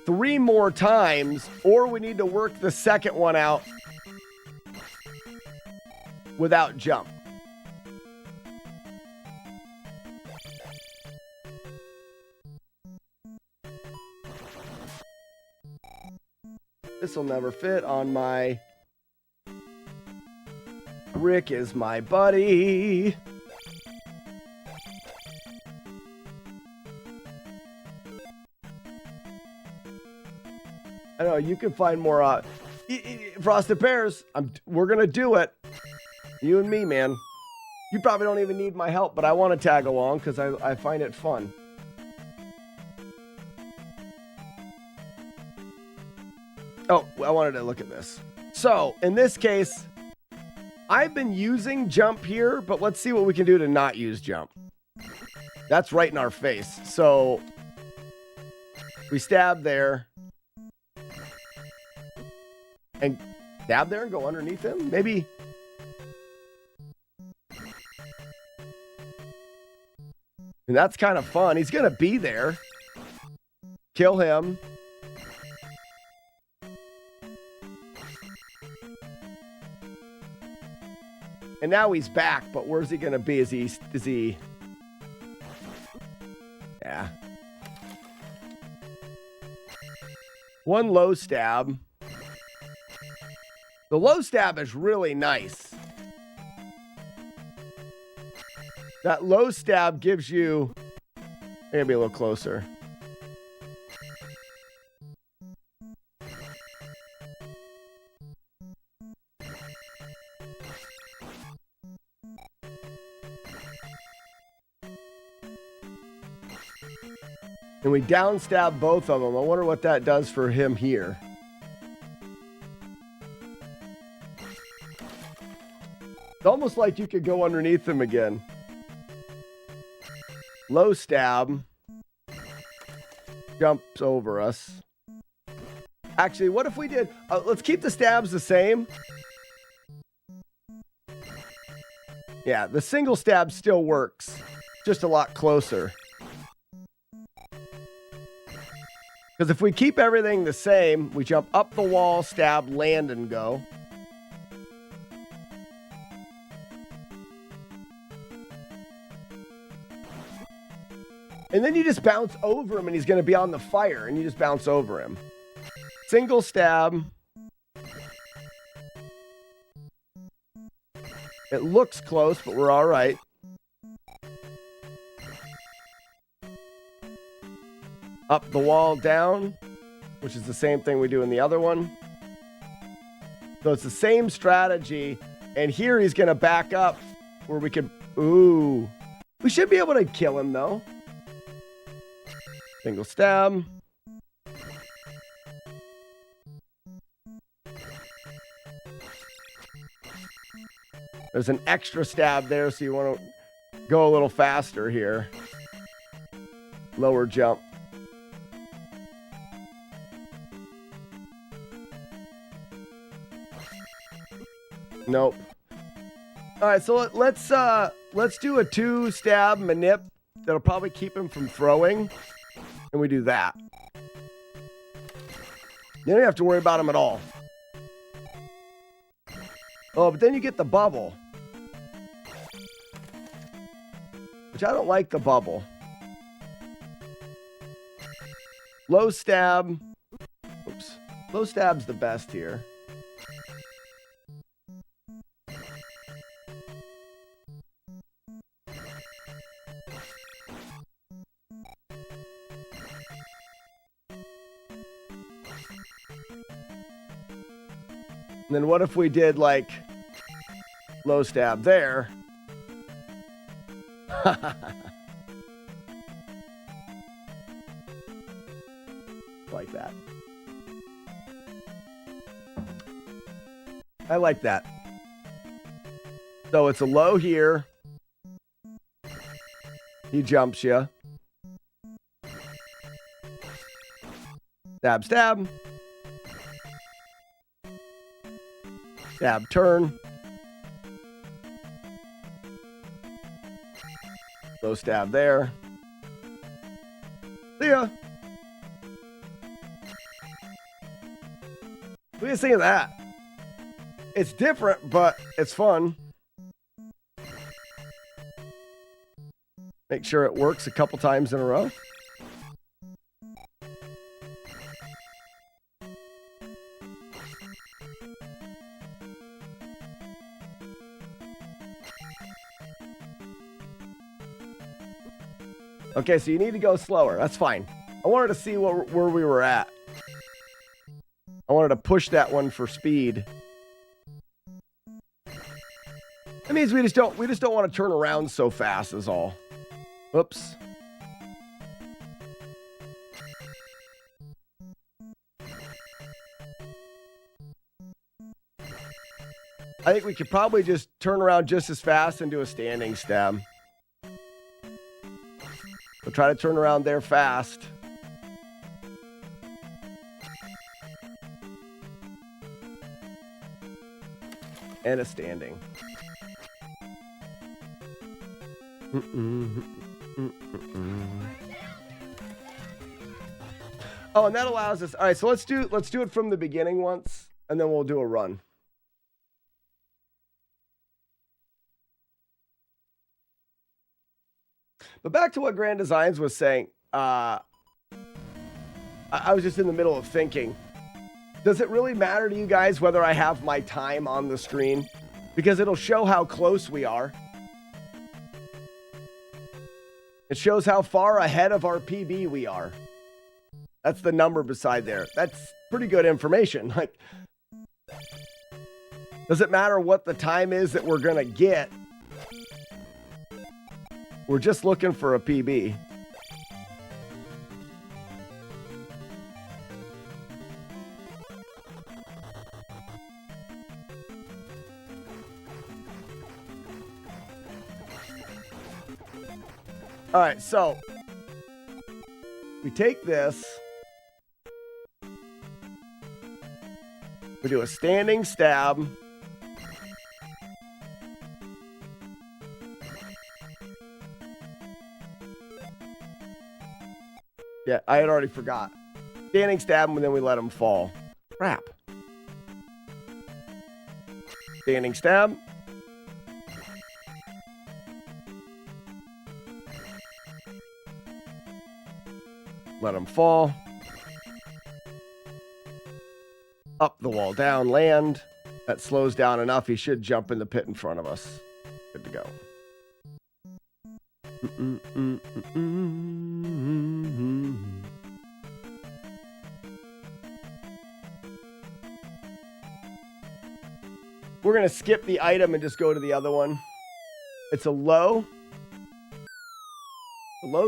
3 more times, or we need to work the second one out without jump. This will never fit on my... Rick is my buddy. I know, you can find more... Frosted Pears, we're going to do it. You and me, man. You probably don't even need my help, but I want to tag along because I find it fun. Oh, I wanted to look at this. So, in this case, I've been using jump here, but let's see what we can do to not use jump. That's right in our face. So, we stab there. And stab there and go underneath him? Maybe. And that's kind of fun. He's going to be there. Kill him. And now he's back, but where's he going to be? Is he... Yeah. One low stab. The low stab is really nice. That low stab gives you... I gotta be a little closer. And we down stab both of them. I wonder what that does for him here. It's almost like you could go underneath him again. Low stab. Jumps over us. Actually, what if we did... let's keep the stabs the same. Yeah, the single stab still works. Just a lot closer. Because if we keep everything the same, we jump up the wall, stab, land, and go. And then you just bounce over him and he's going to be on the fire and you just bounce over him. Single stab. It looks close, but we're all right. Up the wall, down, which is the same thing we do in the other one. So it's the same strategy. And here he's going to back up where we could... Ooh. We should be able to kill him, though. Single stab. There's an extra stab there, so you want to go a little faster here. Lower jump. Nope. All right, so let's do a 2-stab manip that'll probably keep him from throwing. And we do that. You don't have to worry about him at all. Oh, but then you get the bubble. Which I don't like the bubble. Low stab. Oops. Low stab's the best here. And then what if we did like low stab there? Like that. I like that. So it's a low here. He jumps you. Stab, stab. Stab, turn. Low stab there. See ya. What do you think of that? It's different, but it's fun. Make sure it works a couple times in a row. Okay, so you need to go slower. That's fine. I wanted to see where we were at. I wanted to push that one for speed. That means we just don't want to turn around so fast is all. Oops. I think we could probably just turn around just as fast and do a standing stab. We'll try to turn around there fast. And a standing. Oh, and that allows us. All right, so let's do it from the beginning once, and then we'll do a run. But back to what Grand Designs was saying. I was just in the middle of thinking, does it really matter to you guys whether I have my time on the screen? Because it'll show how close we are. It shows how far ahead of our PB we are. That's the number beside there. That's pretty good information. Like, does it matter what the time is that we're going to get? We're just looking for a PB. All right, so we take this. We do a standing stab. Yeah, I had already forgot. Standing stab him, and then we let him fall. Crap. Standing stab. Let him fall. Up the wall, down, land. That slows down enough. He should jump in the pit in front of us. Good to go. We're going to skip the item and just go to the other one. It's a low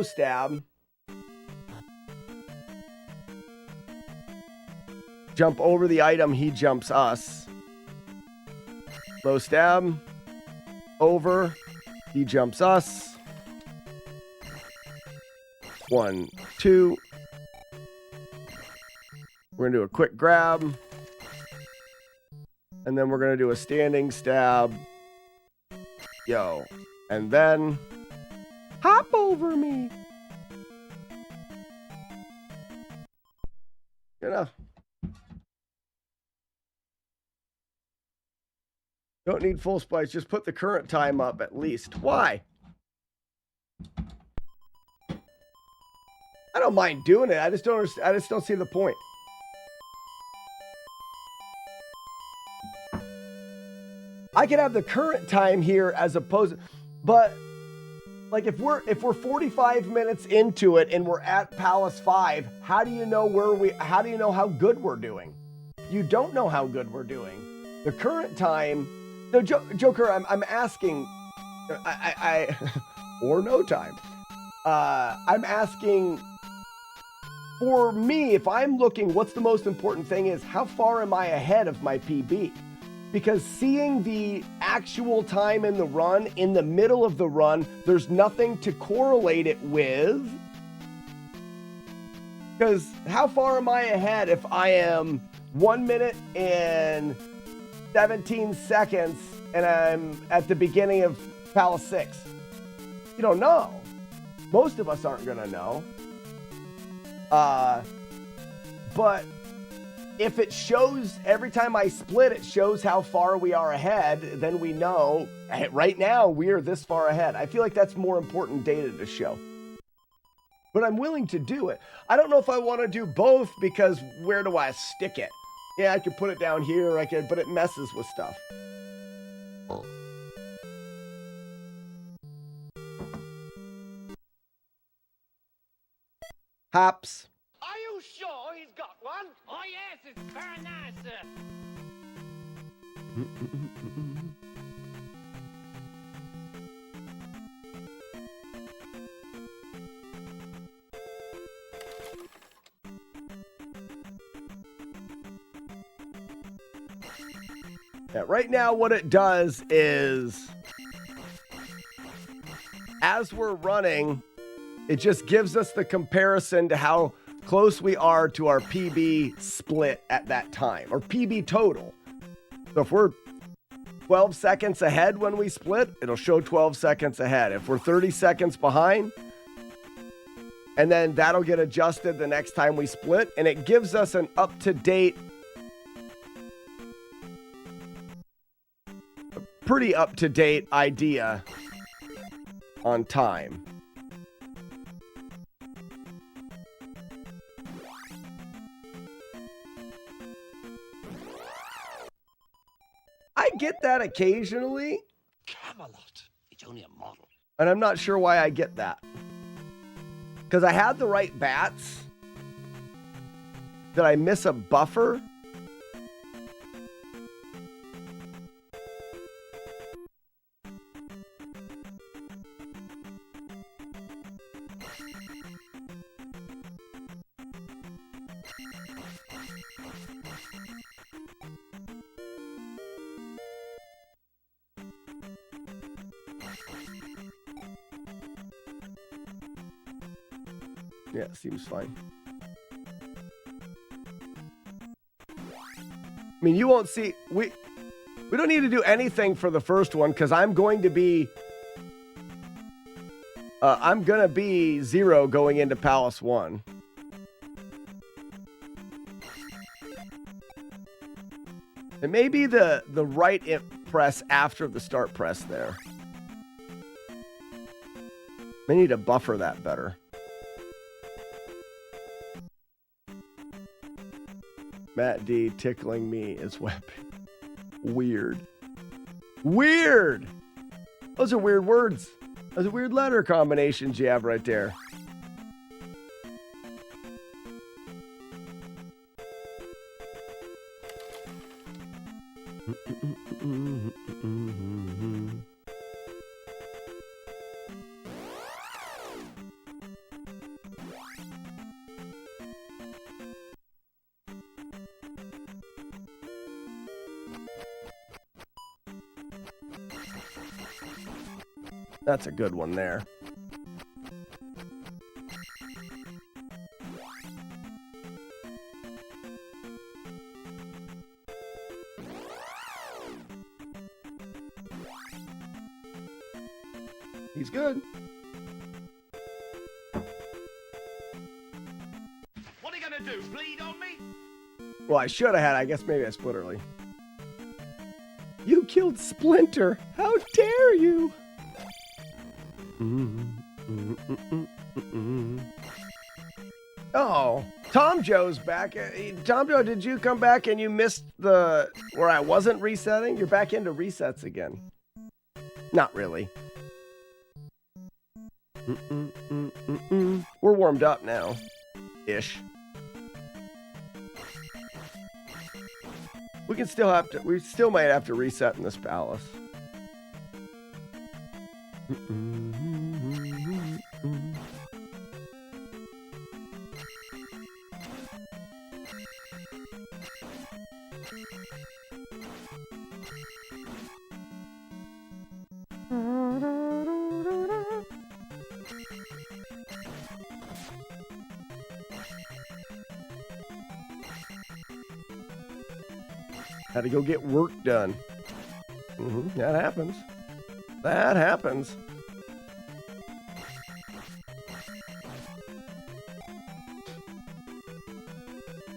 stab. Jump over the item, he jumps us. Low stab. Over, he jumps us. 1, 2. We're going to do a quick grab. And then we're going to do a standing stab. Yo. And then hop over me. Good enough. Don't need full splice. Just put the current time up at least. Why? I don't mind doing it. I just don't see the point. I could have the current time here as opposed, but like if we're 45 minutes into it and we're at Palace 5, how do you know how do you know how good we're doing? You don't know how good we're doing. The current time. No, Joker, I'm asking, I or no time. I'm asking, for me, if I'm looking, what's the most important thing is, how far am I ahead of my PB? Because seeing the actual time in the run, in the middle of the run, there's nothing to correlate it with. Because how far am I ahead if I am 1 minute and 17 seconds and I'm at the beginning of Palace 6? You don't know. Most of us aren't going to know. But if it shows every time I split, it shows how far we are ahead, then we know right now we are this far ahead. I feel like that's more important data to show. But I'm willing to do it. I don't know if I want to do both because where do I stick it? Yeah, I could put it down here, but it messes with stuff. Hops. Are you sure he's got one? Oh yes, it's very nice, sir. Yeah, right now what it does is, as we're running, it just gives us the comparison to how close we are to our PB split at that time, or PB total. So if we're 12 seconds ahead when we split, it'll show 12 seconds ahead. If we're 30 seconds behind, and then that'll get adjusted the next time we split, and it gives us an up-to-date, pretty up-to-date idea on time. I get that occasionally. Camelot. It's only a model. And I'm not sure why I get that. Because I had the right bats. Did I miss a buffer? Yeah, seems fine. I mean, you won't see... We don't need to do anything for the first one, because I'm going to be... I'm going to be 0 going into Palace 1. It may be the right press after the start press there. I need to buffer that better. Matt D tickling me is weapon. Weird. Weird! Those are weird words. Those are weird letter combinations you have right there. That's a good one there. He's good. What are you gonna do? Bleed on me? Well, I should have had. I guess maybe I split early. You killed Splinter. How dare you? Oh, Tom Joe's back. Tom Joe, did you come back and you missed the where I wasn't resetting? You're back into resets again. Not really. We're warmed up now. Ish. We still might have to reset in this palace. Had to go get work done. That happens. That happens.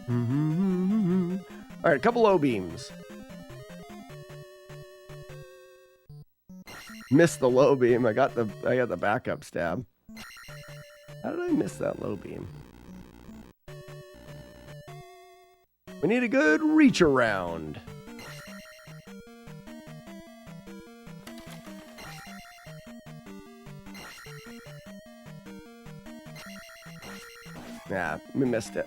All right, a couple low beams. Missed the low beam. I got the backup stab. How did I miss that low beam? We need a good reach around. Yeah, we missed it.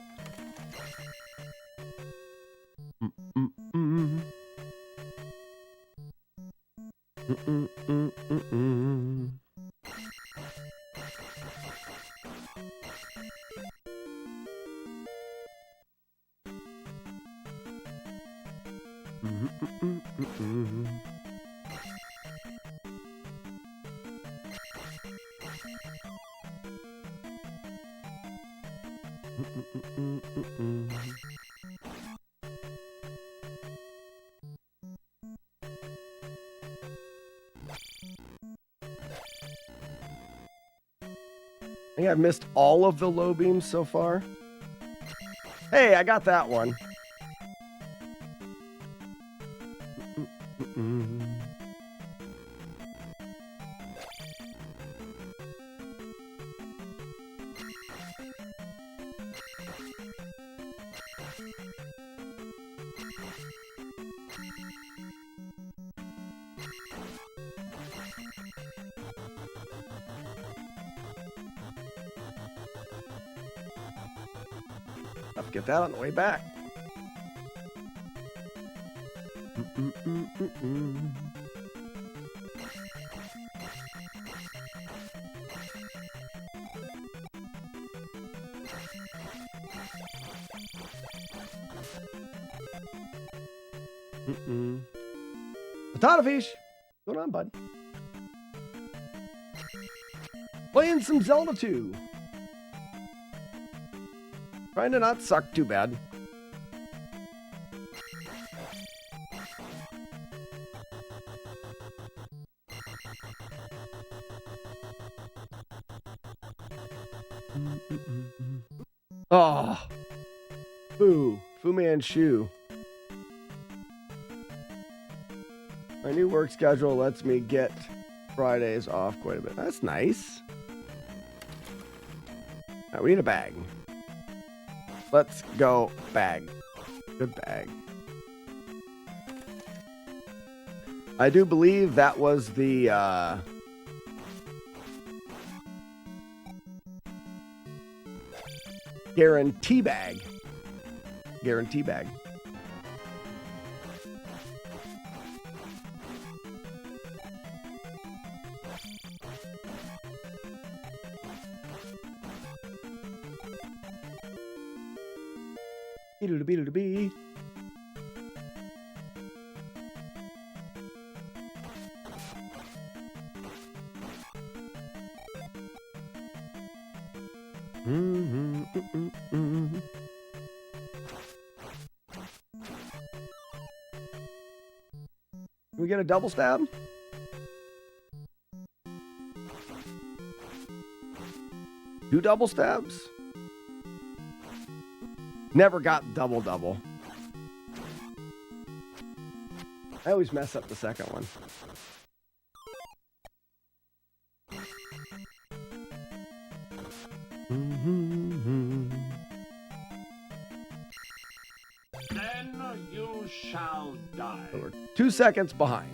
I think I've missed all of the low beams so far. Hey, I got that one. I'll get that on the way back. Potato fish. What's going on, bud? Playing some Zelda 2. Trying to not suck too bad. Oh. Fu Manchu. My new work schedule lets me get Fridays off quite a bit. That's nice. Now we need a bag. Let's go bag. Good bag. I do believe that was the guarantee bag. Guarantee bag. Beedle-de-beedle-de-bee. Can we get a double stab? Two double stabs? Never got double. I always mess up the second one. Then you shall die. So we're 2 seconds behind.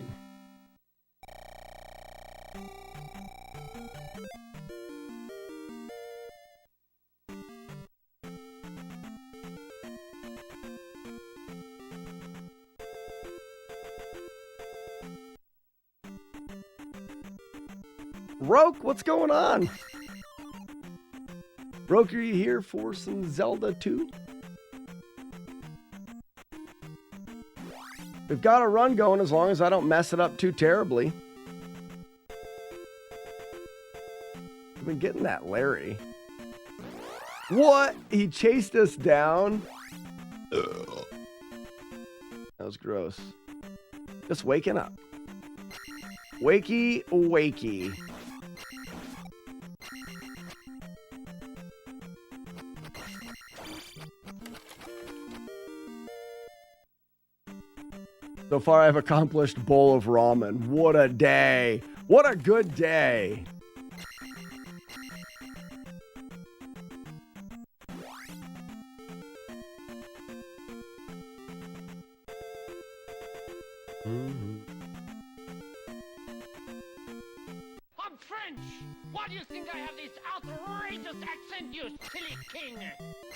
Roke, what's going on? Roke, are you here for some Zelda 2? We've got a run going as long as I don't mess it up too terribly. I've been getting that Larry. What? He chased us down? Ugh. That was gross. Just waking up. Wakey, wakey. So far, I've accomplished bowl of ramen. What a day. What a good day. I'm French. Why do you think I have this outrageous accent, you silly king?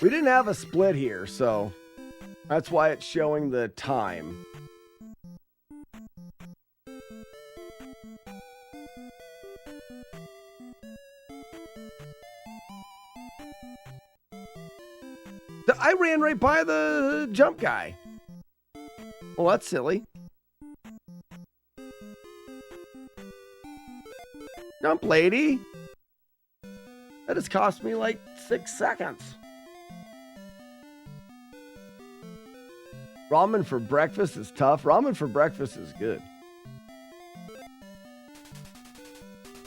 We didn't have a split here, so that's why it's showing the time. I ran right by the jump guy. Well, that's silly. Jump lady. That has cost me like 6 seconds. Ramen for breakfast is tough. Ramen for breakfast is good.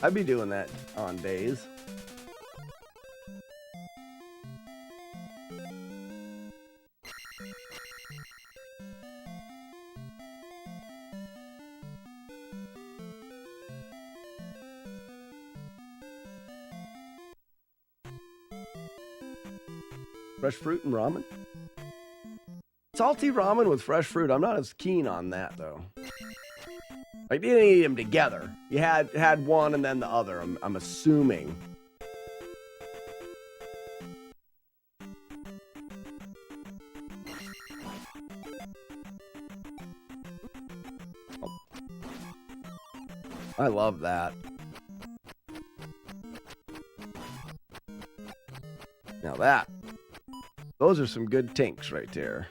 I'd be doing that on days. Fresh fruit and ramen. Salty ramen with fresh fruit. I'm not as keen on that though. Like, you didn't eat them together. You had one and then the other. I'm assuming. I love that. Now those are some good tinks right there.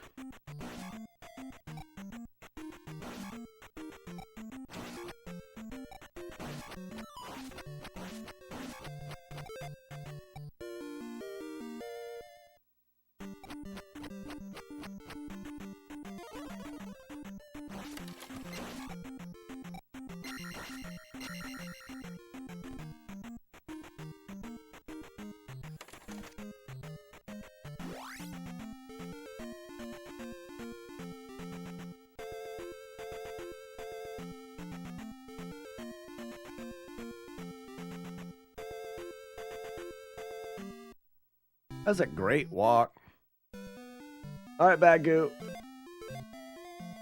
That's a great walk. All right, Bagoo.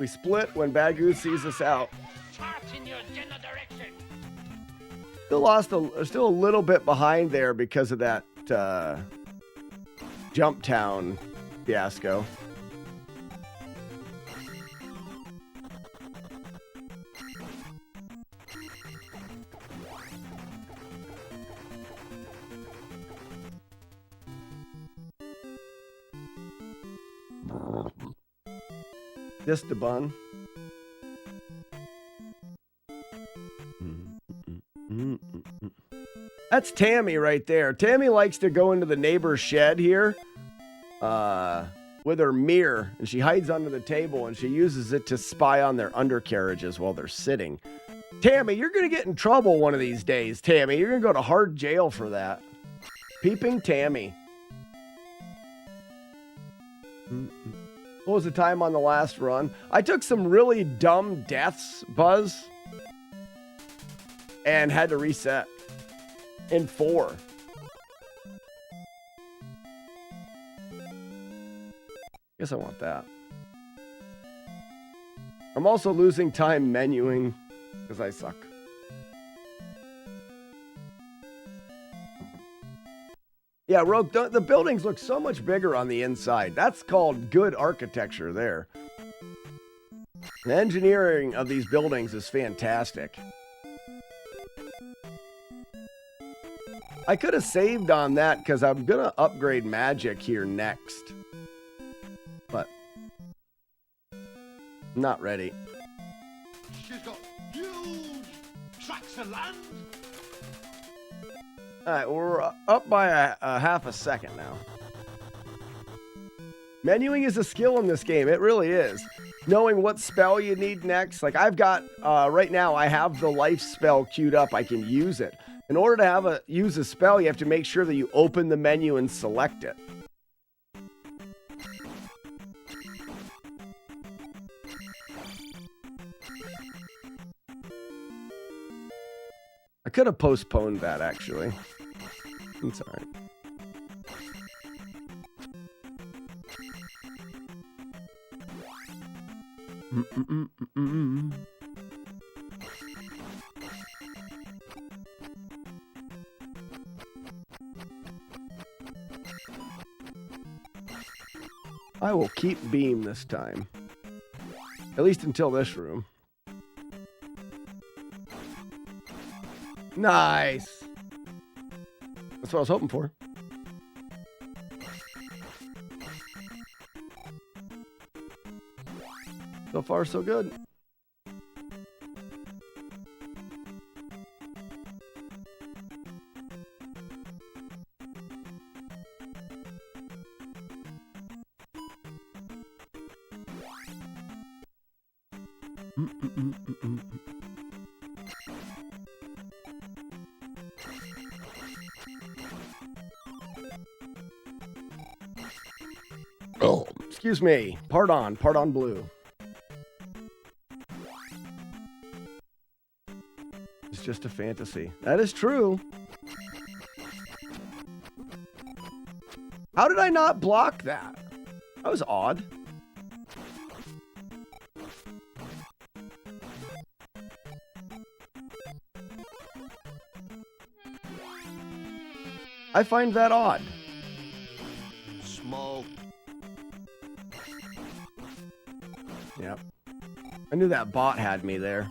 We split when Bagoo sees us out. In your general direction. Still a little bit behind there because of that Jump Town fiasco. Just the bun. That's Tammy right there. Tammy likes to go into the neighbor's shed here with her mirror, and she hides under the table, and she uses it to spy on their undercarriages while they're sitting. Tammy, you're going to get in trouble one of these days, Tammy. You're going to go to hard jail for that. Peeping Tammy. What was the time on the last run? I took some really dumb deaths, Buzz, and had to reset in 4. Guess I want that. I'm also losing time menuing because I suck. Yeah, Rogue, the buildings look so much bigger on the inside. That's called good architecture there. The engineering of these buildings is fantastic. I could have saved on that because I'm going to upgrade magic here next. But I'm not ready. She's got huge tracts of land. All right, we're up by a half a second now. Menuing is a skill in this game. It really is. Knowing what spell you need next. Like I've got, right now, I have the life spell queued up. I can use it. In order to use a spell, you have to make sure that you open the menu and select it. I could have postponed that, actually. It's all right. I will keep beam this time. At least until this room. Nice. That's what I was hoping for. So far, so good. Oh, excuse me. Pardon blue. It's just a fantasy. That is true. How did I not block that? That was odd. I find that odd. Small. Yep. I knew that bot had me there.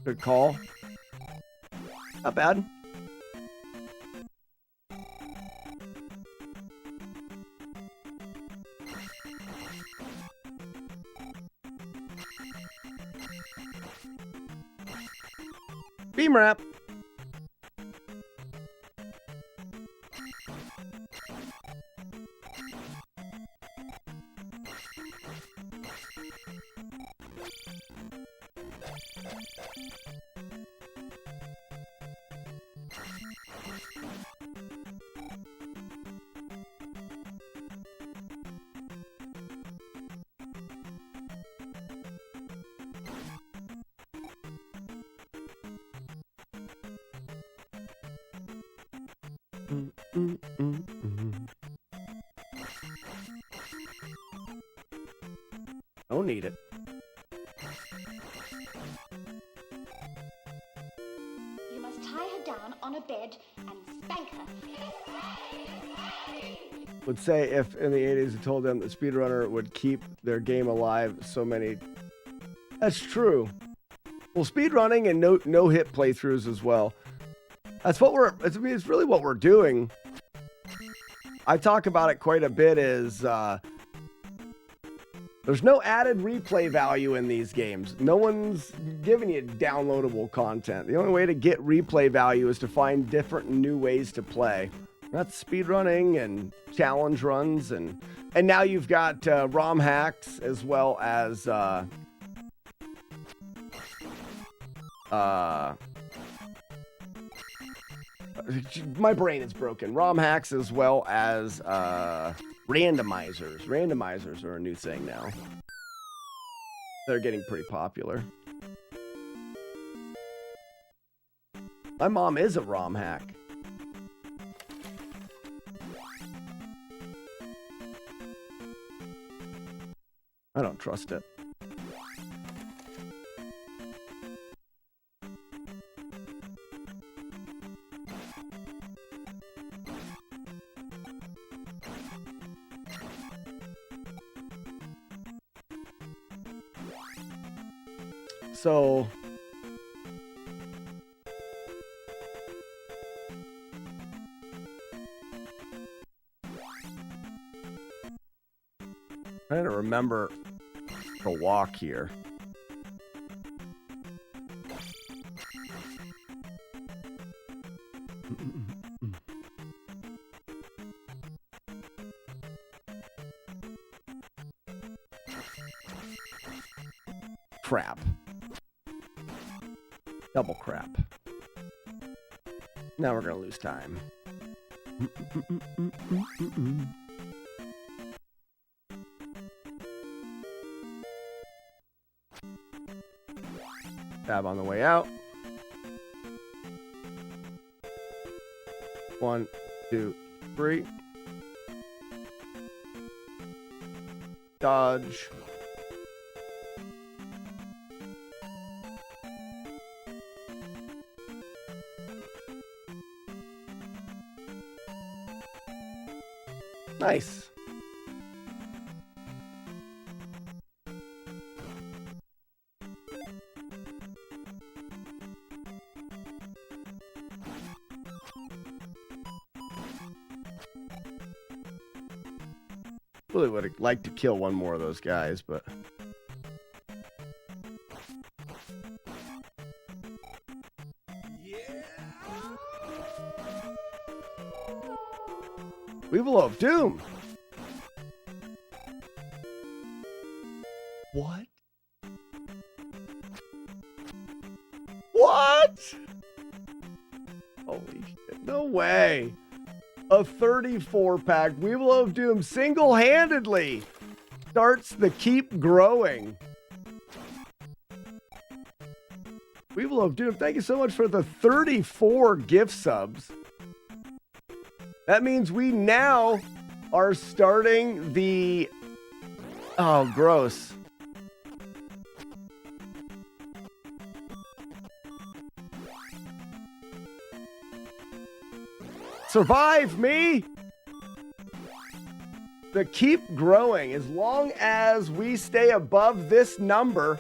Good call. Not bad. Beam wrap. Don't need it. You must tie her down on a bed and spank her. Would say if in the 80s you told them that speedrunner would keep their game alive so many. That's true. Well, speedrunning and no hit playthroughs as well. That's what it's really what we're doing. I talk about it quite a bit is there's no added replay value in these games. No one's giving you downloadable content. The only way to get replay value is to find different new ways to play. That's speedrunning and challenge runs and now you've got ROM hacks as well as my brain is broken. ROM hacks as well as randomizers. Randomizers are a new thing now. They're getting pretty popular. My mom is a ROM hack. I don't trust it. So trying to remember the walk here. Crap. Double crap. Now we're gonna lose time. Tab on the way out. 1, 2, 3. Dodge. Nice. Really would have liked to kill one more of those guys, but Weevil of Doom. What? What? Holy shit. No way. A 34 pack Weevil of Doom single-handedly starts the keep growing. Weevil of Doom, thank you so much for the 34 gift subs. That means we now are starting the... Oh, gross. Survive me! The keep growing. As long as we stay above this number,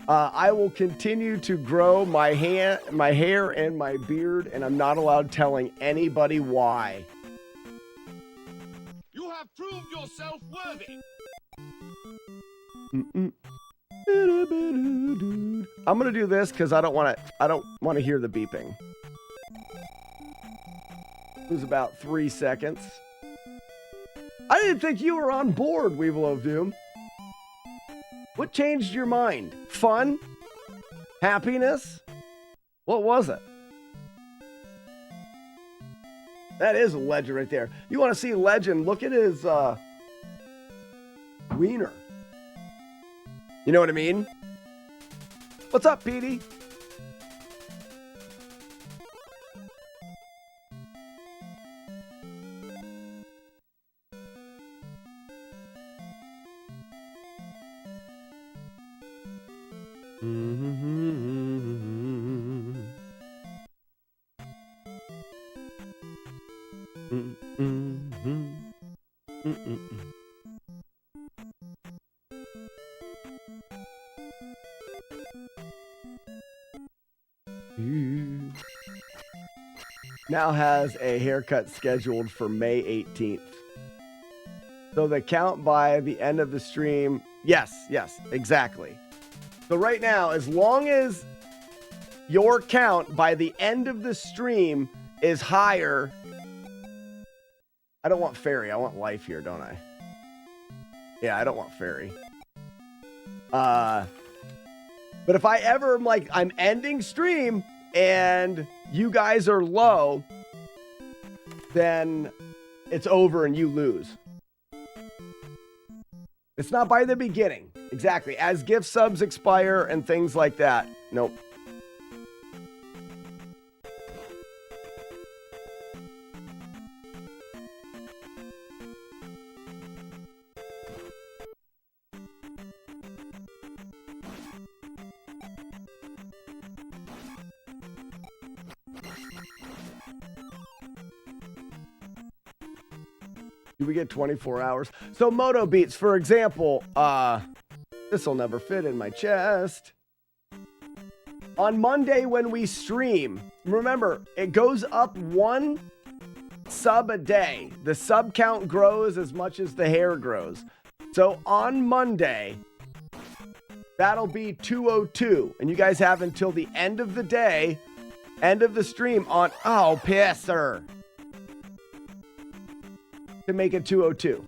I will continue to grow my hair and my beard, and I'm not allowed telling anybody why. You have proved yourself worthy. I'm gonna do this because I don't want to hear the beeping. It was about 3 seconds. I didn't think you were on board, Weevil of Doom. What changed your mind? Fun? Happiness? What was it? That is a legend right there. You want to see legend? Look at his wiener. You know what I mean? What's up, Petey? Now has a haircut scheduled for May 18th. So the count by the end of the stream. Yes, exactly. So right now, as long as your count by the end of the stream is higher. I don't want fairy. I want life here, don't I? Yeah, I don't want fairy. But if I ever am like, I'm ending stream and you guys are low, then it's over and you lose. It's not by the beginning. Exactly. As gift subs expire and things like that. Nope. Do we get 24 hours? So Moto Beats, for example, this will never fit in my chest. On Monday when we stream, remember, it goes up 1 sub a day. The sub count grows as much as the hair grows. So on Monday, that'll be 202. And you guys have until the end of the day, end of the stream on, oh, pisser, to make it 202.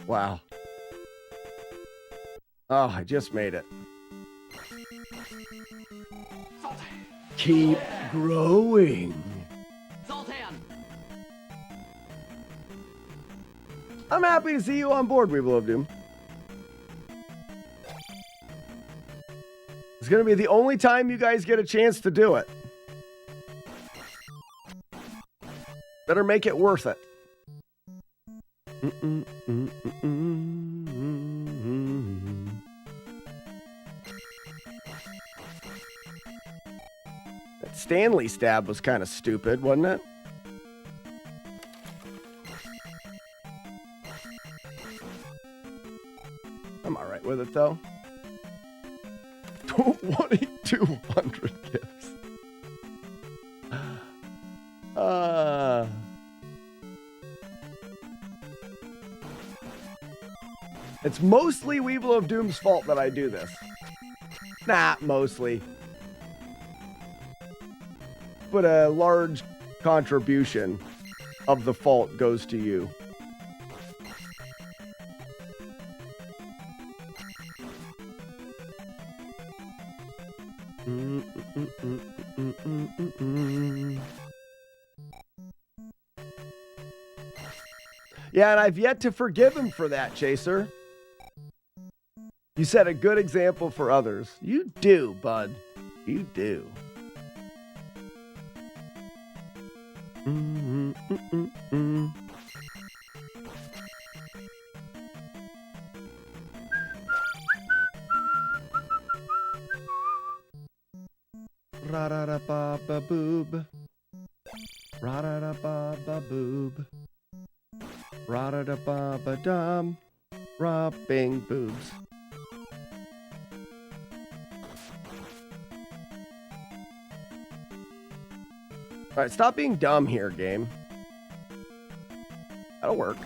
Wow. Oh, I just made it. Keep growing. I'm happy to see you on board, Weevil of Doom. It's going to be the only time you guys get a chance to do it. Better make it worth it. That Stanley stab was kind of stupid, wasn't it? I'm all right with it, though. 2,200 gifts. It's mostly Weevil of Doom's fault that I do this. Nah, mostly. But a large contribution of the fault goes to you. Yeah, and I've yet to forgive him for that, Chaser. You set a good example for others. You do, bud. You do. Ra-da-da-ba-ba-boob. Ra-da-da-ba-ba-boob. Ra-da-da-ba-ba-dum. Rubbing boobs. All right, stop being dumb here, game. That'll work.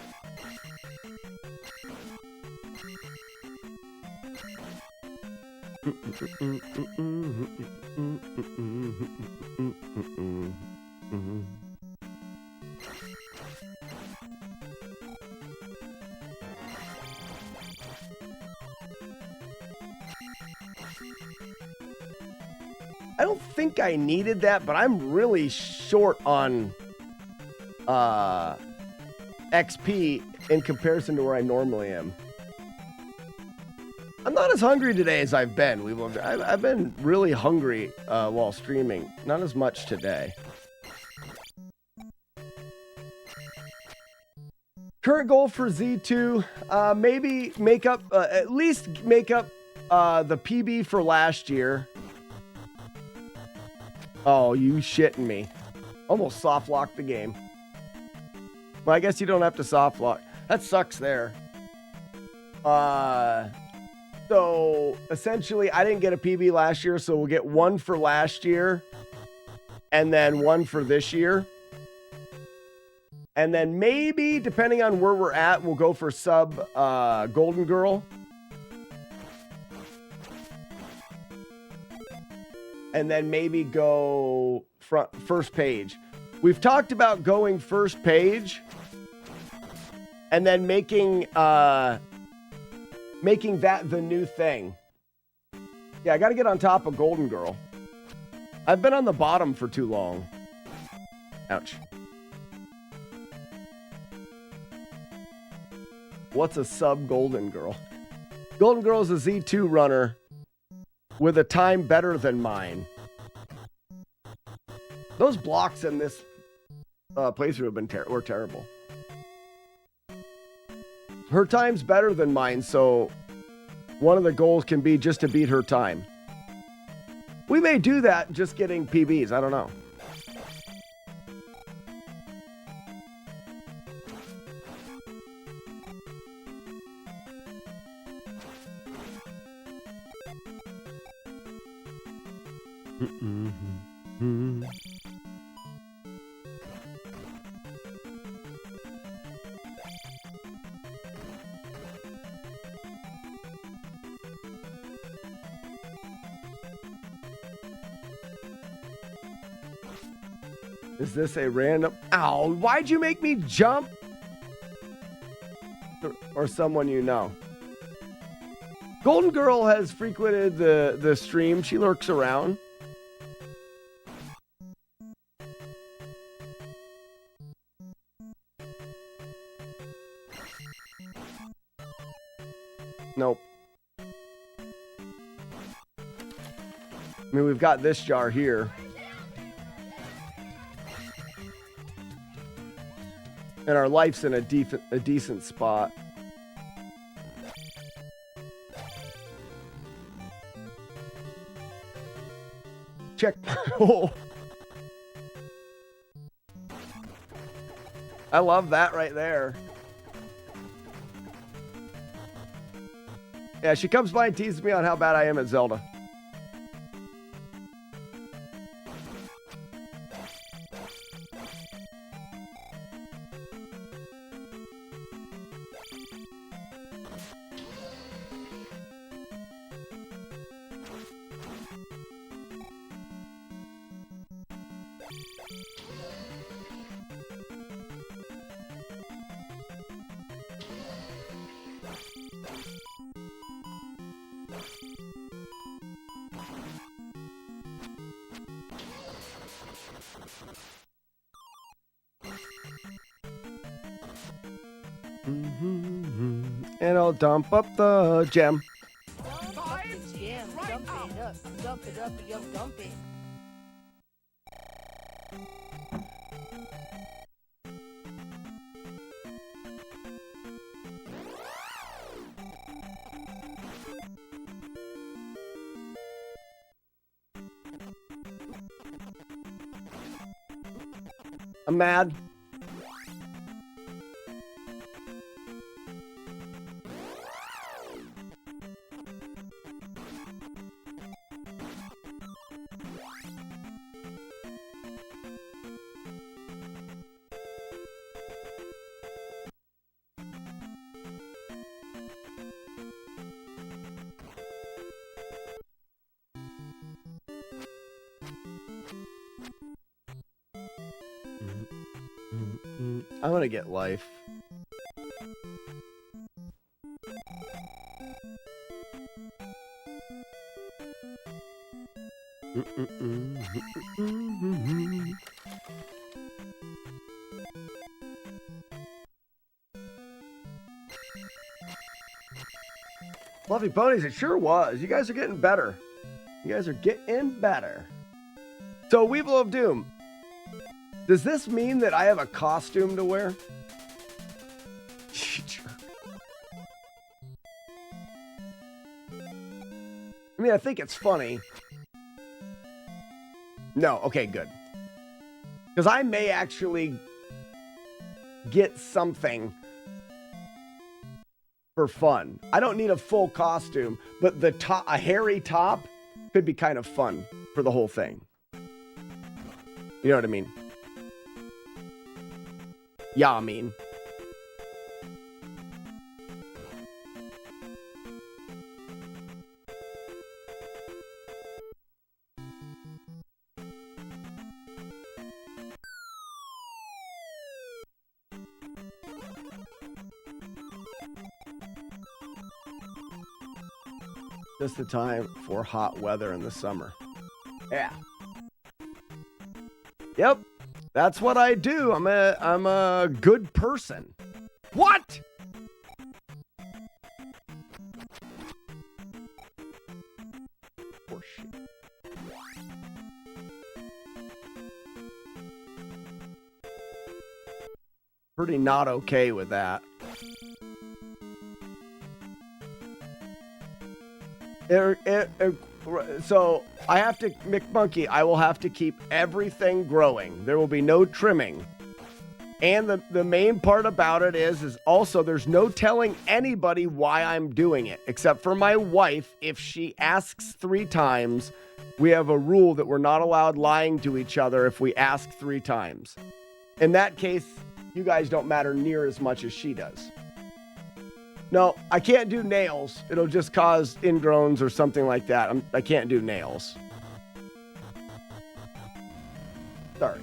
I don't think I needed that, but I'm really short on XP in comparison to where I normally am. I'm not as hungry today as I've been. I've been really hungry while streaming. Not as much today. Current goal for Z2, maybe make up, at least make up the PB for last year. Oh, you shitting me. Almost soft locked the game. Well, I guess you don't have to soft lock. That sucks there. So essentially I didn't get a PB last year, so we'll get one for last year and then one for this year. And then maybe, depending on where we're at, we'll go for sub Golden Girl. And then maybe go first page. We've talked about going first page and then making that the new thing. Yeah, I got to get on top of Golden Girl. I've been on the bottom for too long. Ouch. What's a sub Golden Girl? Golden Girl is a Z2 runner with a time better than mine. Those blocks in this playthrough have been were terrible. Her time's better than mine, so one of the goals can be just to beat her time. We may do that just getting PBs. I don't know. Is this a random... Ow, why'd you make me jump? Or someone you know. Golden Girl has frequented the stream. She lurks around. Nope. I mean, we've got this jar here. And our life's in a decent spot. Check. Oh. I love that right there. Yeah, she comes by and teases me on how bad I am at Zelda. And I'll dump up the gem. Jam, dump it up, dump it up, dump it. I'm mad. I'm gonna get life. Fluffy ponies, it sure was. You guys are getting better. You guys are getting better. So, Weevil of Doom. Does this mean that I have a costume to wear? I mean, I think it's funny. No, okay, good. Because I may actually get something for fun. I don't need a full costume, but the top, a hairy top could be kind of fun for the whole thing. You know what I mean? Yeah, I mean. Just the time for hot weather in the summer. Yeah. Yep. That's what I do. I'm a good person. What? Horseshit. Pretty not okay with that. So I have to, McMonkey, I will have to keep everything growing. There will be no trimming. And the main part about it is also there's no telling anybody why I'm doing it, except for my wife. If she asks 3 times, we have a rule that we're not allowed lying to each other if we ask 3 times. In that case, you guys don't matter near as much as she does. No, I can't do nails. It'll just cause ingrowns or something like that. I can't do nails. Sorry.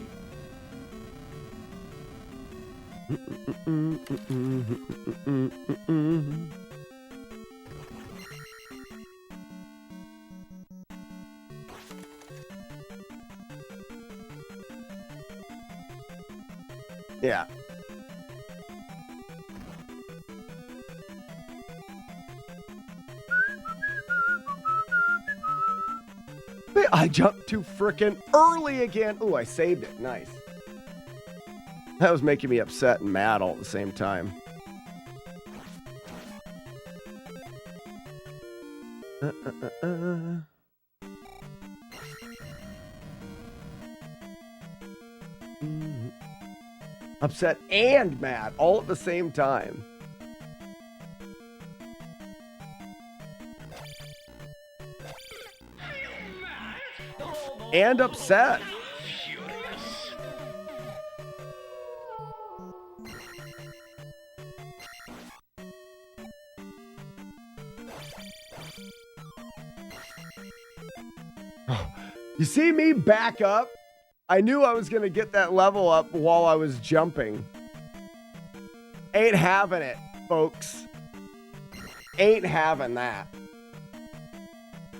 Yeah. I jumped too frickin' early again. Ooh, I saved it. Nice. That was making me upset and mad all at the same time. Upset and mad all at the same time. And upset. You see me back up? I knew I was going to get that level up while I was jumping. Ain't having it, folks. Ain't having that.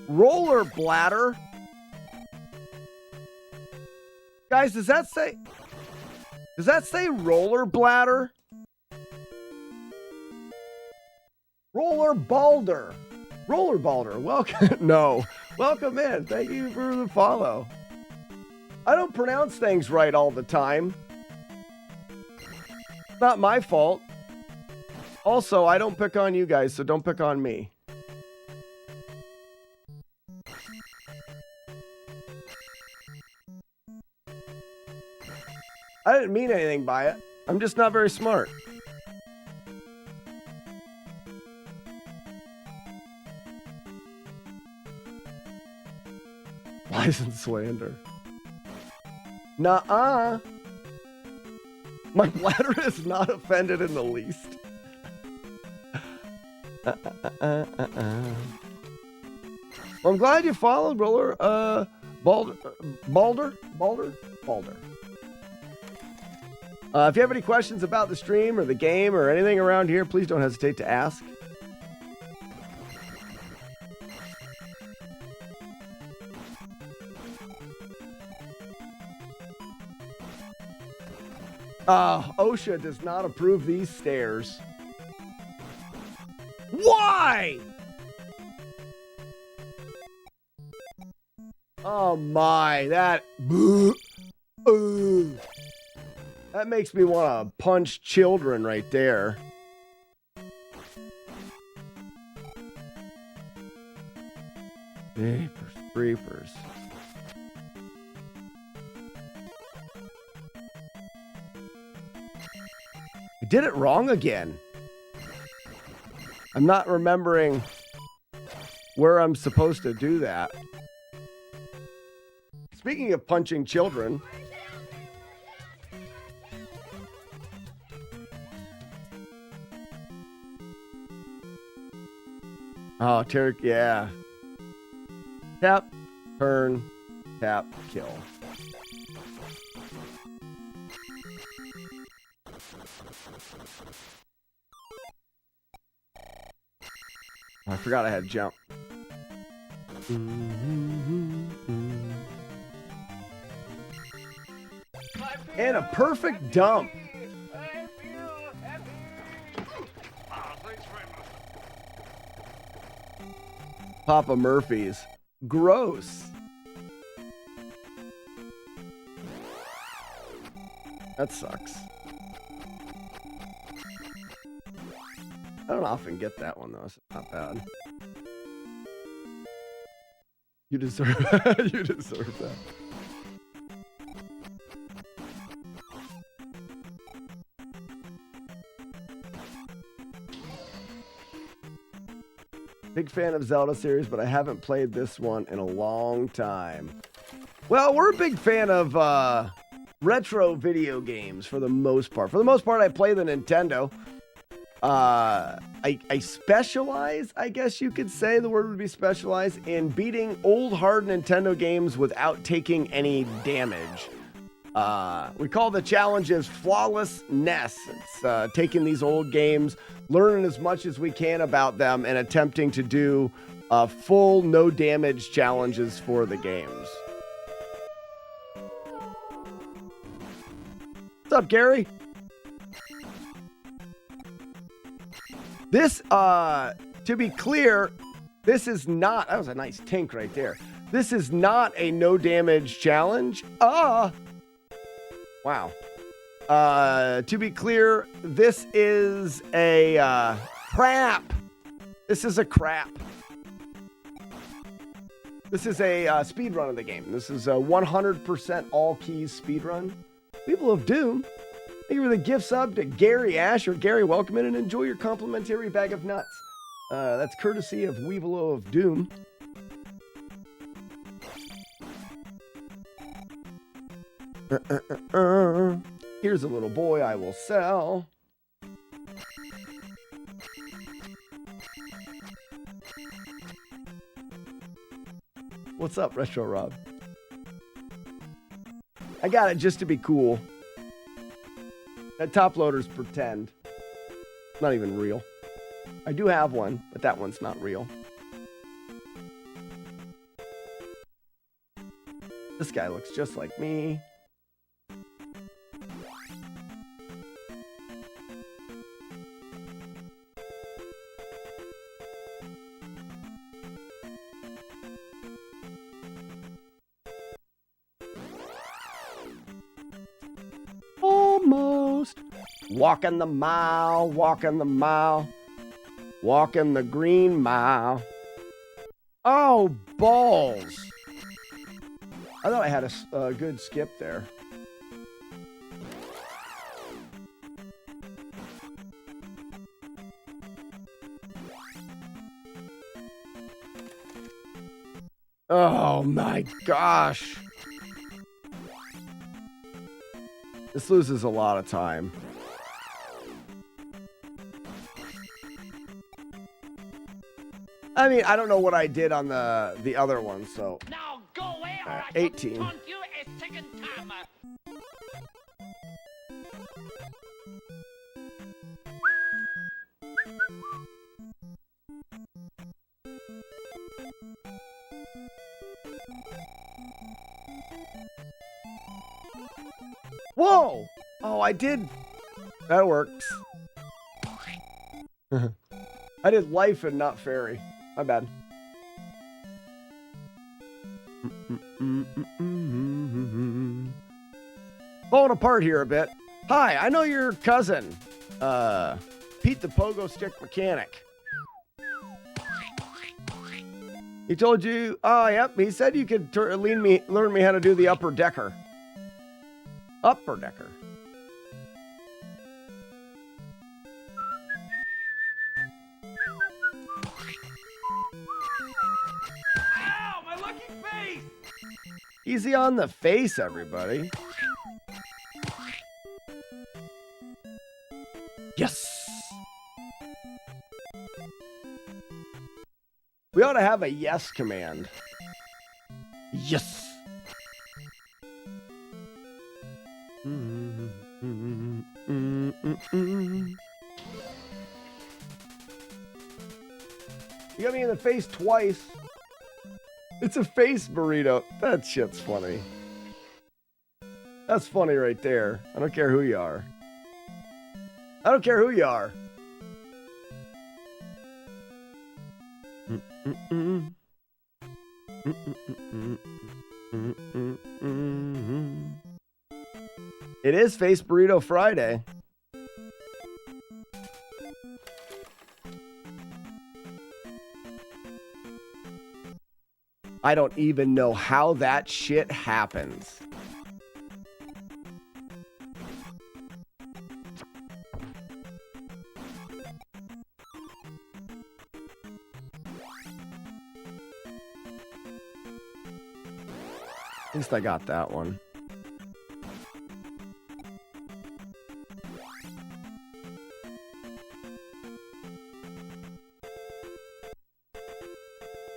Roller bladder. Guys, does that say roller bladder? Roller balder. Roller balder. Welcome. No. Welcome in. Thank you for the follow. I don't pronounce things right all the time. It's not my fault. Also, I don't pick on you guys, so don't pick on me. didn't mean anything by it. I'm just not very smart. License slander. Nuh-uh. My bladder is not offended in the least. Well, I'm glad you followed, Roller. Balder. If you have any questions about the stream or the game or anything around here, please don't hesitate to ask. OSHA does not approve these stairs. Why? Oh my, that makes me want to punch children right there. Jeepers creepers. I did it wrong again. I'm not remembering where I'm supposed to do that. Speaking of punching children. Oh, Tarek, yeah. Tap, turn, tap, kill. I forgot I had jump. And a perfect dump. Papa Murphy's. Gross. That sucks. I don't often get that one though, so it's not bad. You deserve you deserve that. Big fan of Zelda series, but I haven't played this one in a long time. Well, we're a big fan of retro video games for the most part. For the most part, I play the Nintendo. I specialize, I guess you could say the word would be specialize, in beating old hard Nintendo games without taking any damage. We call the challenges FlawlessNES. It's taking these old games, learning as much as we can about them, and attempting to do full no damage challenges for the games. What's up, Gary? This, to be clear, this is not, that was a nice tink right there. This is not a no damage challenge. Wow. To be clear, this is a crap. This is a crap. This is a speed run of the game. This is a 100% all keys speed run. People of Doom, thank you for the gift sub to Gary Asher. Gary, welcome in and enjoy your complimentary bag of nuts. That's courtesy of Weevilo of Doom. Here's a little boy I will sell. What's up, Retro Rob? I got it just to be cool. That top loader's pretend. Not even real. I do have one, but that one's not real. This guy looks just like me. Almost. Walking the mile, walking the mile, walking the green mile. Oh, balls. I thought I had a good skip there. Oh my gosh. This loses a lot of time. I mean, I don't know what I did on the other one, so. Now go away or I 18. shall taunt you a second time. Whoa! Oh, I did. That works. I did life and not fairy. My bad. Falling apart here a bit. Hi, I know your cousin, Pete the Pogo Stick Mechanic. He told you, oh, yep, he said you could learn me how to do the upper decker. Upper decker. Ow, my lucky face! Easy on the face, everybody. Yes! We ought to have a yes command. Yes! You got me in the face twice. It's a face burrito. That shit's funny. That's funny right there. I don't care who you are. I don't care who you are. It is Face Burrito Friday. I don't even know how that shit happens. At least I got that one.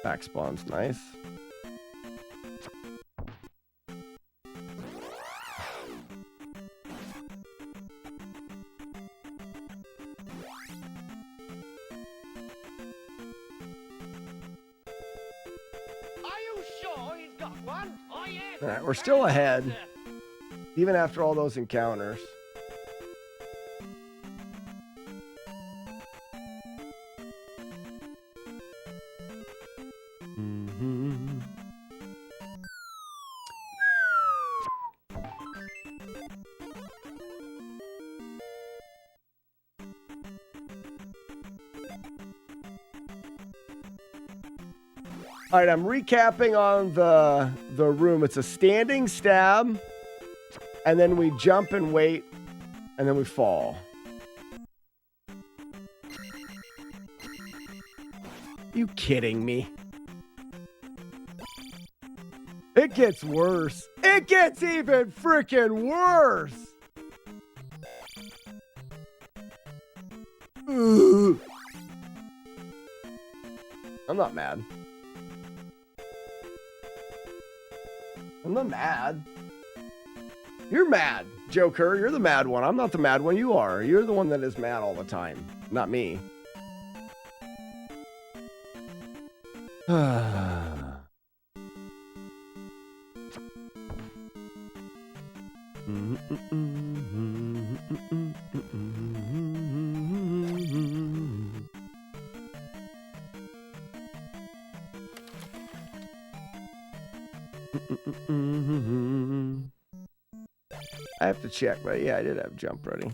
Back spawn's nice. All right, we're still ahead, even after all those encounters. All right, I'm recapping on the room. It's a standing stab, and then we jump and wait, and then we fall. You kidding me? It gets worse. It gets even freaking worse. Ugh. I'm not mad. I'm not mad. You're mad, Joker. You're the mad one. I'm not the mad one. You are. You're the one that is mad all the time. Not me. I have to check, but yeah, I did have jump ready.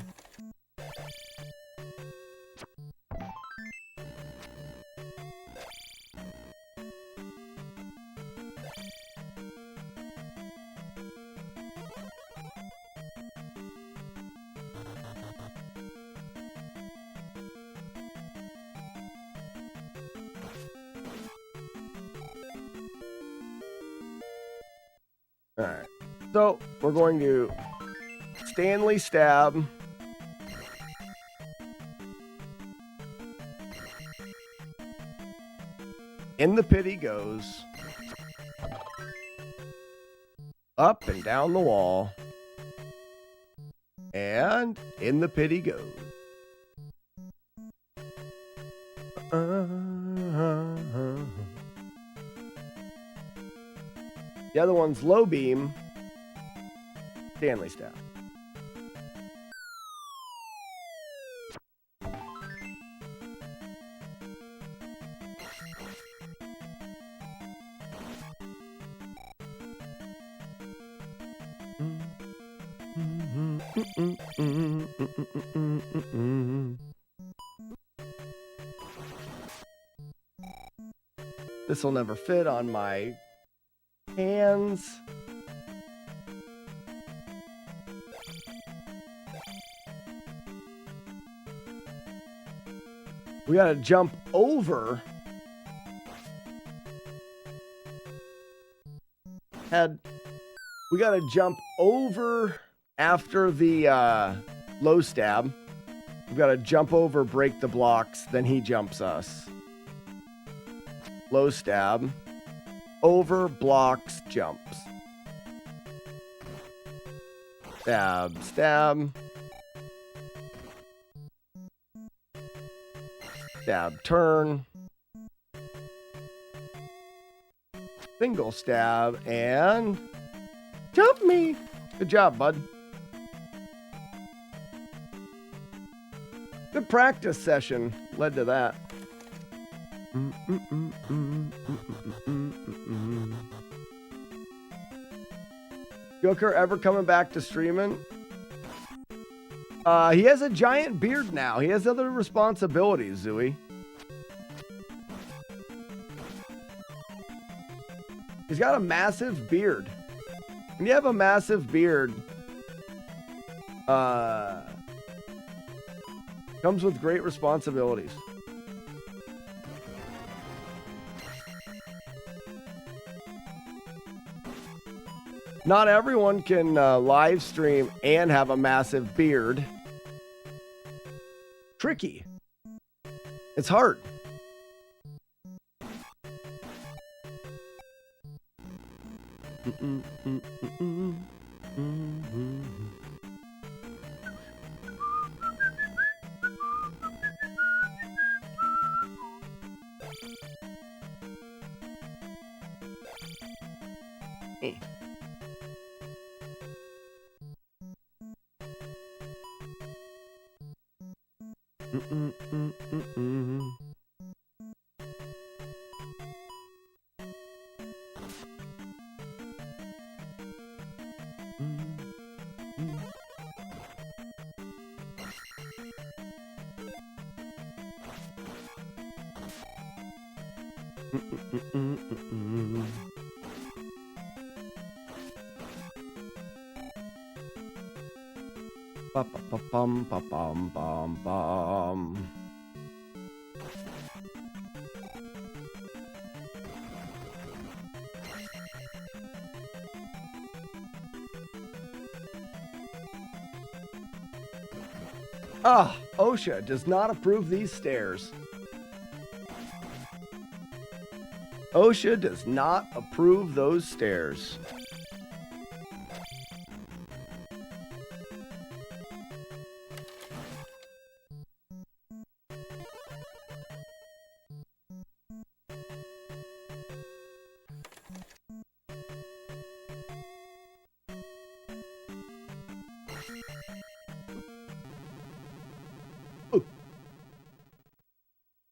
All right. So we're going to Stanley stab. In the pit he goes. Up and down the wall. And in the pit he goes. The other one's low beam. Stanley stab. This will never fit on my hands. We gotta jump over. We gotta jump over after the low stab. We've got to jump over, break the blocks, then he jumps us. Low stab. Over, blocks, jumps. Stab, stab. Stab, turn. Single stab, and jump me. Good job, bud. Good practice session led to that. Joker ever coming back to streaming? He has a giant beard now. He has other responsibilities, Zooey. He's got a massive beard. When you have a massive beard, comes with great responsibilities. Not everyone can live stream and have a massive beard. Tricky. It's hard. Bum, bum, bum, bum, bum. Ah, OSHA does not approve these stairs. OSHA does not approve those stairs.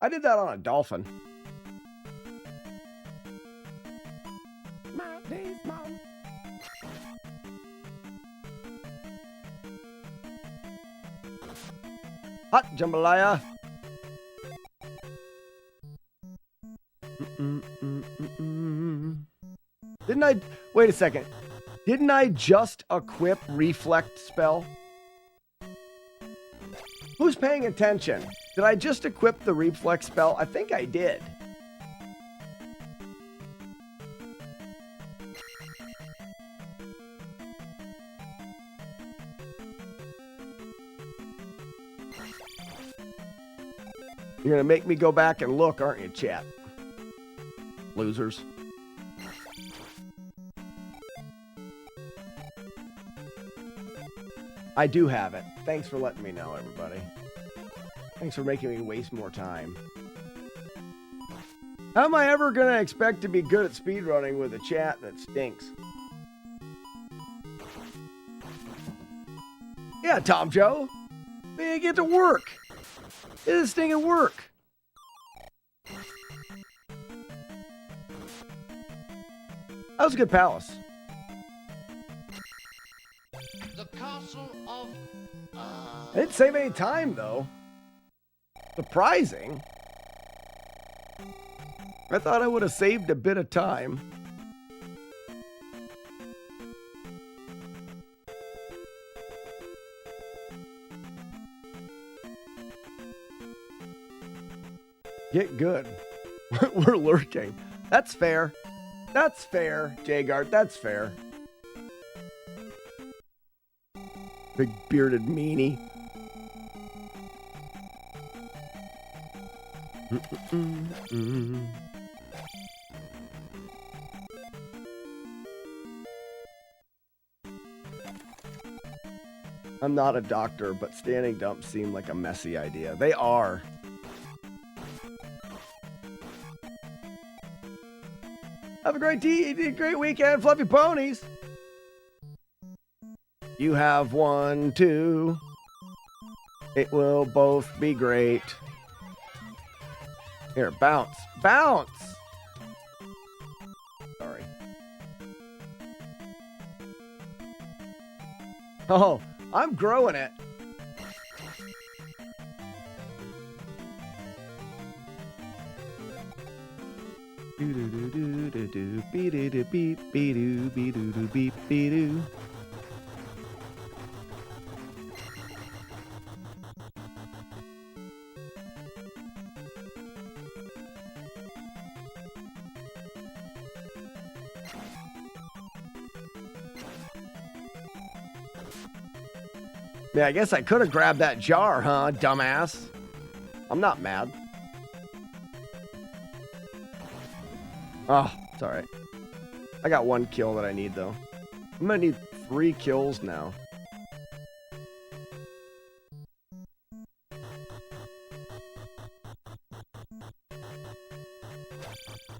I did that on a dolphin. Hot jambalaya. Didn't I? Wait a second. Didn't I just equip reflect spell? Who's paying attention? Did I just equip the reflex spell? I think I did. You're gonna make me go back and look, aren't you, chat? Losers. I do have it. Thanks for letting me know, everybody. Thanks for making me waste more time. How am I ever gonna expect to be good at speedrunning with a chat that stinks? Yeah, Tom Joe. Man, get to work. Get this thing at work. That was a good palace. The castle of... I didn't save any time, though. Surprising. I thought I would have saved a bit of time. Get good. We're lurking. That's fair. That's fair, Jagart. That's fair. Big bearded meanie. I'm not a doctor, but standing dumps seem like a messy idea. They are. Have a great weekend, fluffy ponies. You have one, too. It will both be great. Here, bounce. Bounce! Sorry. Oh, I'm growing it. Do do do do do do be do do beep be do be do do beep be do. Yeah, I guess I could have grabbed that jar, huh, dumbass? I'm not mad. Oh, it's alright. I got one kill that I need, though. I'm gonna need 3 kills now.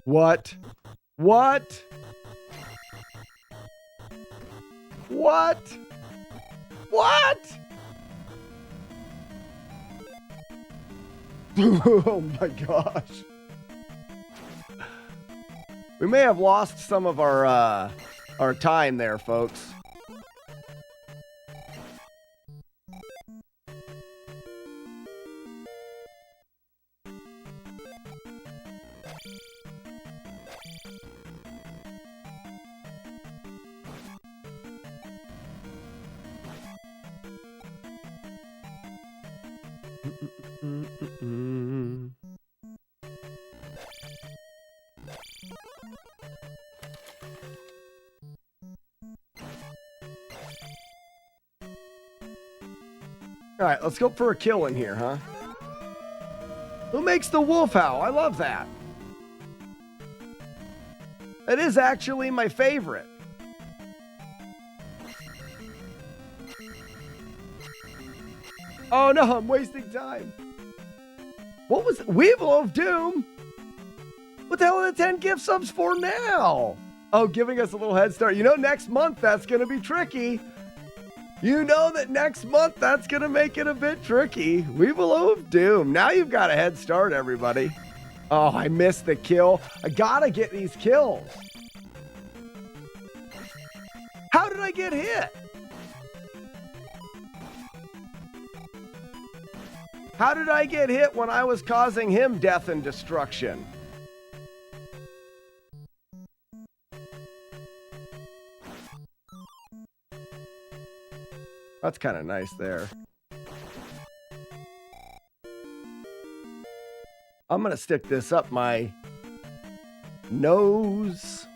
What? What? What? What? Oh my gosh. We may have lost some of our time there, folks. All right, let's go for a kill in here, huh? Who makes the wolf howl? I love that. It is actually my favorite. Oh no, I'm wasting time. What was Weevil of Doom? What the hell are the 10 gift subs for now? Oh, giving us a little head start. You know, next month that's going to be tricky. You know that next month that's going to make it a bit tricky. Weevil of Doom. Now you've got a head start, everybody. Oh, I missed the kill. I got to get these kills. How did I get hit? How did I get hit when I was causing him death and destruction? That's kind of nice there. I'm going to stick this up my nose.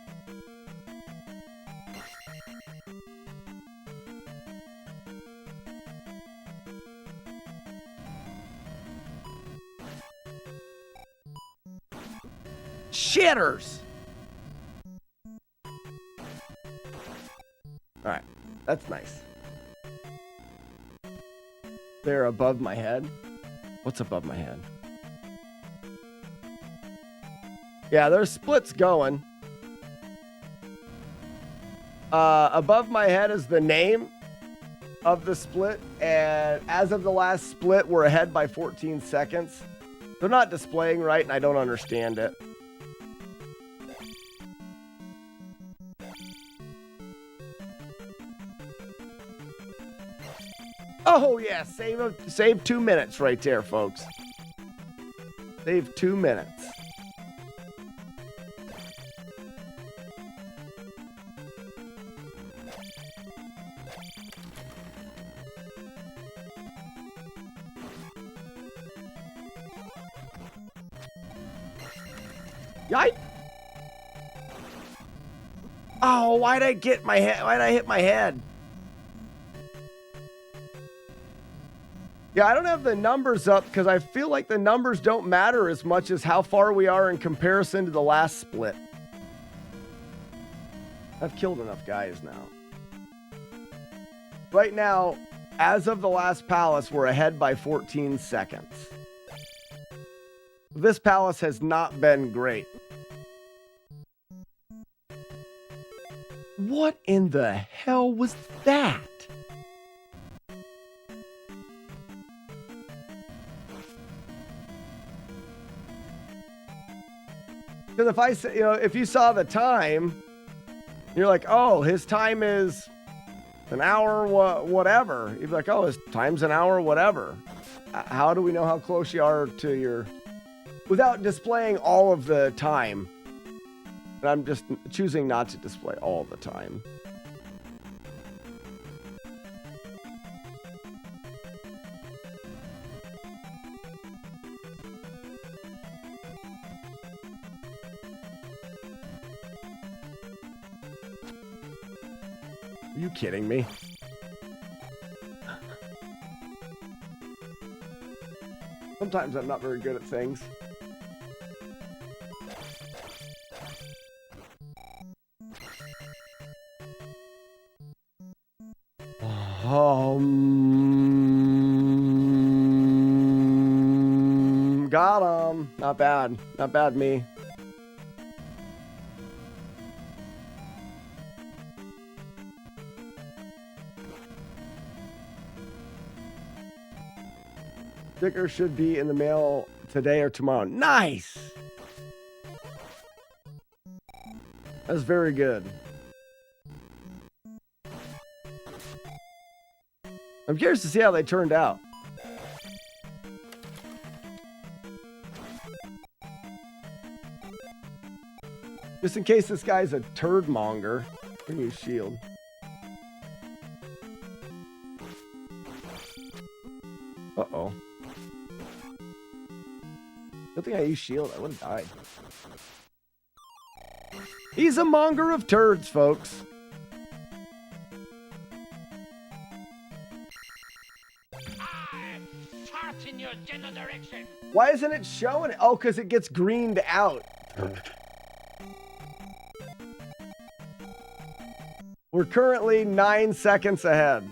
Shitters! Alright, that's nice. They're above my head. What's above my head? Yeah, there's splits going. Above my head is the name of the split, and as of the last split, we're ahead by 14 seconds. They're not displaying right, and I don't understand it. Oh yeah, save 2 minutes right there, folks. Save 2 minutes. Yikes! Oh, why'd I get my head? Why'd I hit my head? Yeah, I don't have the numbers up because I feel like the numbers don't matter as much as how far we are in comparison to the last split. I've killed enough guys now. Right now, as of the last palace, we're ahead by 14 seconds. This palace has not been great. What in the hell was that? Because if I say, if you saw the time, you're like, oh, his time is an hour, whatever. You'd be like, oh, his time's an hour, whatever. How do we know how close you are to your... Without displaying all of the time. And I'm just choosing not to display all the time. Are you kidding me? Sometimes I'm not very good at things. Got him. Not bad. Not bad, me. Sticker should be in the mail today or tomorrow. Nice! That's very good. I'm curious to see how they turned out. Just in case this guy's a turd monger. Bring you shield. Uh-oh. Good thing I used shield. I would have died. He's a monger of turds, folks. Fart in your general direction. Why isn't it showing it? Oh, because it gets greened out. We're currently 9 seconds ahead.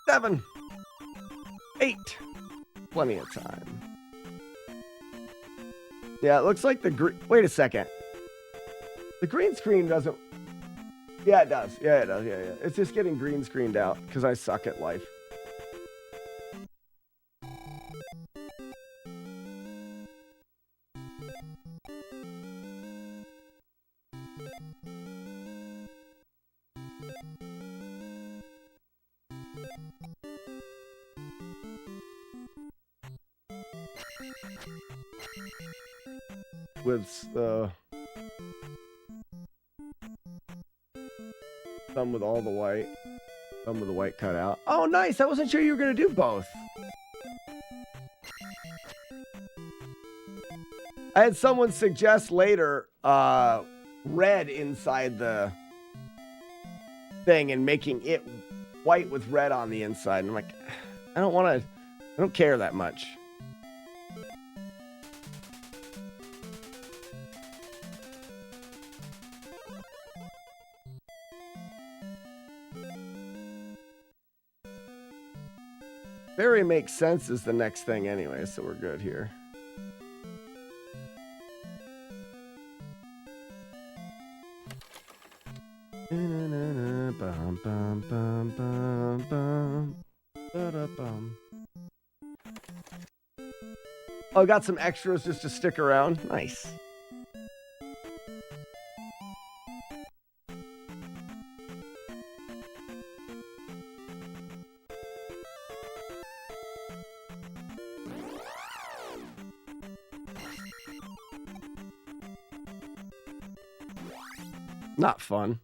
Seven. 8. Plenty of time. Yeah, it looks like the green... Wait a second. The green screen doesn't... Yeah, it does. Yeah, it does. Yeah. It's just getting green screened out because I suck at life. With some with all the white, some with the white cut out. Oh, nice! I wasn't sure you were gonna do both. I had someone suggest later red inside the thing and making it white with red on the inside. And I'm like, I don't care that much. Very makes sense is the next thing anyway, so we're good here. Oh, got some extras just to stick around. Nice. Not fun.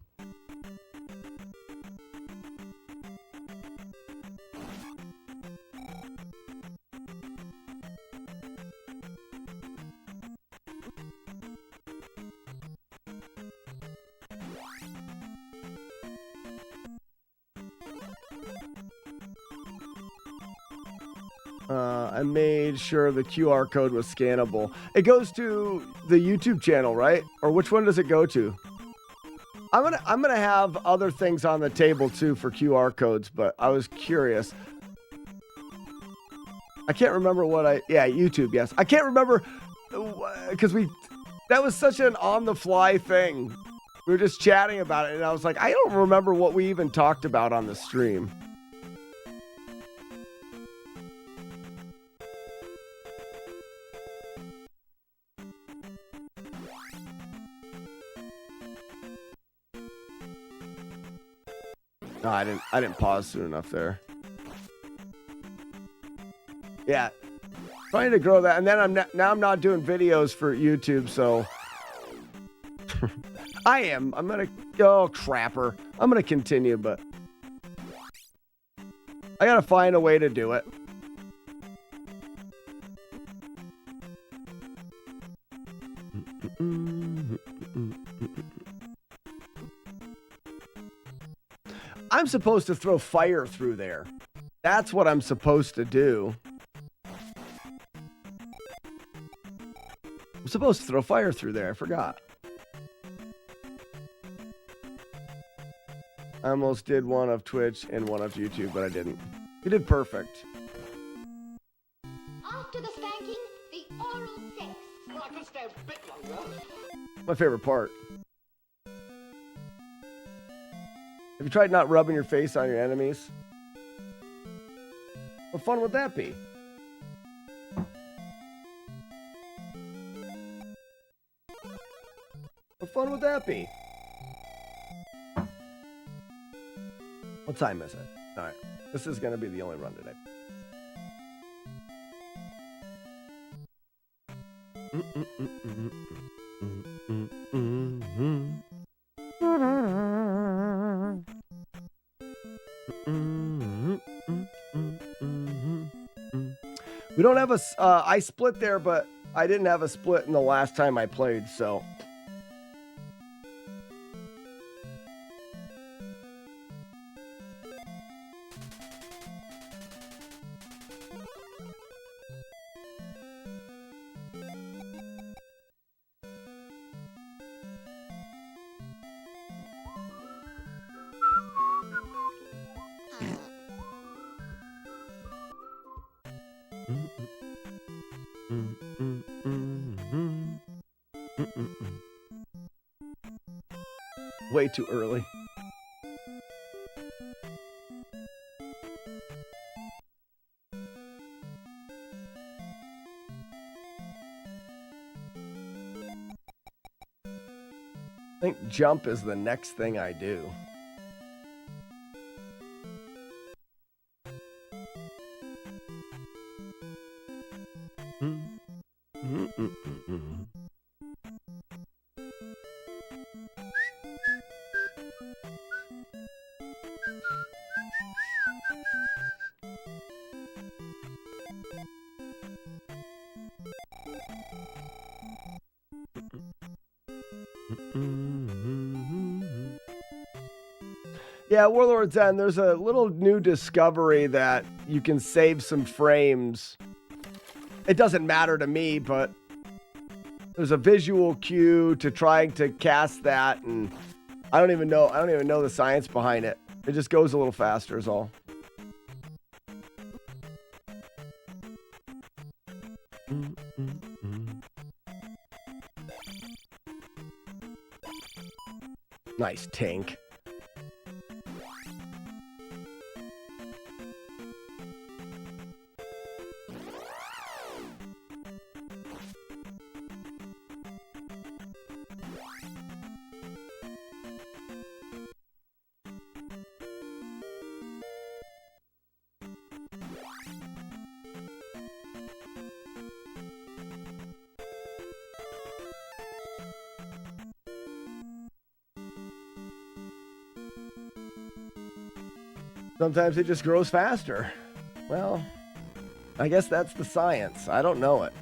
I made sure the QR code was scannable. It goes to the YouTube channel, right? Or which one does it go to? I'm gonna have other things on the table too for QR codes, but I was curious. I can't remember YouTube, yes. I can't remember because that was such an on the fly thing. We were just chatting about it and I was like, I don't remember what we even talked about on the stream. No, I didn't pause soon enough there. Yeah, trying to grow that, and then I'm not doing videos for YouTube, so I'm gonna crapper. I'm gonna continue, but I gotta find a way to do it. I'm supposed to throw fire through there. That's what I'm supposed to do. I'm supposed to throw fire through there. I forgot. I almost did one of Twitch and one of YouTube, but I didn't. You did perfect. After the spanking, the oral sex. Well, I could stay a bit longer. My favorite part. Have you tried not rubbing your face on your enemies? What fun would that be? What fun would that be? What time is it? All right. This is going to be the only run today. We don't have a, I split there, but I didn't have a split in the last time I played, so. Way too early. I think jump is the next thing I do. Yeah, Warlord's End, there's a little new discovery that you can save some frames. It doesn't matter to me, but there's a visual cue to trying to cast that, and I don't even know the science behind it. It just goes a little faster is all. Nice tank. Sometimes it just grows faster. Well, I guess that's the science. I don't know it.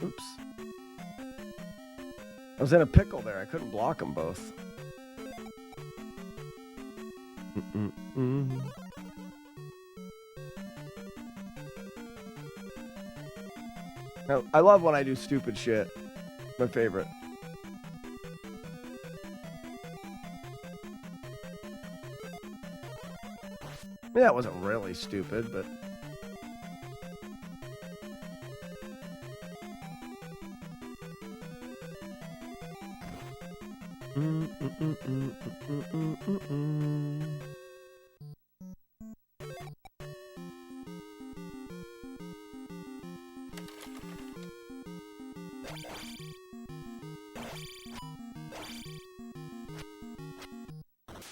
Oops. I was in a pickle there. I couldn't block them both. Now, I love when I do stupid shit. My favorite. I mean, that wasn't really stupid, but...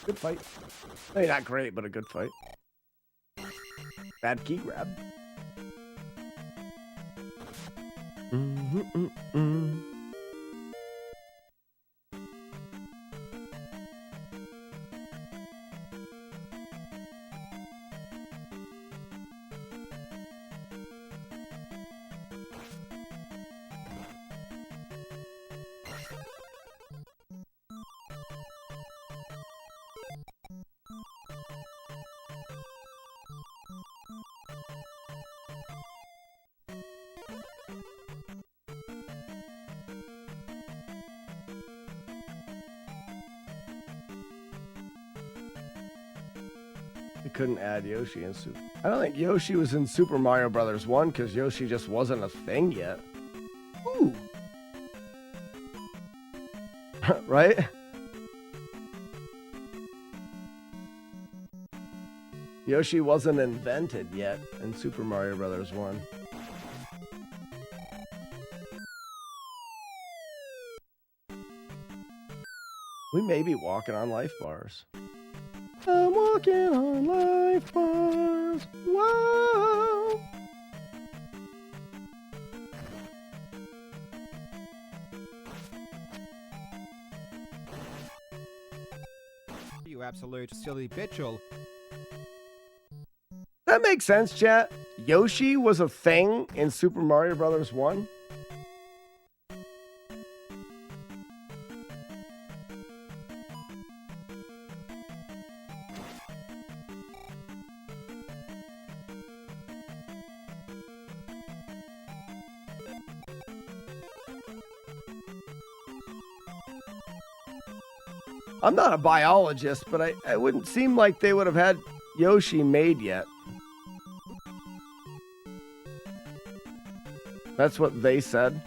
Good fight. I mean, not great, but a good fight. Bad key grab. You couldn't add Yoshi in Super. I don't think Yoshi was in Super Mario Brothers 1 because Yoshi just wasn't a thing yet. Ooh. Right? Yoshi wasn't invented yet in Super Mario Brothers 1. We may be walking on life bars. I'm walking on life bars. Whoa! You absolute silly bitchel. That makes sense, chat. Yoshi was a thing in Super Mario Brothers 1. I'm not a biologist, but it wouldn't seem like they would have had Yoshi made yet. That's what they said.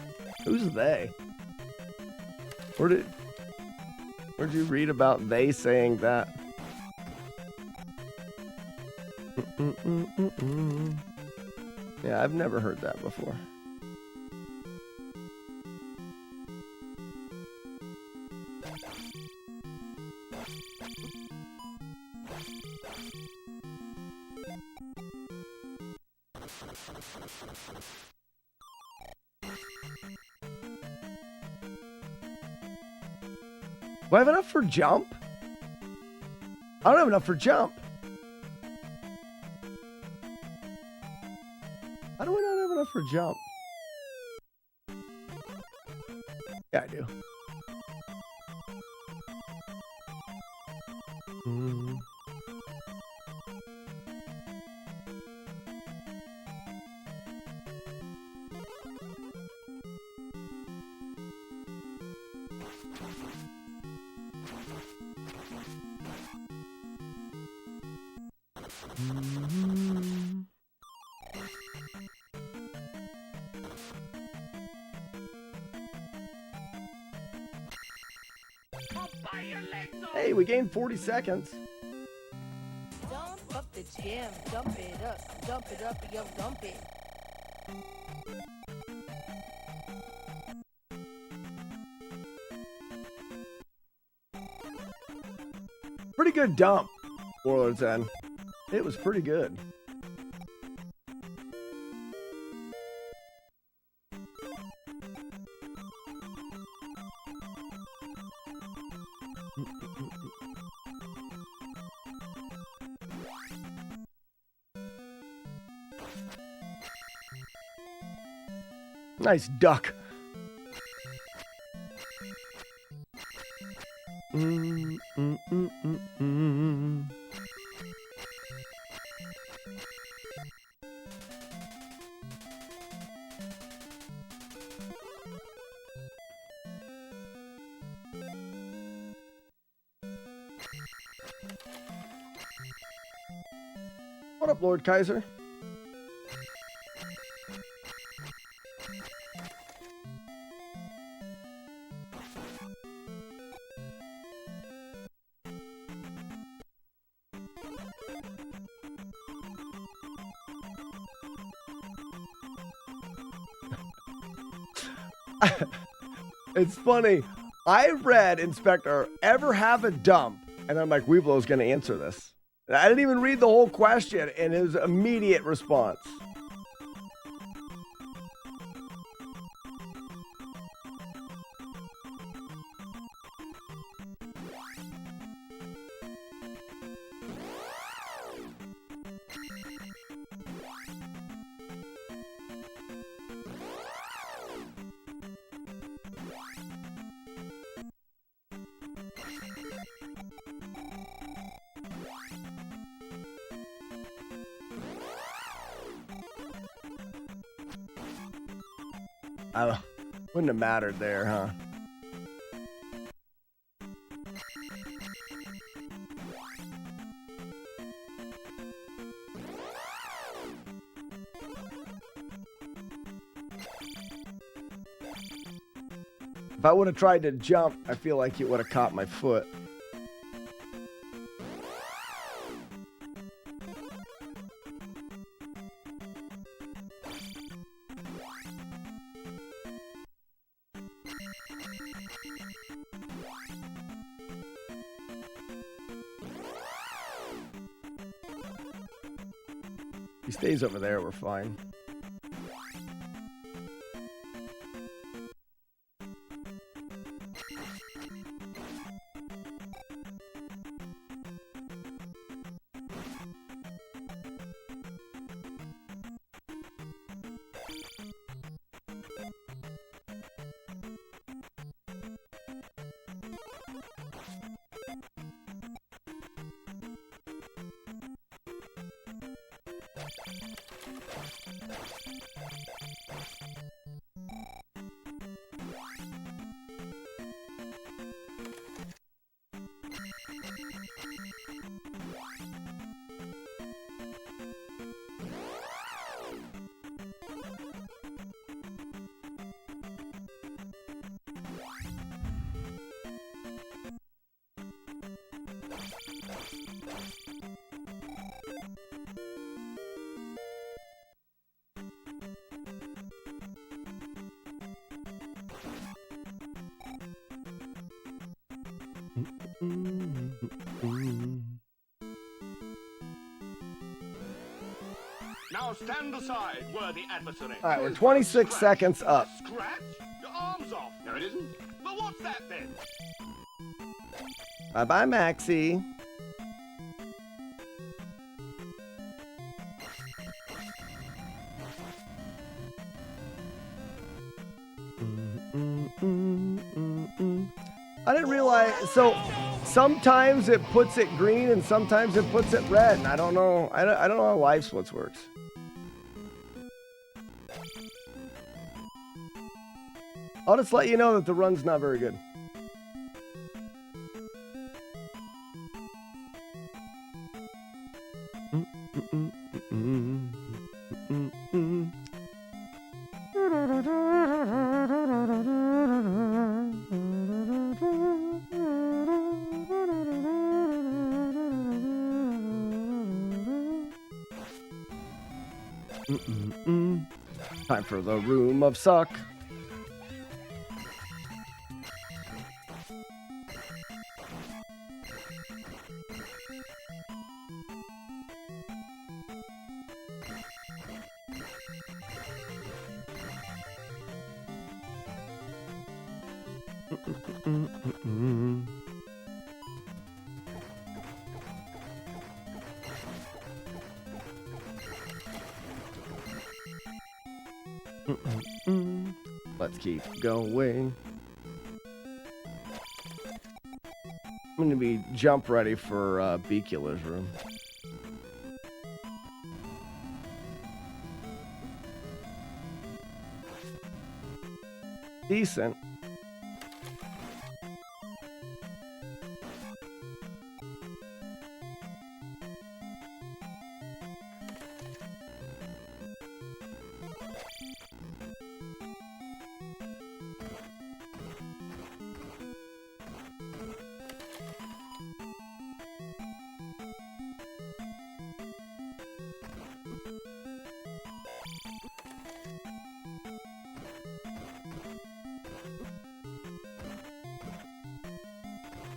Who's they? Where'd you read about they saying that? Yeah, I've never heard that before. Do I have enough for jump? I don't have enough for jump. How do I not have enough for jump? Yeah, I do. Hey, we gained 40 seconds. Dump up the jam, dump it up, yo, dump it. Pretty good dump, Warlord's End. It was pretty good. Nice duck. What up, Lord Kaiser? It's funny. I read Inspector ever have a dump, and I'm like, Weeblo's going to answer this. And I didn't even read the whole question and his immediate response. Wouldn't have mattered there, huh? If I would have tried to jump, I feel like it would have caught my foot. He stays over there, we're fine. Now stand aside, worthy adversary. All right, we're 26 seconds up. Scratch? Your arm's off. No, it isn't. Well, what's that then? Bye-bye, Maxie. I didn't realize, so sometimes it puts it green and sometimes it puts it red, and I don't know how live splits works. I'll just let you know that the run's not very good. Time for the room of suck. Let's keep going. I'm going to be jump ready for Bicula's room. Decent.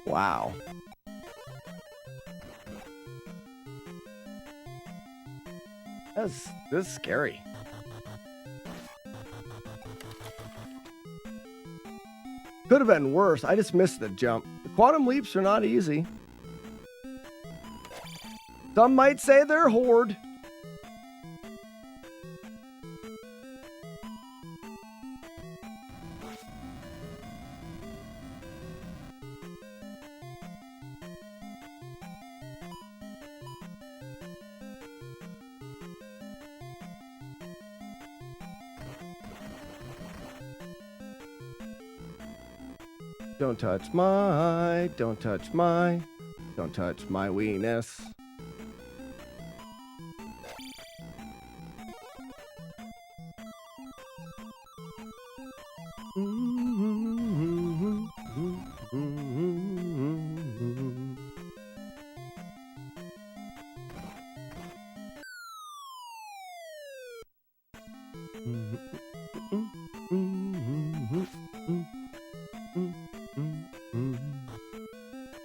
Wow. This is scary. Could have been worse. I just missed the jump. The quantum leaps are not easy. Some might say they're horde. Don't touch my weenus.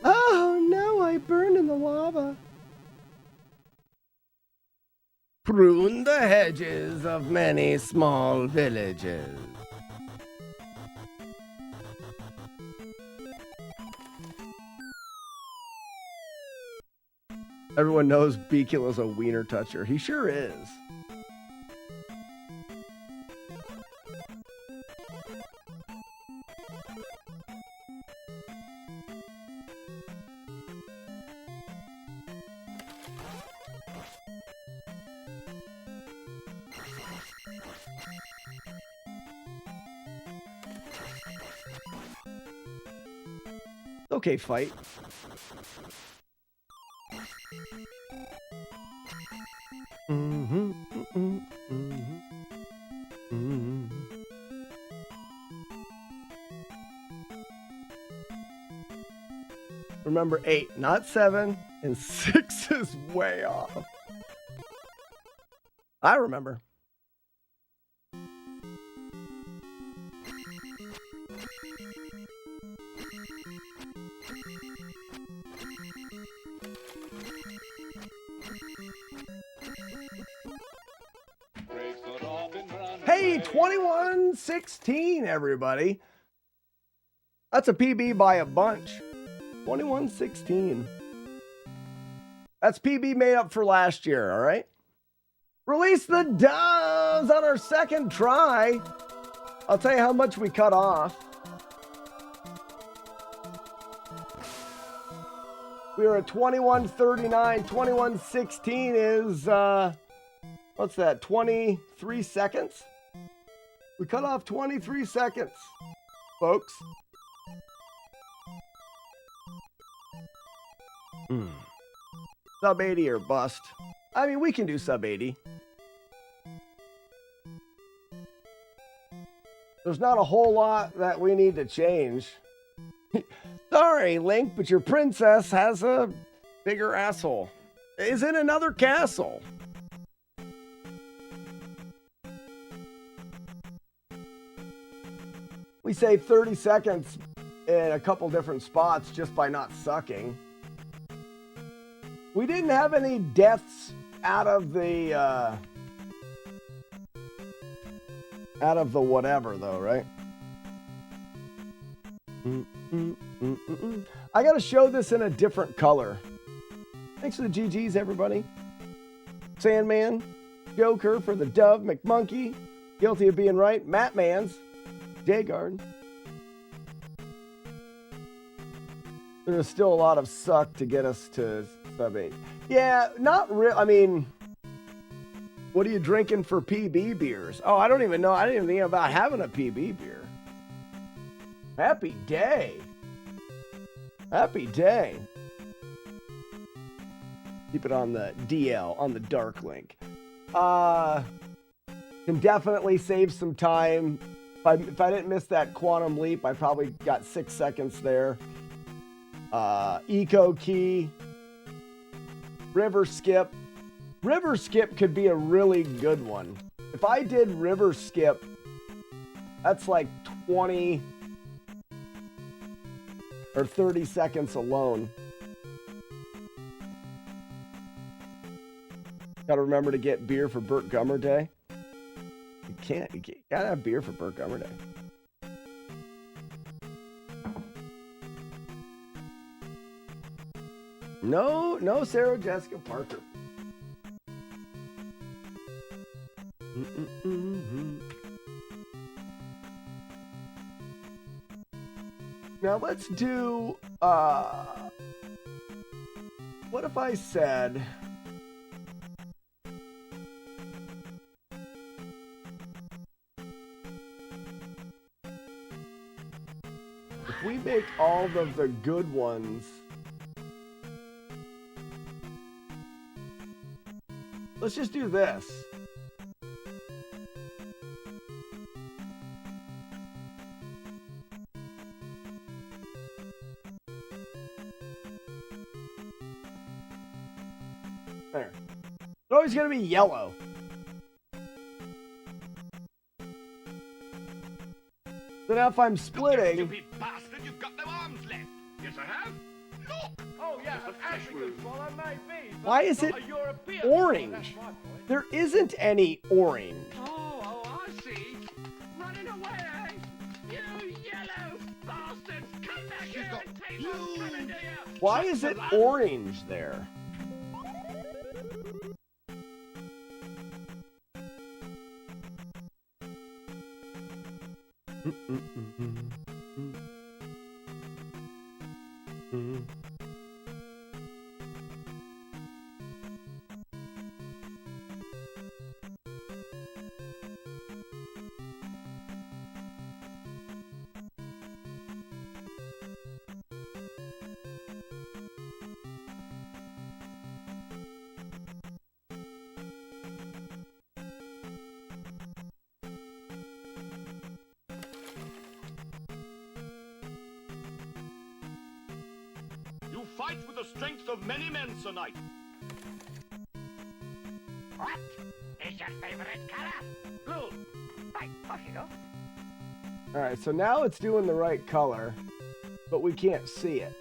Oh, now I burn in the lava. Prune the hedges of many small villages. Everyone knows Bicula's a wiener toucher. He sure is. Okay, fight. Remember 8, not 7, and 6 is way off. I remember. Hey, 2116, everybody. That's a PB by a bunch. 2116. That's PB made up for last year, all right? Release the doves on our second try. I'll tell you how much we cut off. We were at 2139. 2116 is, what's that, 23 seconds? We cut off 23 seconds, folks. Sub 80 or bust. I mean, we can do sub 80. There's not a whole lot that we need to change. Sorry, Link, but your princess has a bigger asshole. Is in another castle. We saved 30 seconds in a couple different spots just by not sucking. We didn't have any deaths out of the whatever though, right? I gotta show this in a different color. Thanks for the GGs, everybody. Sandman, Joker for the Dove, McMonkey, Guilty of Being Right, Matt Mans, Jagard. There's still a lot of suck to get us to sub 8. Yeah, not real. I mean, what are you drinking for PB beers? Oh, I don't even know. I didn't even think about having a PB beer. Happy day. Happy day. Keep it on the DL, on the dark link. Can definitely save some time. If I didn't miss that quantum leap, I probably got 6 seconds there. Eco key. River skip. River skip could be a really good one. If I did river skip, that's like 20 or 30 seconds alone. Gotta remember to get beer for Burt Gummer Day. You gotta have beer for Burt Gummer Day. No Sarah Jessica Parker. Now let's do, what if I said, if we make all of the good ones, let's just do this. There. It's always going to be yellow. So now if I'm splitting... Stupid bastard, you've got no arms left. Yes, I have. Look! Oh, yeah, an African swallow may be. Why is it orange? There isn't any orange. Oh, I see. Running away, eh? You yellow bastards! Come back here and take what's coming to you! Why is it orange there? You fight with the strength of many men, Sir Knight. What is your favorite color? Blue. Right, off you go. Alright, so now it's doing the right color, but we can't see it.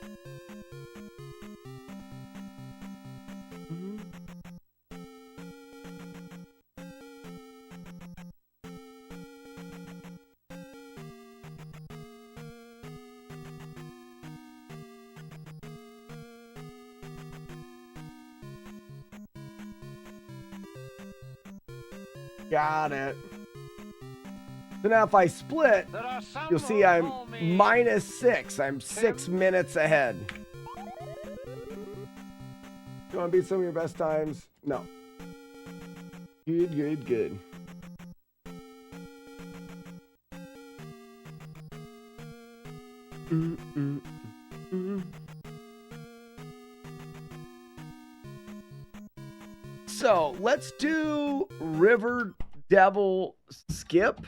Got it. So now if I split, you'll see I'm -6. I'm 6 minutes ahead. You want to beat some of your best times? No. Good, good, good. So let's do River Devil Skip,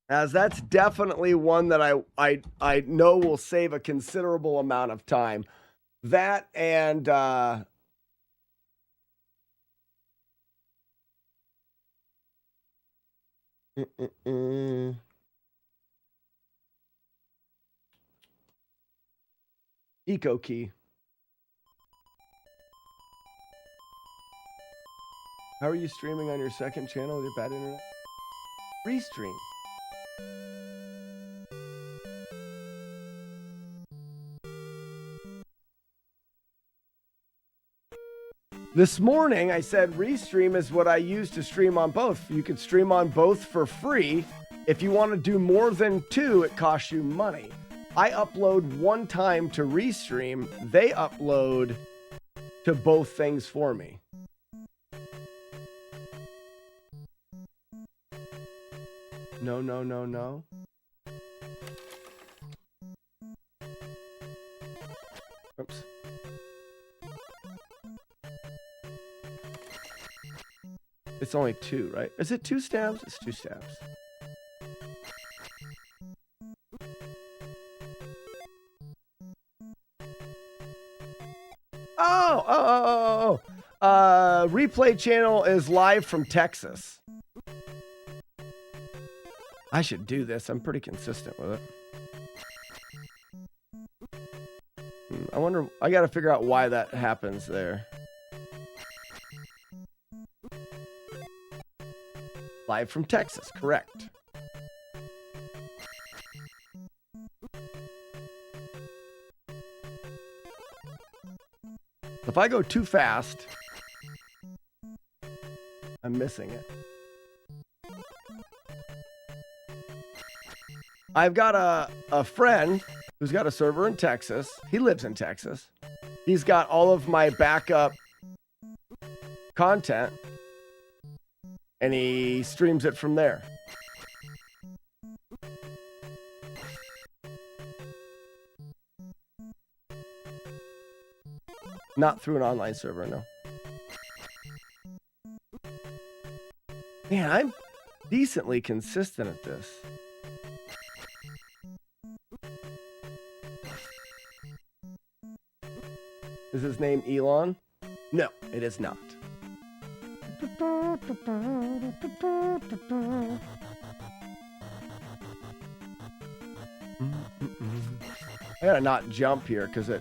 as that's definitely one that I know will save a considerable amount of time. That and Eco Key. How are you streaming on your second channel with your bad internet? Restream. This morning I said Restream is what I use to stream on both. You can stream on both for free. If you want to do more than 2, it costs you money. I upload one time to Restream. They upload to both things for me. No, no, no, no. Oops. It's only 2, right? Is it 2 stabs? It's 2 stabs. Oh. Replay channel is live from Texas. I should do this. I'm pretty consistent with it. I wonder, I got to figure out why that happens there. Live from Texas, correct. If I go too fast, I'm missing it. I've got a friend who's got a server in Texas. He lives in Texas. He's got all of my backup content, and he streams it from there. Not through an online server, no. Man, I'm decently consistent at this. Is his name Elon? No, it is not. I gotta not jump here because it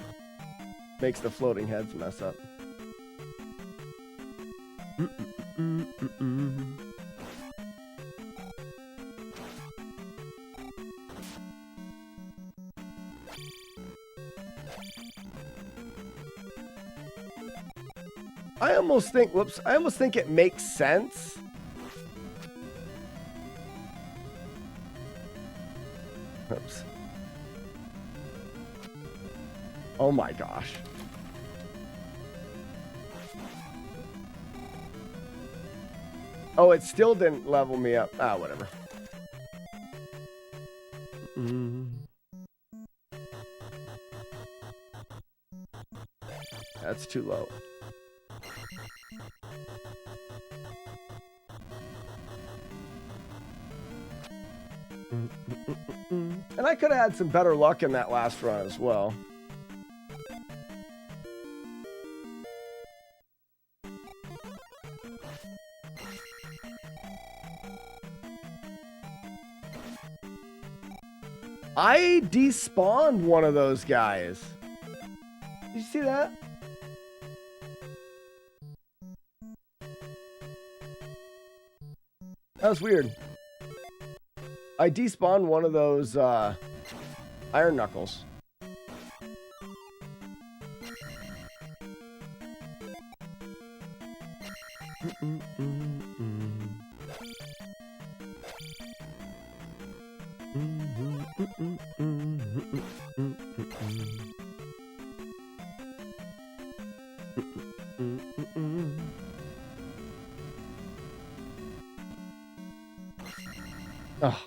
makes the floating heads mess up. I almost think it makes sense. Oops. Oh my gosh. Oh, it still didn't level me up. Ah, whatever. That's too low. And I could have had some better luck in that last run as well. I despawned one of those guys. Did you see that? That was weird. I despawned one of those iron knuckles. Oh,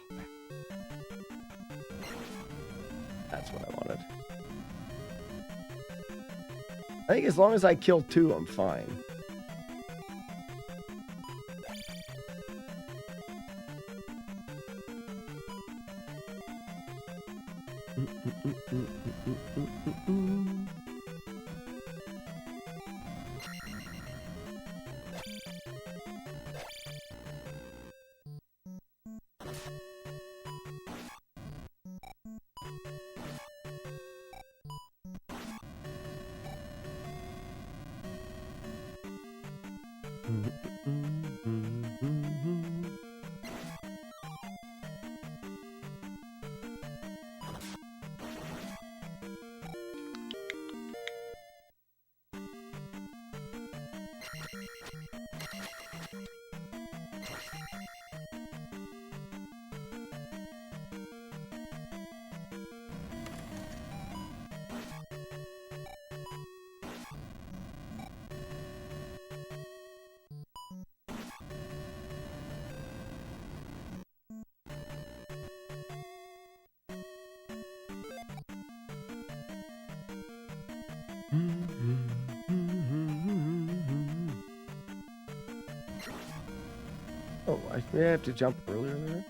that's what I wanted. I think as long as I kill 2, I'm fine. Oh, I may have to jump earlier there.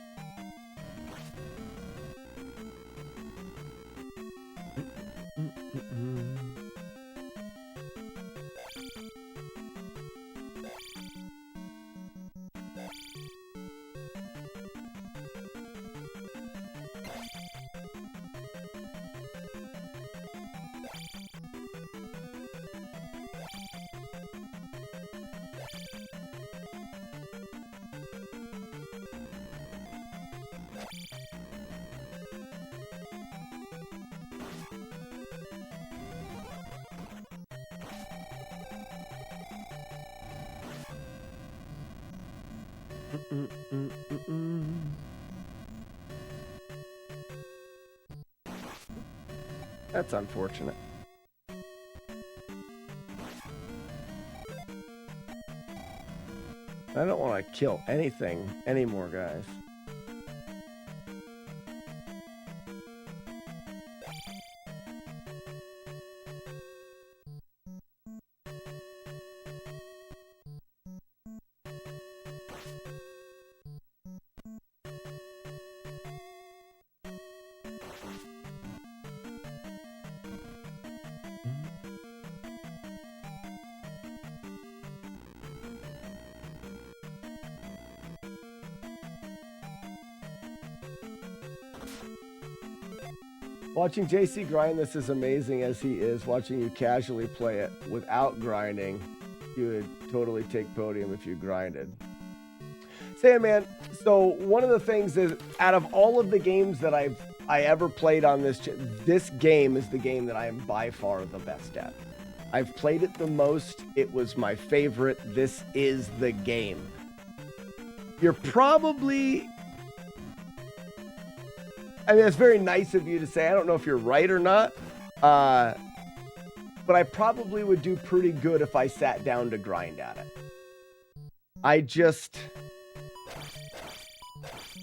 That's unfortunate. I don't want to kill anything anymore, guys. Watching JC grind this is amazing as he is. Watching you casually play it without grinding, you would totally take podium if you grinded. Sandman, so one of the things is, out of all of the games that I ever played on this game is the game that I am by far the best at. I've played it the most. It was my favorite. This is the game. You're probably... I mean, it's very nice of you to say. I don't know if you're right or not. But I probably would do pretty good if I sat down to grind at it. I just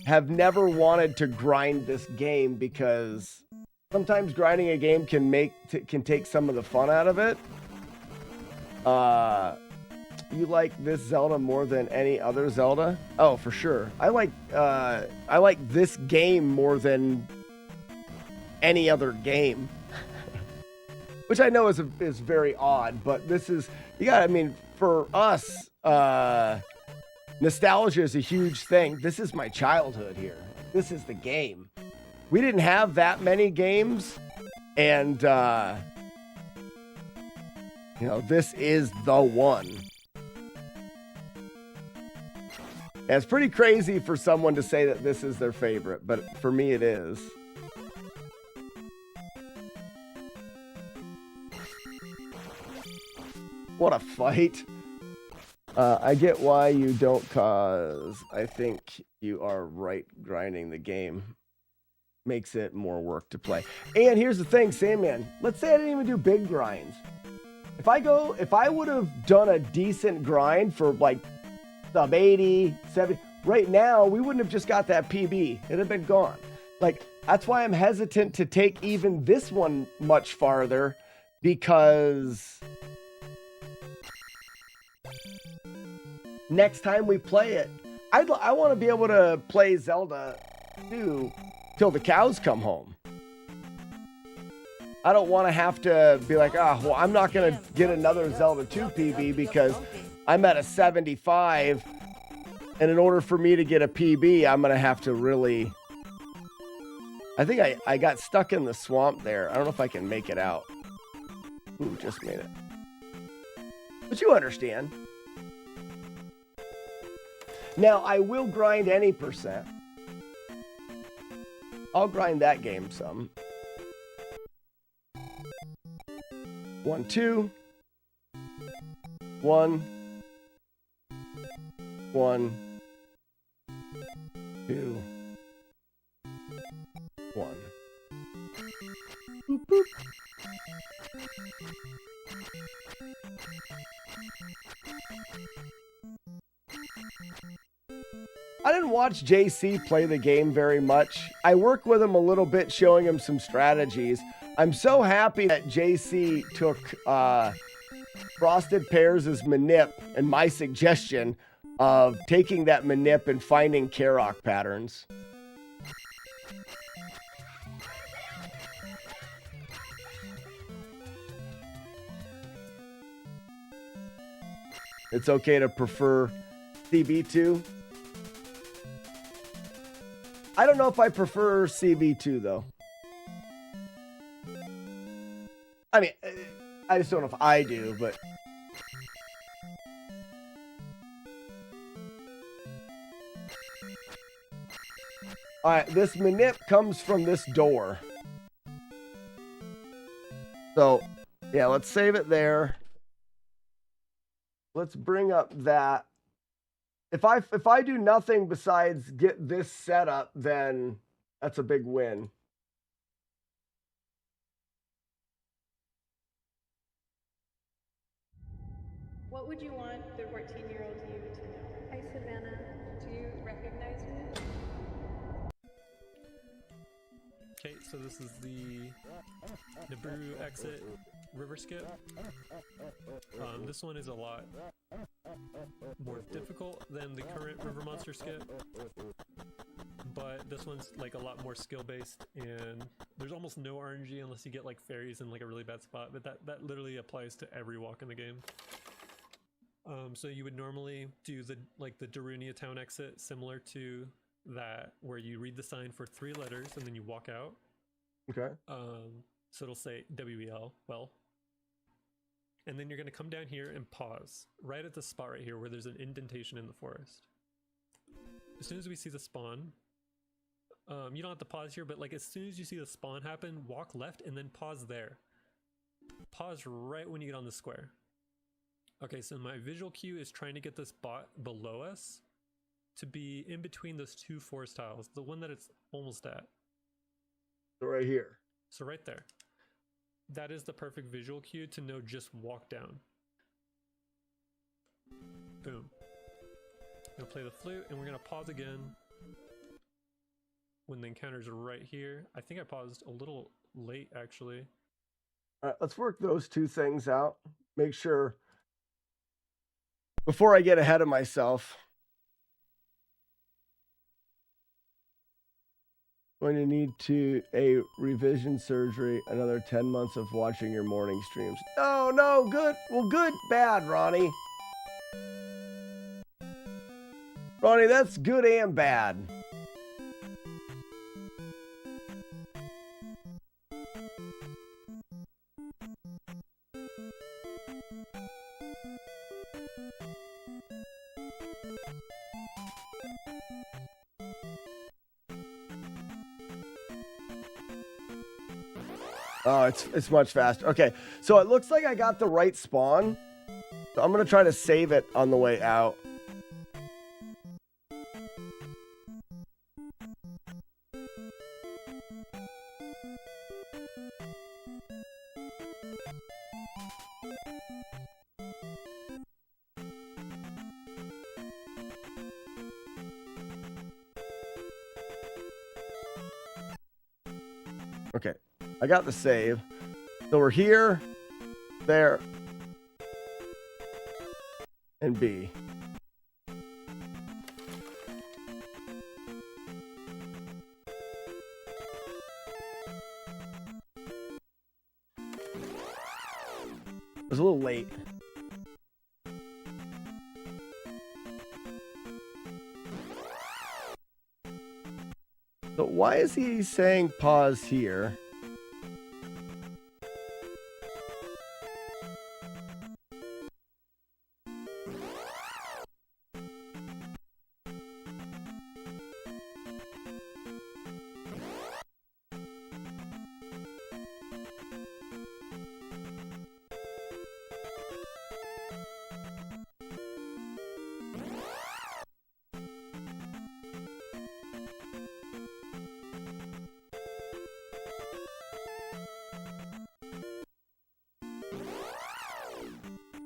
have never wanted to grind this game because sometimes grinding a game can take some of the fun out of it. You like this Zelda more than any other Zelda? Oh, for sure. I like this game more than any other game. Which I know is very odd, but this is, I mean, for us, nostalgia is a huge thing. This is my childhood here. This is the game. We didn't have that many games, and, you know, this is the one. And it's pretty crazy for someone to say that this is their favorite, but for me it is. What a fight. I get why you don't, cause I think you are right. Grinding the game makes it more work to play. And here's the thing, Sandman. Let's say I didn't even do big grinds. If I would have done a decent grind for like sub 80, 70, right now we wouldn't have just got that PB. It'd have been gone. Like, that's why I'm hesitant to take even this one much farther, because next time we play it, I want to be able to play Zelda 2 till the cows come home. I don't want to have to be like, well, I'm not going to get another Zelda 2 PB because I'm at a 75, and in order for me to get a PB, I'm going to have to really... I think I got stuck in the swamp there. I don't know if I can make it out. Ooh, just made it. But you understand. Now, I will grind any percent. I'll grind that game some. 1, 2. 1. 1. 2. 1. Boop, boop. I didn't watch JC play the game very much. I worked with him a little bit, showing him some strategies. I'm so happy that JC took Frosted Pears' manip and my suggestion of taking that manip and finding Karok patterns. It's okay to prefer CB2. I don't know if I prefer CB2 though. I mean, I just don't know if I do, but... Alright, this manip comes from this door. So, yeah, let's save it there. Let's bring up that. If I do nothing besides get this set up, then that's a big win. What would you want the 14-year-old you to know? Hi, Savannah. Do you recognize me? Okay, so this is the Naboo exit river skip. This one is a lot more difficult than the current river monster skip, but this one's like a lot more skill based, and there's almost no RNG unless you get like fairies in like a really bad spot, but that literally applies to every walk in the game. So you would normally do the Darunia town exit similar to that, where you read the sign for 3 letters and then you walk out. Okay. So it'll say WEL, well. And then you're going to come down here and pause right at the spot right here where there's an indentation in the forest. As soon as we see the spawn, you don't have to pause here, but like as soon as you see the spawn happen, walk left and then pause there. Pause right when you get on the square. Okay, so my visual cue is trying to get this bot below us to be in between those 2 forest tiles, the one that it's almost at. So right here. So right there. That is the perfect visual cue to know just walk down. Boom. We'll play the flute and we're going to pause again when the encounter's right here. I think I paused a little late actually. All right, let's work those 2 things out. Make sure, before I get ahead of myself, going to need a revision surgery, another 10 months of watching your morning streams. No, good. Well, good, bad, Ronnie. Ronnie, that's good and bad. Oh, it's much faster. Okay, so it looks like I got the right spawn. So I'm going to try to save it on the way out. Okay, I got the save. So we're here, there, and B. It was a little late. So why is he saying pause here?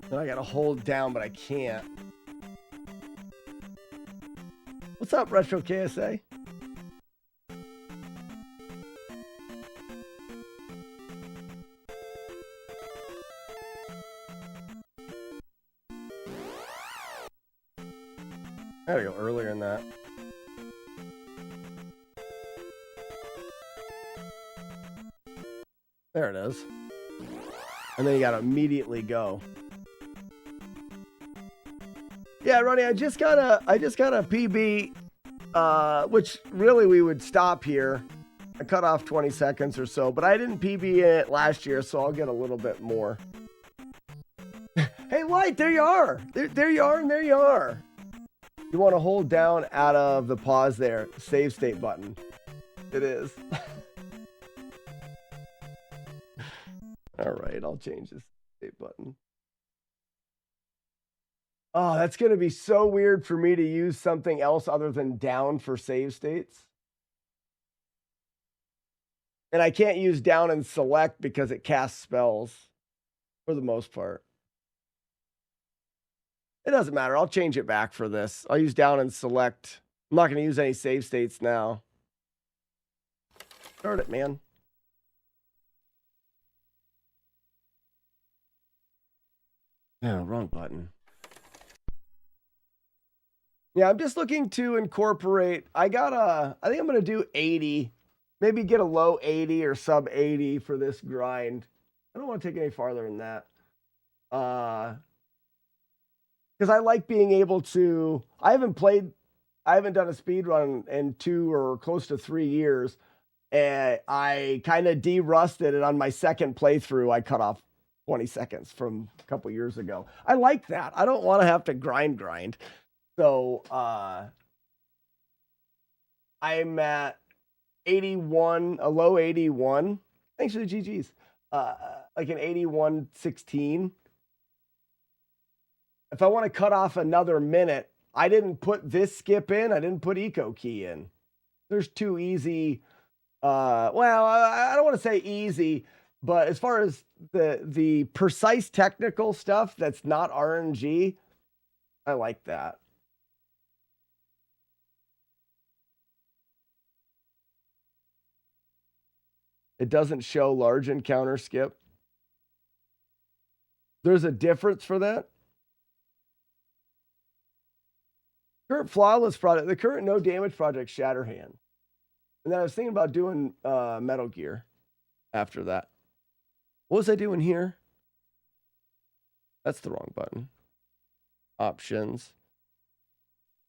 And I gotta hold down, but I can't. What's up, Retro KSA? I gotta go earlier than that. There it is. And then you gotta immediately go. Yeah, Ronnie, I just got a PB, which really we would stop here. I cut off 20 seconds or so, but I didn't PB in it last year, so I'll get a little bit more. Hey, Light, there you are. There you are, and there you are. You want to hold down out of the pause there, save state button. It is. All right, I'll change this state button. Oh, that's going to be so weird for me to use something else other than down for save states. And I can't use down and select because it casts spells for the most part. It doesn't matter. I'll change it back for this. I'll use down and select. I'm not going to use any save states now. Start it, man. No, wrong button. Yeah, I'm just looking to incorporate. I think I'm going to do 80. Maybe get a low 80 or sub 80 for this grind. I don't want to take it any farther than that. Because I like being able to. I haven't done a speed run in 2 or close to 3 years. And I kind of de-rusted it on my second playthrough. I cut off 20 seconds from a couple years ago. I like that. I don't want to have to grind. So I'm at 81, a low 81. Thanks for the GGs. Like an 81.16. If I want to cut off another minute, I didn't put this skip in. I didn't put eco key in. There's 2 easy. Well, I don't want to say easy, but as far as the precise technical stuff that's not RNG, I like that. It doesn't show large encounter skip. There's a difference for that. Current flawless project, the current no damage project, Shatterhand. And then I was thinking about doing Metal Gear after that. What was I doing here? That's the wrong button. Options.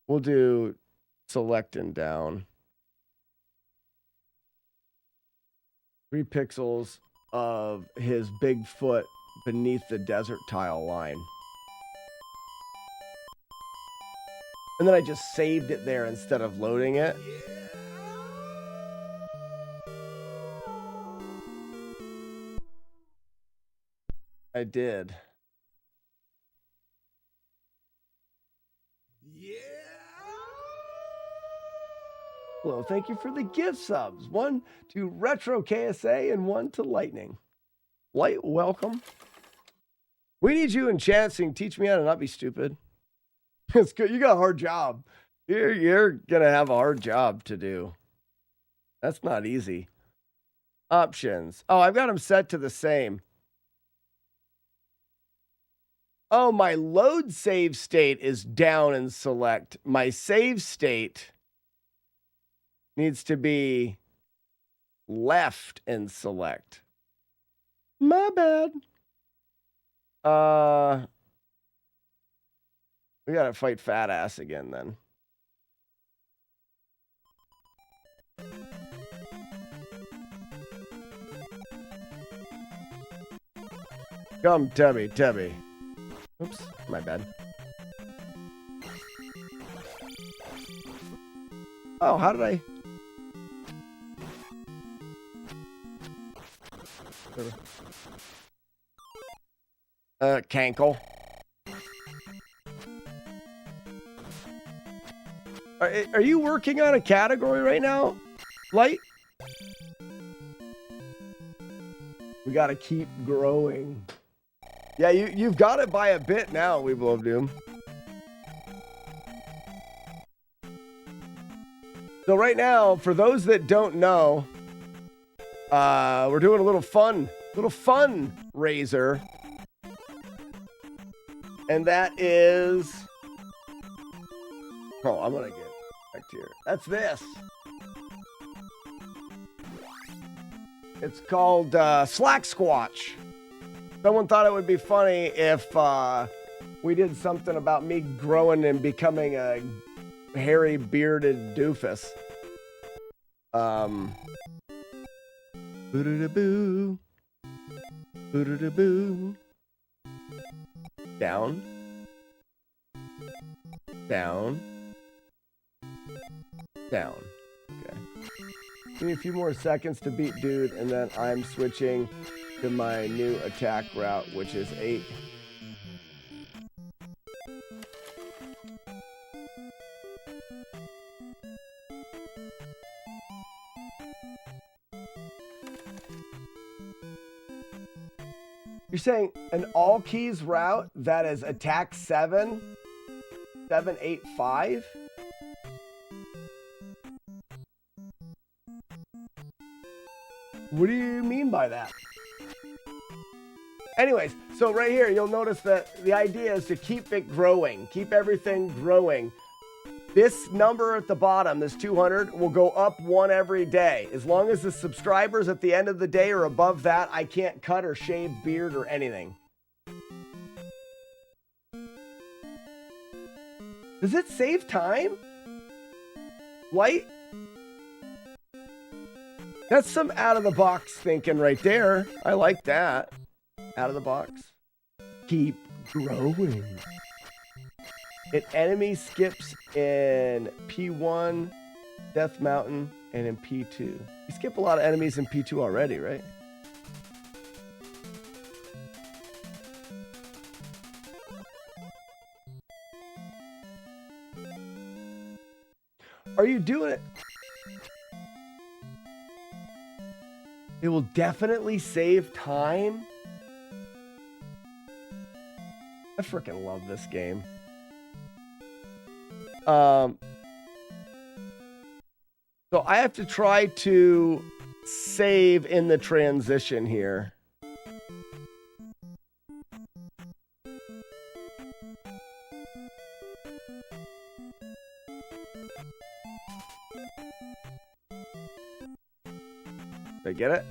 We'll do select and down. 3 pixels of his big foot beneath the desert tile line. And then I just saved it there instead of loading it. I did. Hello, thank you for the gift subs. One to Retro KSA and one to Lightning. Light, welcome. We need you in chat so you can teach me how to not be stupid. It's good. You got a hard job. You're gonna have a hard job to do. That's not easy. Options. Oh, I've got them set to the same. Oh, my load save state is down in select. My save state needs to be left in select. My bad. We gotta fight fat ass again then. Come, Tubby, Tubby. Oops, my bad. Oh, how did I? Cankle. Are you working on a category right now, Light? We gotta keep growing. Yeah, you've got it by a bit now, We Blow Doom. So right now, for those that don't know, we're doing a little fundraiser. And that is... Oh, I'm gonna get back here. That's this. It's called Slack Squatch. Someone thought it would be funny if we did something about me growing and becoming a hairy bearded doofus. Boo-doo-doo-boo. Boo-doo-doo-boo. Down. Down. Down. Okay. Give me a few more seconds to beat dude, and then I'm switching to my new attack route, which is 8. You're saying an all keys route that is attack 7, 7, 8, 5? What do you mean by that? Anyways, so right here, you'll notice that the idea is to keep it growing, keep everything growing. This number at the bottom, this 200, will go up 1 every day. As long as the subscribers at the end of the day are above that, I can't cut or shave beard or anything. Does it save time? Light? That's some out-of-the-box thinking right there. I like that. Out of the box. Keep growing. An enemy skips in P1, Death Mountain, and in P2. You skip a lot of enemies in P2 already, right? Are you doing it? It will definitely save time. I freaking love this game. So I have to try to save in the transition here. Did I get it?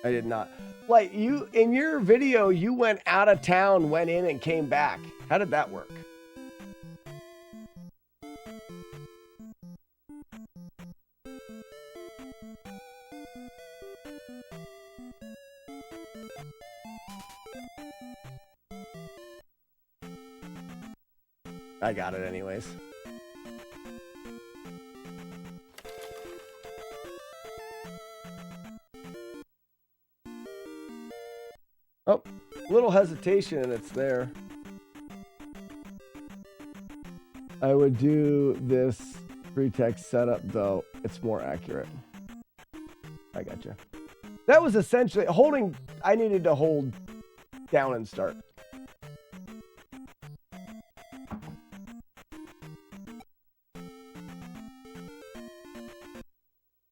I did not. Like, you, in your video, you went out of town, went in, and came back. How did that work? I got it anyways. Oh, a little hesitation and it's there. I would do this free text setup though it's more accurate. I gotcha. That was essentially holding. I needed to hold down and start.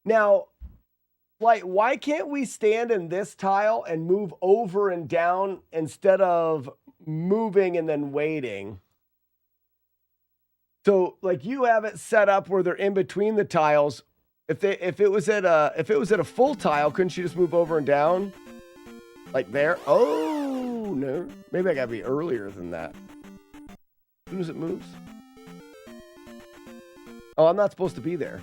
Now, like, why can't we stand in this tile and move over and down instead of moving and then waiting? So, like, you have it set up where they're in between the tiles. If it was at a full tile, couldn't you just move over and down? Like there? Oh no. Maybe I gotta be earlier than that. As soon as it moves. Oh, I'm not supposed to be there.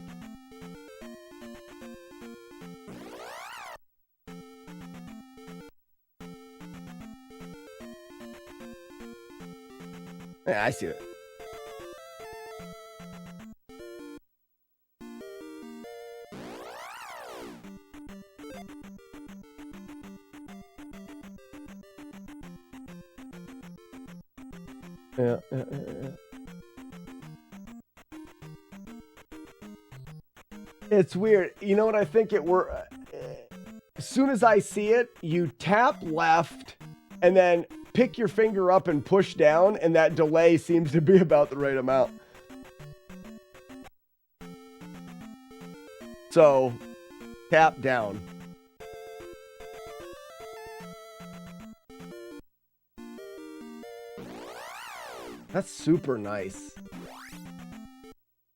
Yeah, I see it. Yeah. It's weird. You know what I think it were? As soon as I see it, you tap left and then pick your finger up and push down, and that delay seems to be about the right amount. So, tap down. That's super nice.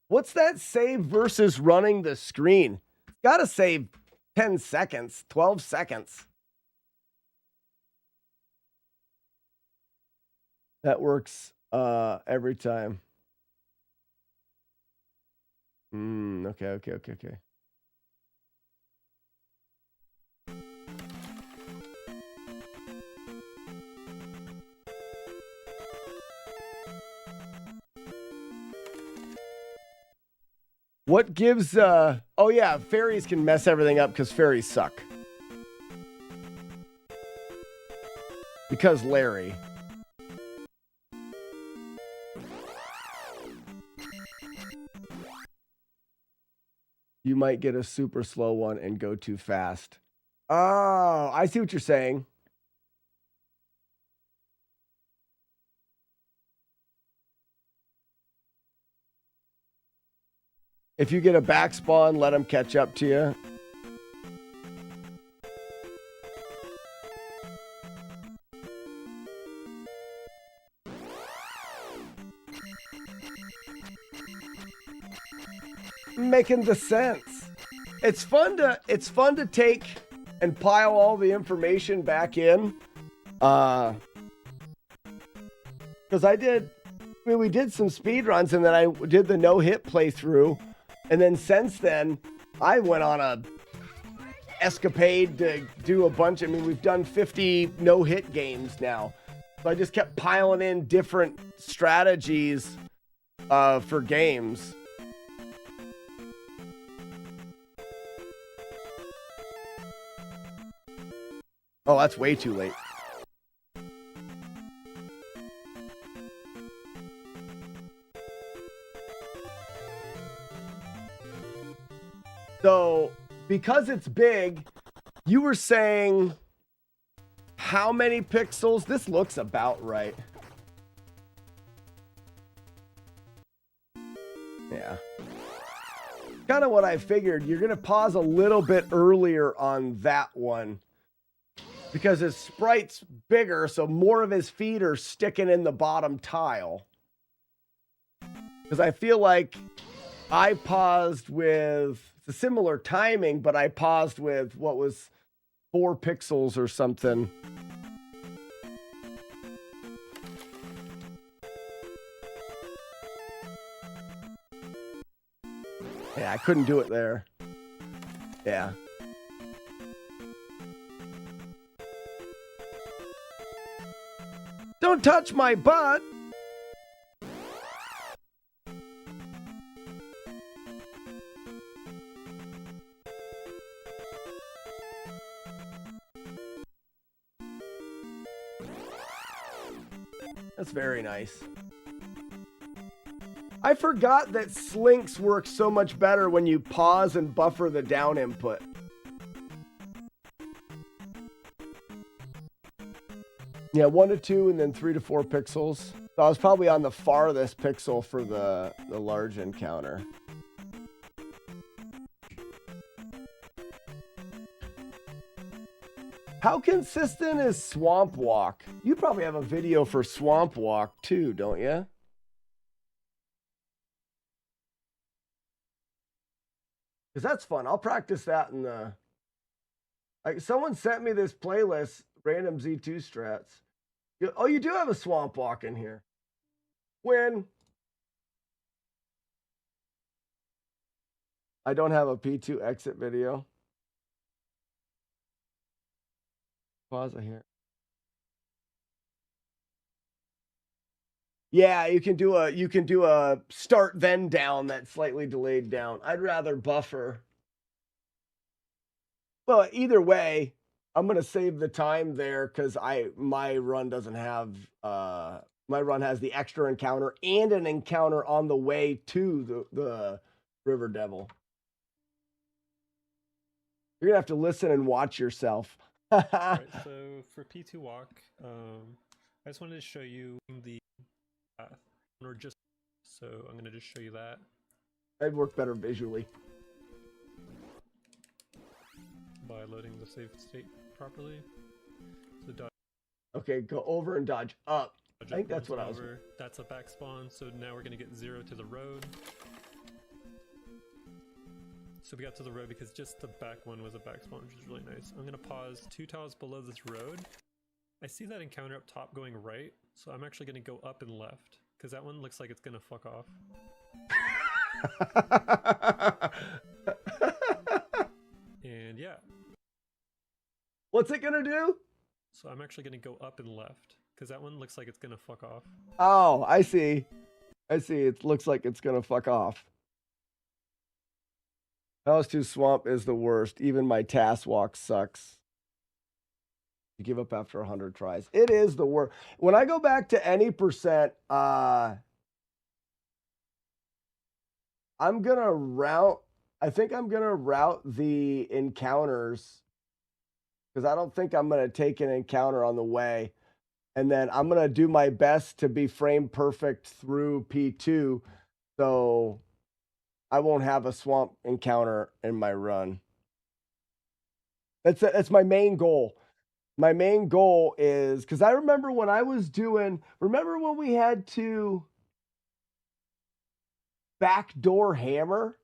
What's that save versus running the screen? Gotta save 10 seconds, 12 seconds. That works every time. Okay. What gives, oh yeah, fairies can mess everything up because fairies suck. Because Larry. You might get a super slow one and go too fast. Oh, I see what you're saying. If you get a back spawn, let them catch up to you. Making the sense. It's fun to take and pile all the information back in. Because we did some speed runs, and then I did the no-hit playthrough. And then since then, I went on a escapade to do a bunch. I mean, we've done 50 no-hit games now. So I just kept piling in different strategies for games. Oh, that's way too late. So, because it's big, you were saying how many pixels? This looks about right. Yeah. Kind of what I figured. You're going to pause a little bit earlier on that one because his sprite's bigger, so more of his feet are sticking in the bottom tile. Because I feel like I paused with a similar timing, but I paused with what was 4 pixels or something. Yeah, I couldn't do it there. Yeah. Don't touch my butt. That's very nice. I forgot that slinks work so much better when you pause and buffer the down input. Yeah, 1 to 2 and then 3 to 4 pixels. So I was probably on the farthest pixel for the large encounter. How consistent is Swamp Walk? You probably have a video for Swamp Walk too, don't you? Because that's fun. I'll practice that in the... Like, someone sent me this playlist, Random Z2 Strats. Oh, you do have a Swamp Walk in here. When? I don't have a P2 exit video. Pause here. Yeah, you can do a start then down that's slightly delayed down. I'd rather buffer. Well, either way, I'm gonna save the time there because my run doesn't have my run has the extra encounter and an encounter on the way to the River Devil. You're gonna have to listen and watch yourself. Right, so for P2 walk, I just wanted to show you the path, or just so I'm gonna just show you that. I'd work better visually By loading the save state properly. So dodge. Okay, go over and dodge up. Dodge I think up that's what I was. over. That's a back spawn. So now we're gonna get 0 to the road. So we got to the road because just the back one was a back spawn, which is really nice. I'm gonna pause 2 tiles below this road. I see that encounter up top going right, so I'm actually gonna go up and left because that one looks like it's gonna fuck off. And yeah. What's it gonna do? So I'm actually gonna go up and left because that one looks like it's gonna fuck off. Oh, I see. I see. It looks like it's gonna fuck off. House 2 Swamp is the worst. Even my task walk sucks. You give up after 100 tries. It is the worst. When I go back to any percent, I'm gonna route. I think I'm gonna route the encounters because I don't think I'm gonna take an encounter on the way, and then I'm gonna do my best to be frame perfect through P2, so I won't have a swamp encounter in my run. That's my main goal. My main goal is because I remember when I was doing. Remember when we had to backdoor hammer?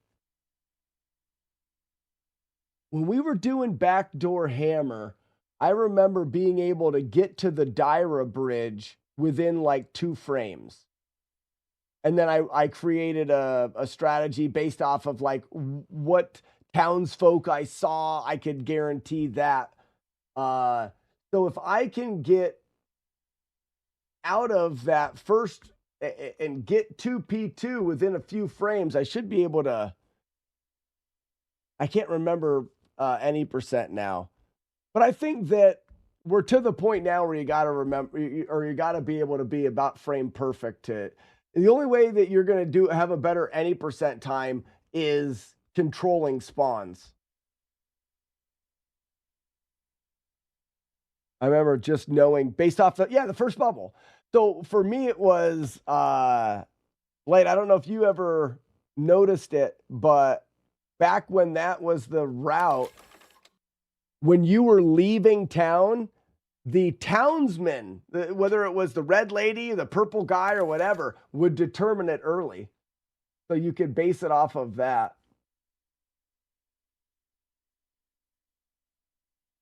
When we were doing backdoor hammer, I remember being able to get to the Dyra bridge within like 2 frames. And then I created a strategy based off of like what townsfolk I saw. I could guarantee that. So if I can get out of that first and get to P2 within a few frames, I should be able to. I can't remember any percent now, but I think that we're to the point now where you got to remember, or you got to be able to be about frame perfect. The only way that you're going to have a better any percent time is controlling spawns. I remember just knowing based off the first bubble. So for me, it was Blade. I don't know if you ever noticed it, but back when that was the route, when you were leaving town, the townsman, whether it was the red lady, the purple guy, or whatever, would determine it early. So you could base it off of that.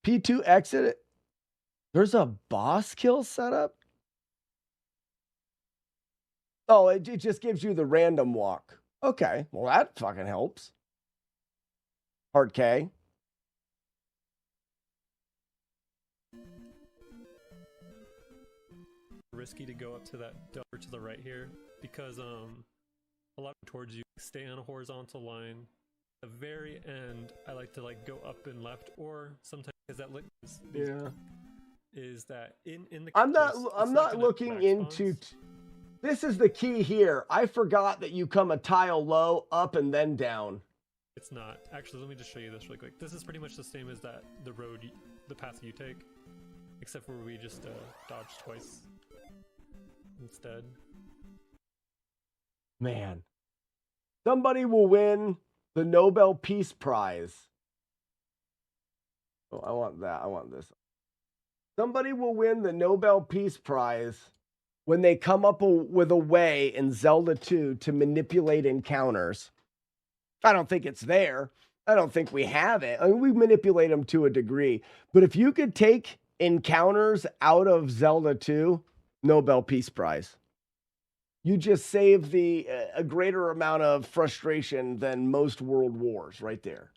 P2 exit. There's a boss kill setup? Oh, it just gives you the random walk. Okay, well, that fucking helps. Hard K. Risky to go up to that door to the right here because a lot towards you. Stay on a horizontal line. At the very end, I like to like go up and left, or sometimes because that is that in the. I'm not looking into. This is the key here. I forgot that you come a tile low, up, and then down. It's not. Actually, let me just show you this really quick. This is pretty much the same as the path you take, except for we just dodge twice instead. Man. Somebody will win the Nobel Peace Prize. Oh, I want that. I want this. Somebody will win the Nobel Peace Prize when they come up with a way in Zelda 2 to manipulate encounters. I don't think it's there. I don't think we have it. I mean, we manipulate them to a degree. But if you could take encounters out of Zelda 2, Nobel Peace Prize. You just save a greater amount of frustration than most world wars right there.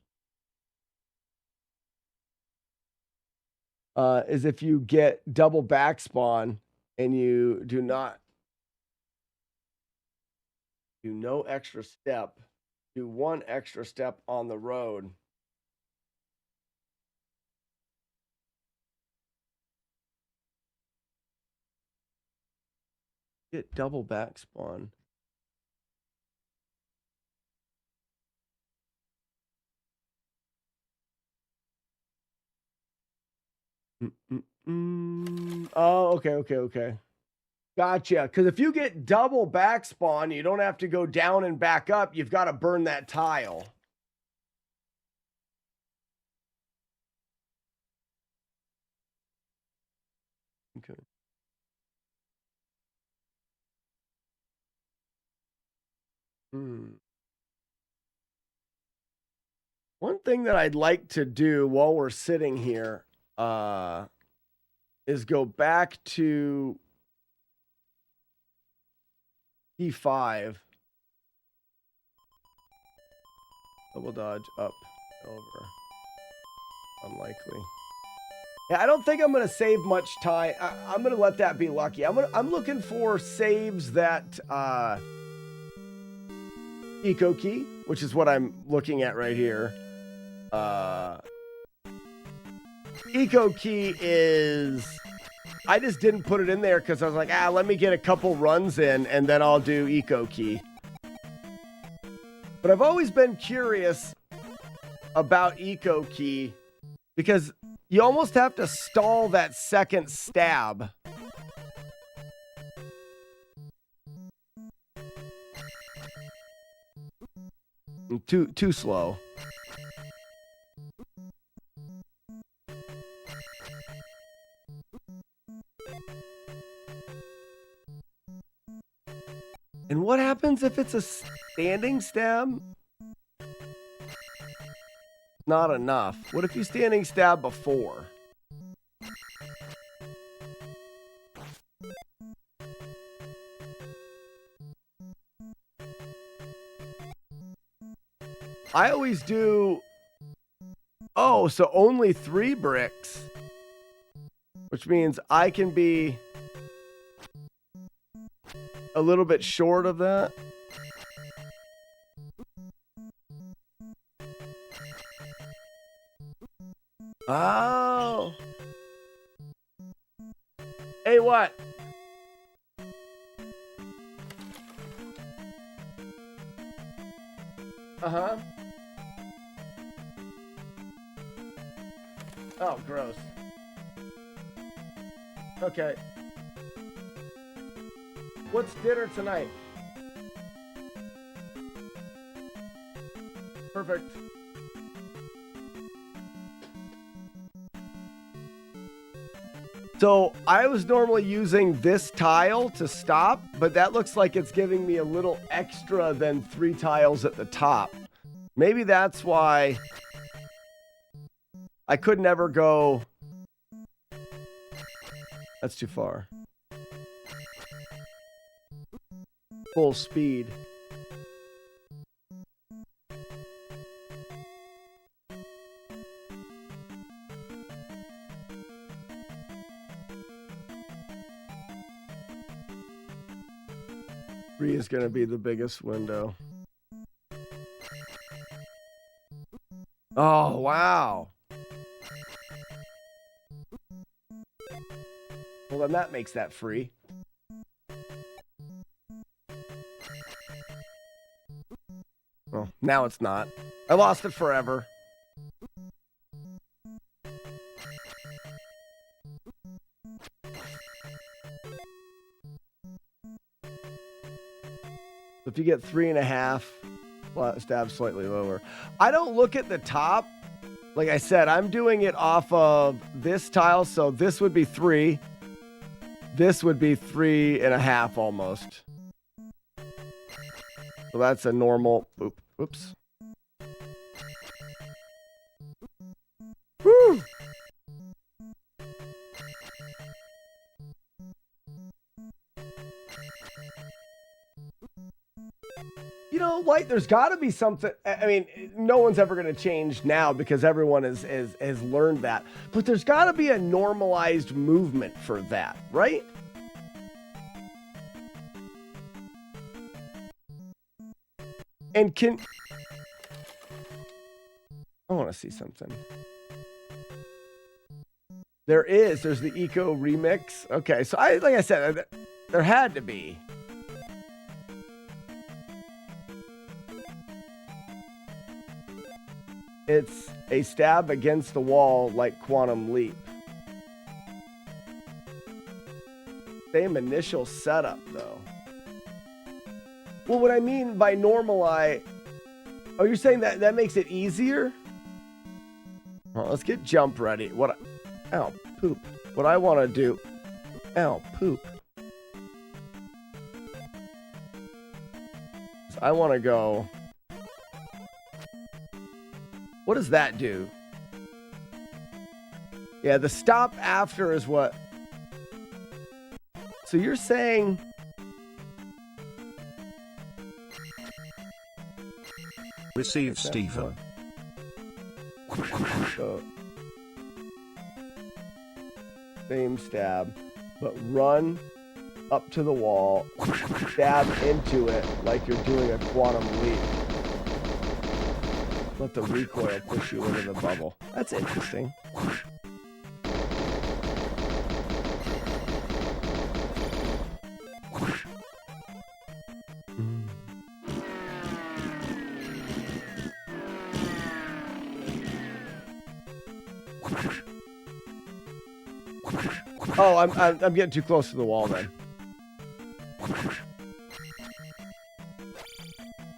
Is if you get double backspawn and you do no extra step, do one extra step on the road. Get double backspawn. Oh, okay. Gotcha. Because if you get double backspawn, you don't have to go down and back up. You've got to burn that tile. Okay. One thing that I'd like to do while we're sitting here is go back to P5. Double dodge up, over. Unlikely. Yeah, I don't think I'm going to save much time. I'm going to let that be lucky. I'm looking for saves that eco key, which is what I'm looking at right here. Eco key is, I just didn't put it in there because I was like, let me get a couple runs in and then I'll do eco key. But I've always been curious about eco key because you almost have to stall that second stab. Too slow. And what happens if it's a standing stab? Not enough. What if you standing stab before? I always do. Oh, so only 3 bricks. Which means I can be a little bit short of that. Oh. Hey, what? Uh-huh. Oh, gross. Okay. What's dinner tonight? Perfect. So I was normally using this tile to stop, but that looks like it's giving me a little extra than 3 tiles at the top. Maybe that's why I could never go. That's too far. Full speed. Three is going to be the biggest window. Oh, wow. Well, then that makes that free. Now it's not. I lost it forever. If you get 3.5, stab slightly lower. I don't look at the top. Like I said, I'm doing it off of this tile, so this would be 3. This would be 3.5 almost. So that's a normal. Oops. Woo! You know, like, there's got to be something. I mean, no one's ever going to change now because everyone has learned that. But there's got to be a normalized movement for that, right? And I want to see something. There's the Eco remix. Okay, so like I said, there had to be. It's a stab against the wall like Quantum Leap. Same initial setup, though. Well, what I mean by normalize... Oh, you're saying that makes it easier? Well, let's get jump ready. Ow, poop. What I want to do... Ow, poop. So I want to go... What does that do? Yeah, the stop after is what... So you're saying... Receive Stephen. So, same stab, but run up to the wall, stab into it like you're doing a quantum leap. Let the recoil push you into the bubble. That's interesting. Oh, I'm getting too close to the wall then.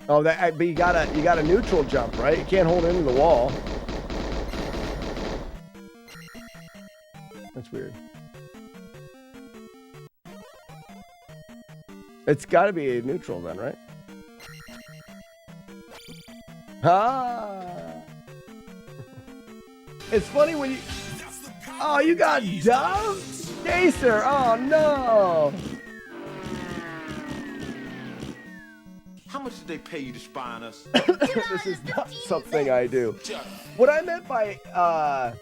Oh, but you got a neutral jump, right? You can't hold into the wall. That's weird. It's got to be a neutral then, right? Ah! It's funny when you... Oh, you got dumped? Chaser! Oh, no! How much did they pay you to spy on us? This is not something I do. What I meant by,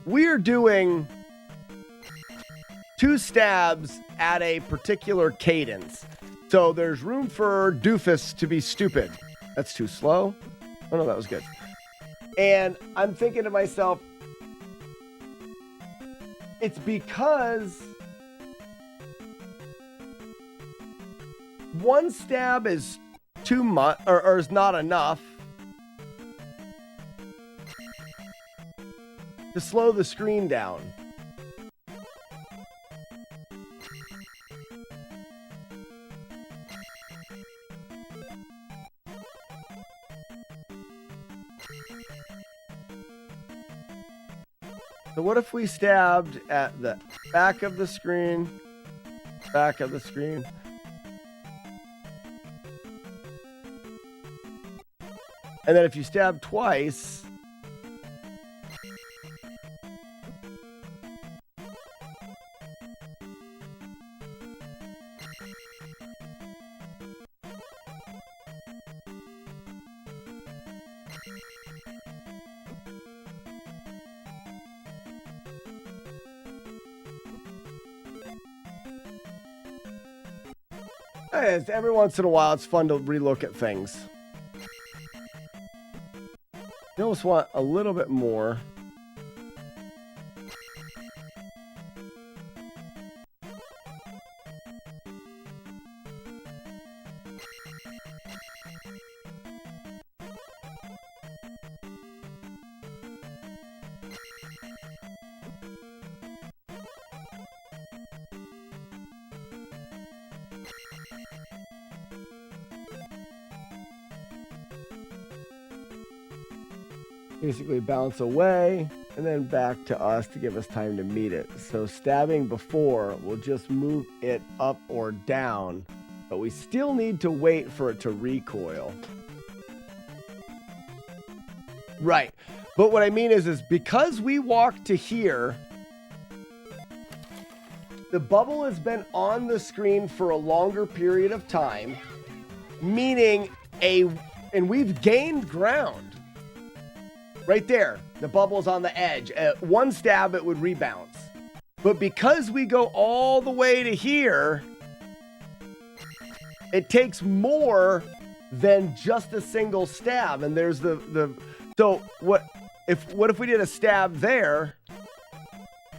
we're doing 2 stabs at a particular cadence. So there's room for Doofus to be stupid. That's too slow. Oh, no, that was good. And I'm thinking to myself, it's because one stab is too much or is not enough to slow the screen down. So what if we stabbed at the back of the screen, back of the screen? And then if you stab twice, every once in a while, it's fun to relook at things. You almost want a little bit more. basically bounce away and then back to us to give us time to meet it. So stabbing before will just move it up or down, but we still need to wait for it to recoil. Right. But what I mean is because we walk to here, the bubble has been on the screen for a longer period of time, meaning and we've gained ground. Right there, the bubble's on the edge. At one stab, it would rebounce. But because we go all the way to here, it takes more than just a single stab. And there's so what if we did a stab there?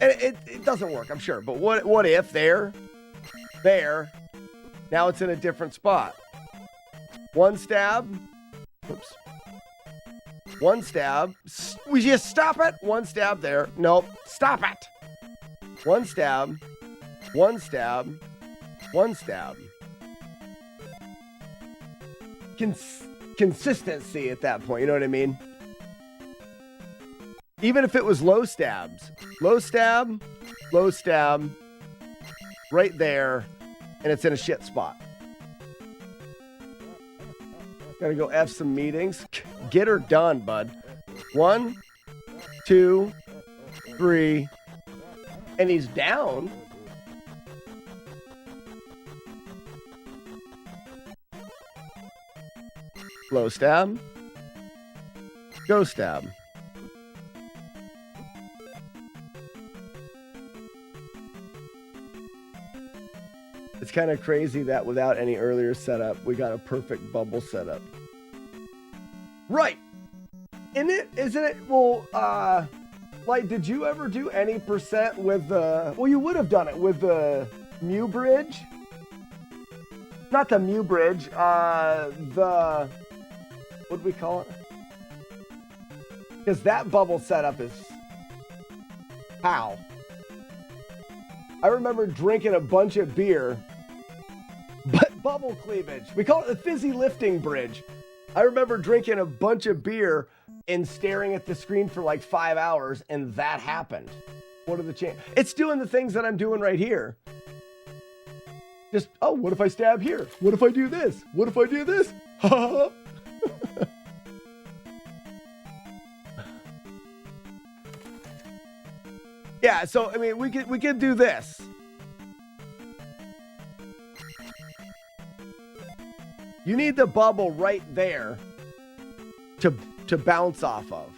And it doesn't work, I'm sure. But what if there, now it's in a different spot. One stab. Oops. One stab. We just stop it. One stab there. Nope. Stop it. One stab. One stab. One stab. Consistency at that point. You know what I mean? Even if it was low stabs. Low stab. Low stab. Right there. And it's in a shit spot. Gotta go F some meetings. Get her done, bud. 1, 2, 3. And he's down. Low stab. Go stab. It's kind of crazy that without any earlier setup, we got a perfect bubble setup. Right. Isn't it? Well, like, did you ever do any percent with the, well, you would have done it with the Mew bridge. Not the Mew bridge, what do we call it? Because that bubble setup is, how? I remember drinking a bunch of beer, but bubble cleavage. We call it the fizzy lifting bridge. I remember drinking a bunch of beer and staring at the screen for like 5 hours, and that happened. What are the chances? It's doing the things that I'm doing right here. Just, oh, what if I stab here? What if I do this? What if I do this? Yeah, so I mean, we could do this. You need the bubble right there to bounce off of.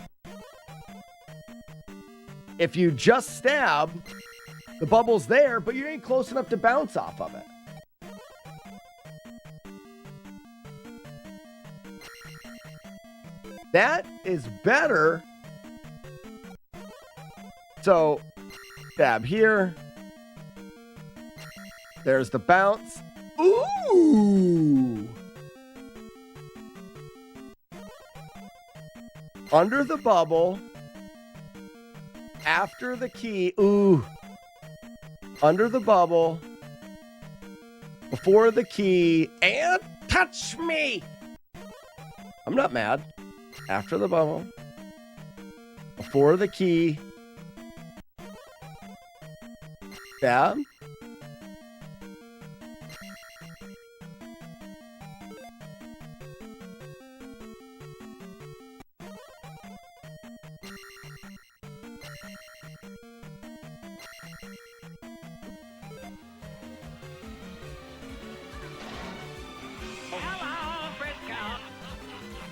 If you just stab, the bubble's there, but you ain't close enough to bounce off of it. That is better. So, stab here. There's the bounce. Ooh! Under the bubble. After the key. Ooh. Under the bubble. Before the key. And touch me! I'm not mad. After the bubble. Before the key. Stab.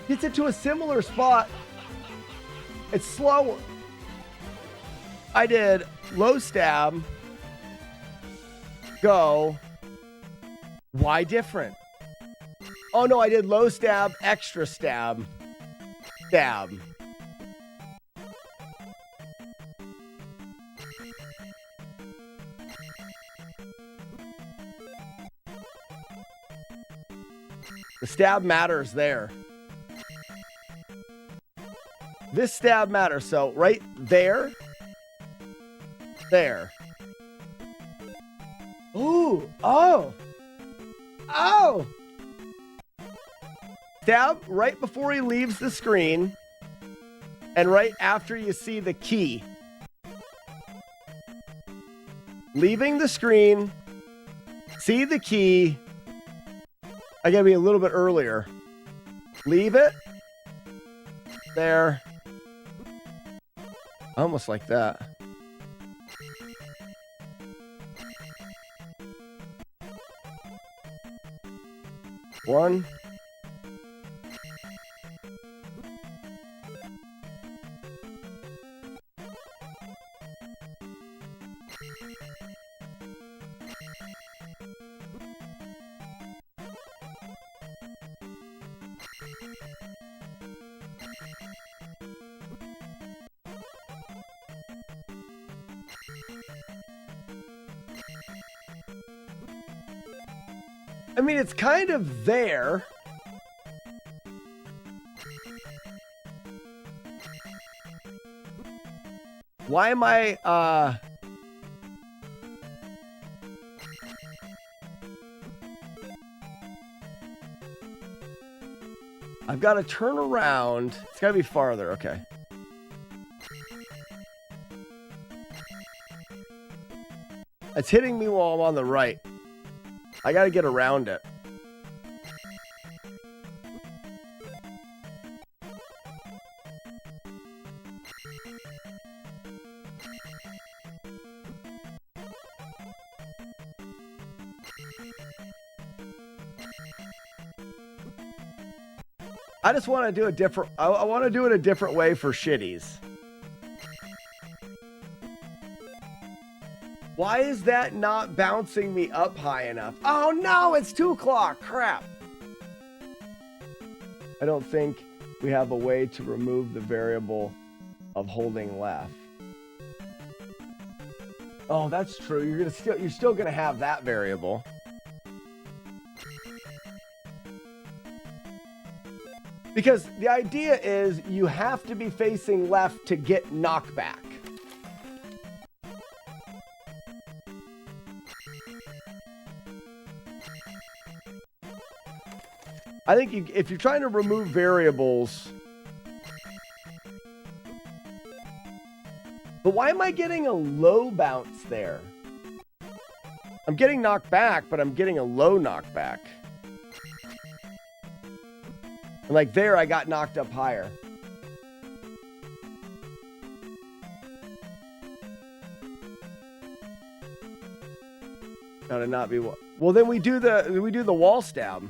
Gets it to a similar spot. It's slower. I did low stab. Go. Why different? Oh no, I did low stab, extra stab. Stab. The stab matters there. This stab matters. So right there. There. Ooh. Oh. Oh. Stab right before he leaves the screen. And right after you see the key, leaving the screen, see the key. I gotta be a little bit earlier. Leave it. There. Almost like that. One. I mean, it's kind of there. Why am I, I've got to turn around. It's got to be farther. Okay. It's hitting me while I'm on the right. I got to get around it. I just want to do a different, I want to do it a different way for shitties. Why is that not bouncing me up high enough? Oh no, it's 2 o'clock. Crap. I don't think we have a way to remove the variable of holding left. Oh, that's true. You're still gonna have that variable. Because the idea is you have to be facing left to get knockback. I think if you're trying to remove variables... But why am I getting a low bounce there? I'm getting knocked back, but I'm getting a low knockback. And like there, I got knocked up higher. Gotta not be... Well, then we do the wall stab.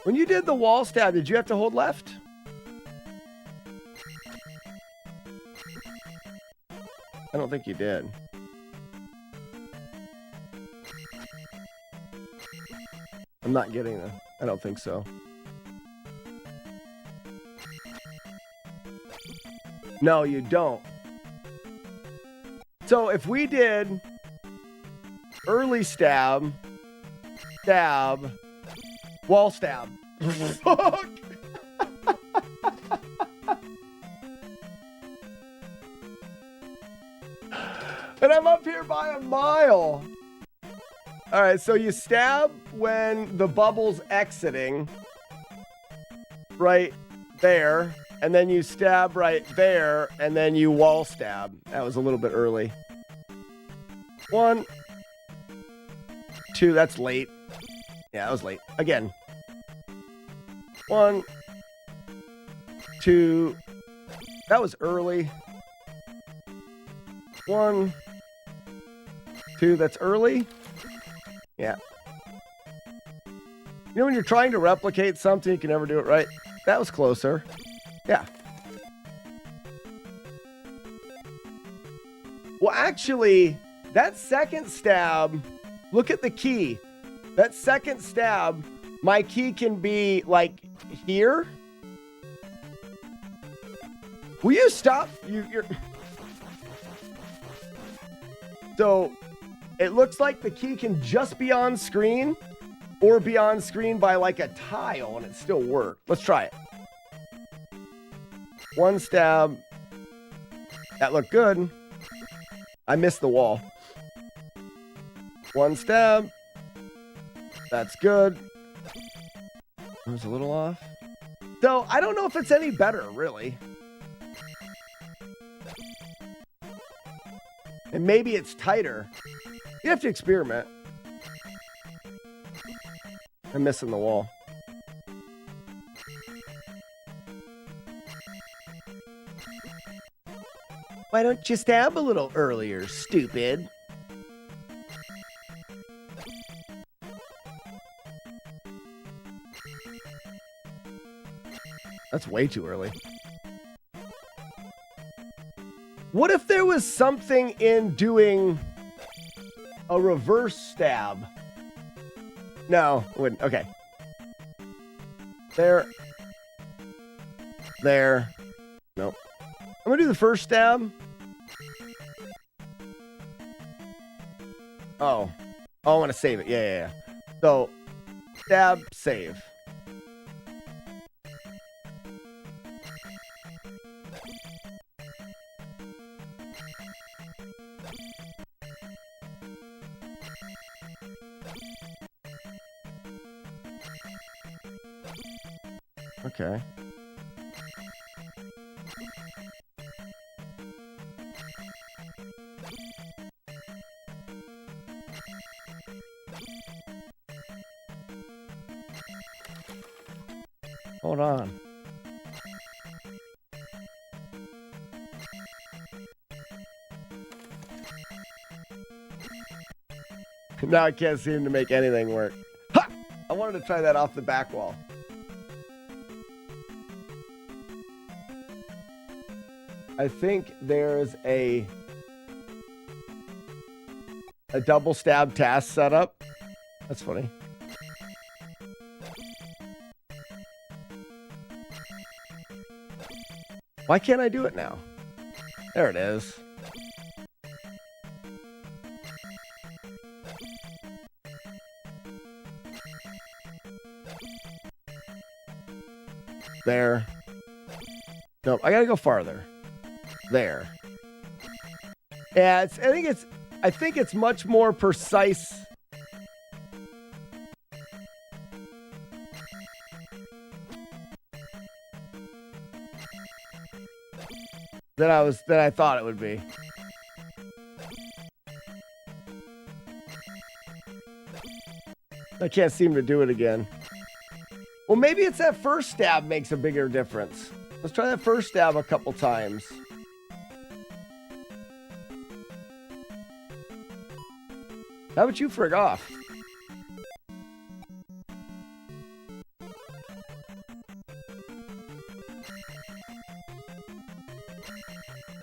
When you did the wall stab, did you have to hold left? I don't think you did. I'm not getting it. I don't think so. No, you don't. So if we did early stab, stab, wall stab. Fuck! And I'm up here by a mile. All right, so you stab when the bubble's exiting. Right there. And then you stab right there. And then you wall stab. That was a little bit early. 1, 2, that's late. Yeah, that was late. Again. 1, 2, that was early. 1, 2, that's early. Yeah. You know when you're trying to replicate something, you can never do it right? That was closer. Yeah. Well, actually, that second stab, look at the key. That second stab, my key can be like here. Will you stop? You're... So, it looks like the key can just be on screen or be on screen by like a tile and it still works. Let's try it. One stab. That looked good. I missed the wall. One stab. That's good. It was a little off. So, I don't know if it's any better, really. And maybe it's tighter. You have to experiment. I'm missing the wall. Why don't you stab a little earlier, stupid? That's way too early. What if there was something in doing a reverse stab? No, wouldn't. Okay. There. There. Nope. I'm gonna do the first stab. Oh. Oh, I want to save it. Yeah. So, stab, save. Okay. Hold on. Now I can't seem to make anything work. Ha! I wanted to try that off the back wall. I think there's a double stab task setup. That's funny. Why can't I do it now? There it is. There. Nope, I gotta go farther. There. Yeah, I think it's much more precise. Than I thought it would be. I can't seem to do it again. Well, maybe it's that first stab makes a bigger difference. Let's try that first stab a couple times. How about you frig off?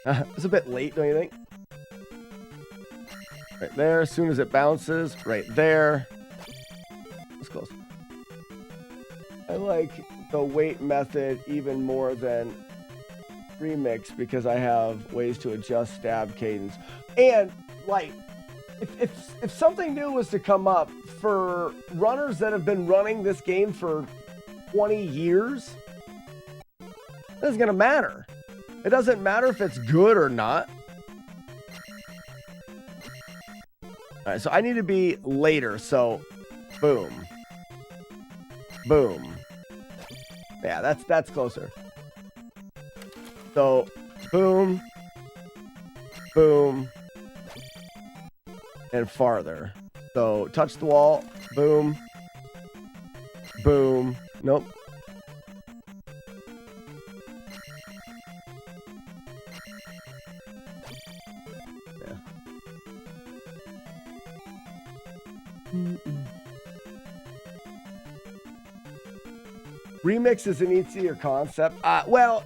It's a bit late, don't you think? Right there, as soon as it bounces, right there. That's close. I like the weight method even more than remix because I have ways to adjust stab cadence. And like, if something new was to come up for runners that have been running this game for 20 years, it isn't gonna matter. It doesn't matter if it's good or not. All right, so I need to be later. So, boom, boom. Yeah, that's closer. So, boom, boom, and farther. So, touch the wall. Boom, boom. Nope. Remix is an easier concept. Well,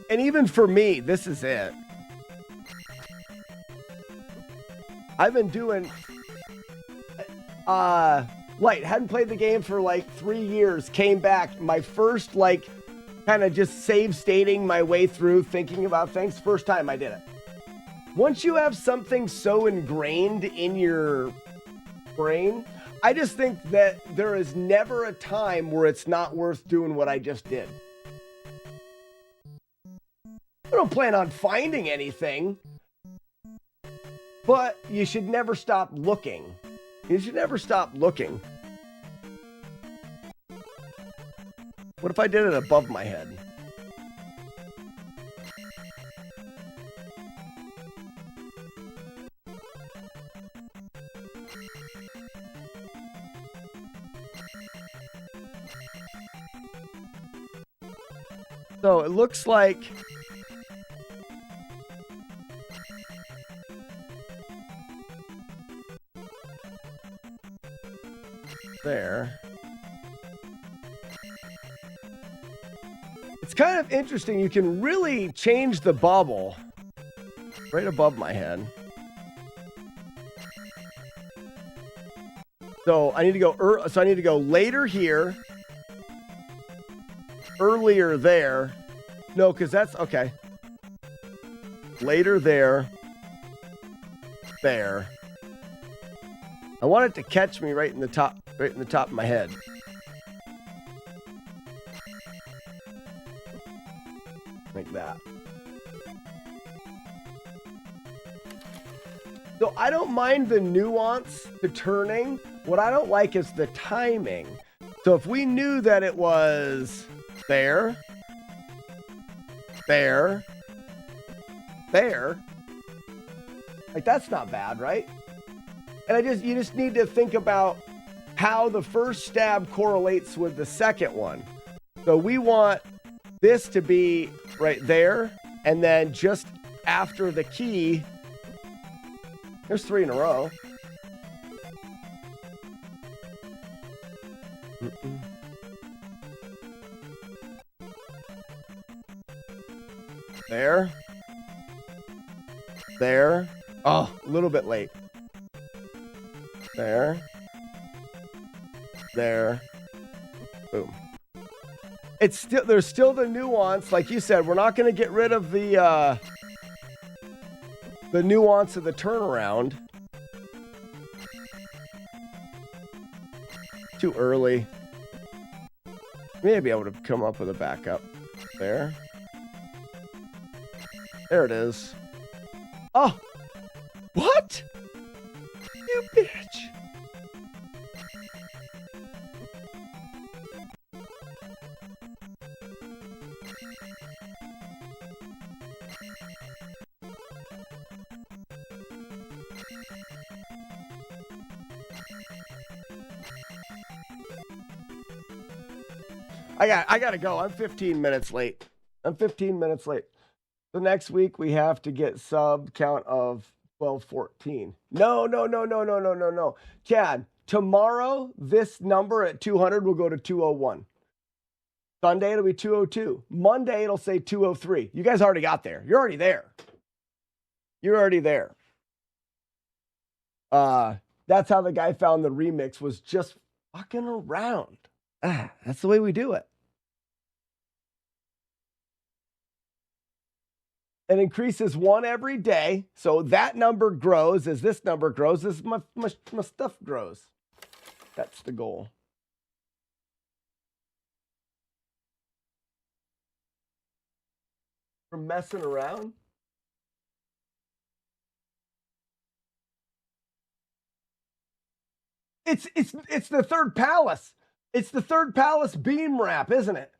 and even for me, this is it. I've been doing hadn't played the game for like 3 years, came back. My first like kind of just save stating my way through thinking about things. First time I did it. Once you have something so ingrained in your brain, I just think that there is never a time where it's not worth doing what I just did. I don't plan on finding anything, but you should never stop looking. You should never stop looking. What if I did it above my head? So it looks like there. It's kind of interesting. You can really change the bubble right above my head. So I need to go later here. Earlier there. No, because that's okay. Later there. There. I want it to catch me right in the top of my head. Like that. So I don't mind the nuance, the turning. What I don't like is the timing. So if we knew that it was there, there, there, like that's not bad, right? And you just need to think about how the first stab correlates with the second one. So we want this to be right there, and then just after the key, there's 3 in a row. There. There. Oh, a little bit late. There. There. Boom. There's still the nuance. Like you said, we're not going to get rid of the nuance of the turnaround. Too early. Maybe I would have come up with a backup. There. There it is. Oh! What? You bitch! I gotta go. I'm 15 minutes late. So next week we have to get sub count of 1214. No. Chad, tomorrow this number at 200 will go to 201. Sunday it'll be 202. Monday it'll say 203. You guys already got there. You're already there. That's how the guy found the remix, was just fucking around. That's the way we do it. It increases 1 every day. So that number grows as this number grows, as my stuff grows. That's the goal. We're messing around. It's the third palace. It's the third palace beam wrap, isn't it?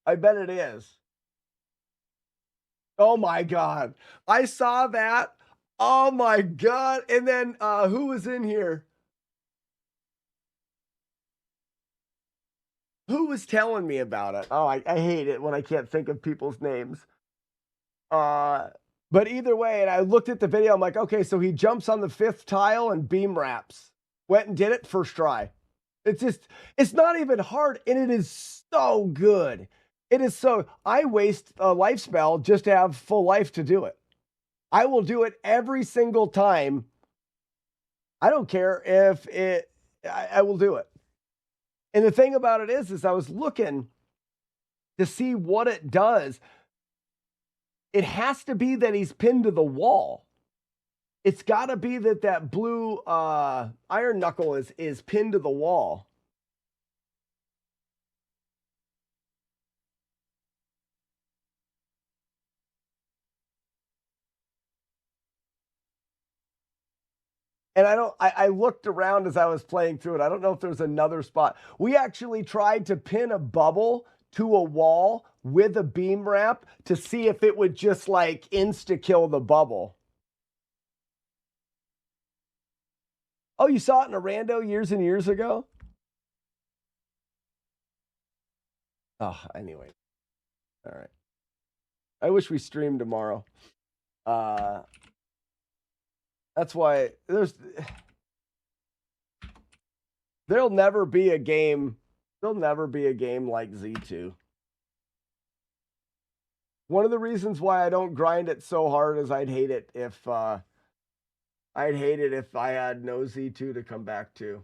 I bet it is. Oh my God. I saw that. Oh my God. And then who was in here? Who was telling me about it? Oh, I hate it when I can't think of people's names. But either way, and I looked at the video, I'm like, okay, so he jumps on the 5th tile and beam wraps. Went and did it first try. It's not even hard, and it is so good. It is so, I waste a life spell just to have full life to do it. I will do it every single time. I don't care if I will do it. And the thing about it is I was looking to see what it does. It has to be that he's pinned to the wall. It's got to be that blue iron knuckle is pinned to the wall. And I looked around as I was playing through it. I don't know if there's another spot. We actually tried to pin a bubble to a wall with a beam wrap to see if it would just like insta-kill the bubble. Oh, you saw it in a rando years and years ago? Oh, anyway. All right. I wish we streamed tomorrow. That's why there'll never be a game like Z2. One of the reasons why I don't grind it so hard is I'd hate it if I had no Z2 to come back to.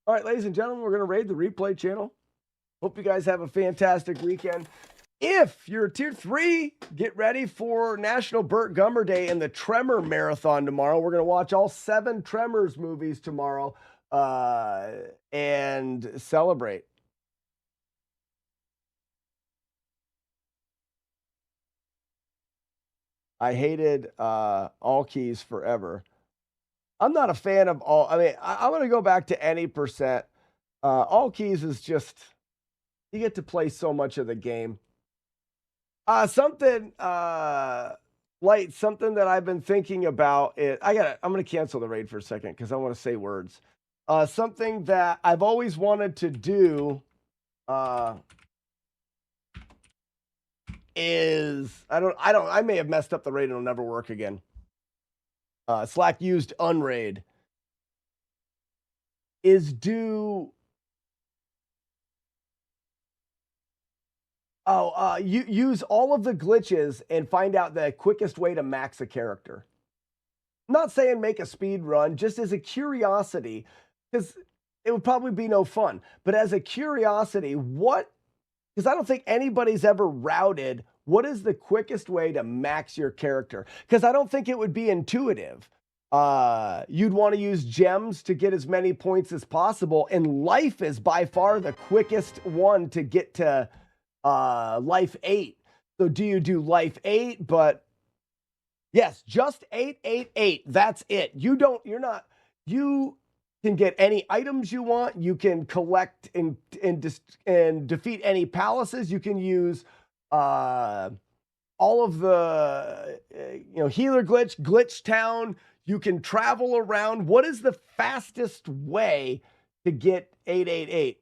All right, ladies and gentlemen, we're going to raid the replay channel. Hope you guys have a fantastic weekend. If you're Tier 3, get ready for National Burt Gummer Day and the Tremor Marathon tomorrow. We're going to watch all 7 Tremors movies tomorrow and celebrate. I hated all keys forever. I'm not a fan of all. I mean, I'm going to go back to any percent. All keys is just, you get to play so much of the game. Something that I've been thinking about is, I'm going to cancel the raid for a second because I want to say words. Something that I've always wanted to do is, I may have messed up the raid and it'll never work again. Slack used unraid is do use all of the glitches and find out the quickest way to max a character. I'm not saying make a speed run, just as a curiosity, because it would probably be no fun. But as a curiosity, because I don't think anybody's ever routed what is the quickest way to max your character? Because I don't think it would be intuitive. You'd want to use gems to get as many points as possible, and life is by far the quickest one to get to life 8. So do you do life 8? But yes, just 8, 8, 8. That's it. You can get any items you want. You can collect and defeat any palaces. You can use all of the healer glitch town. You can travel around. What is the fastest way to get 888?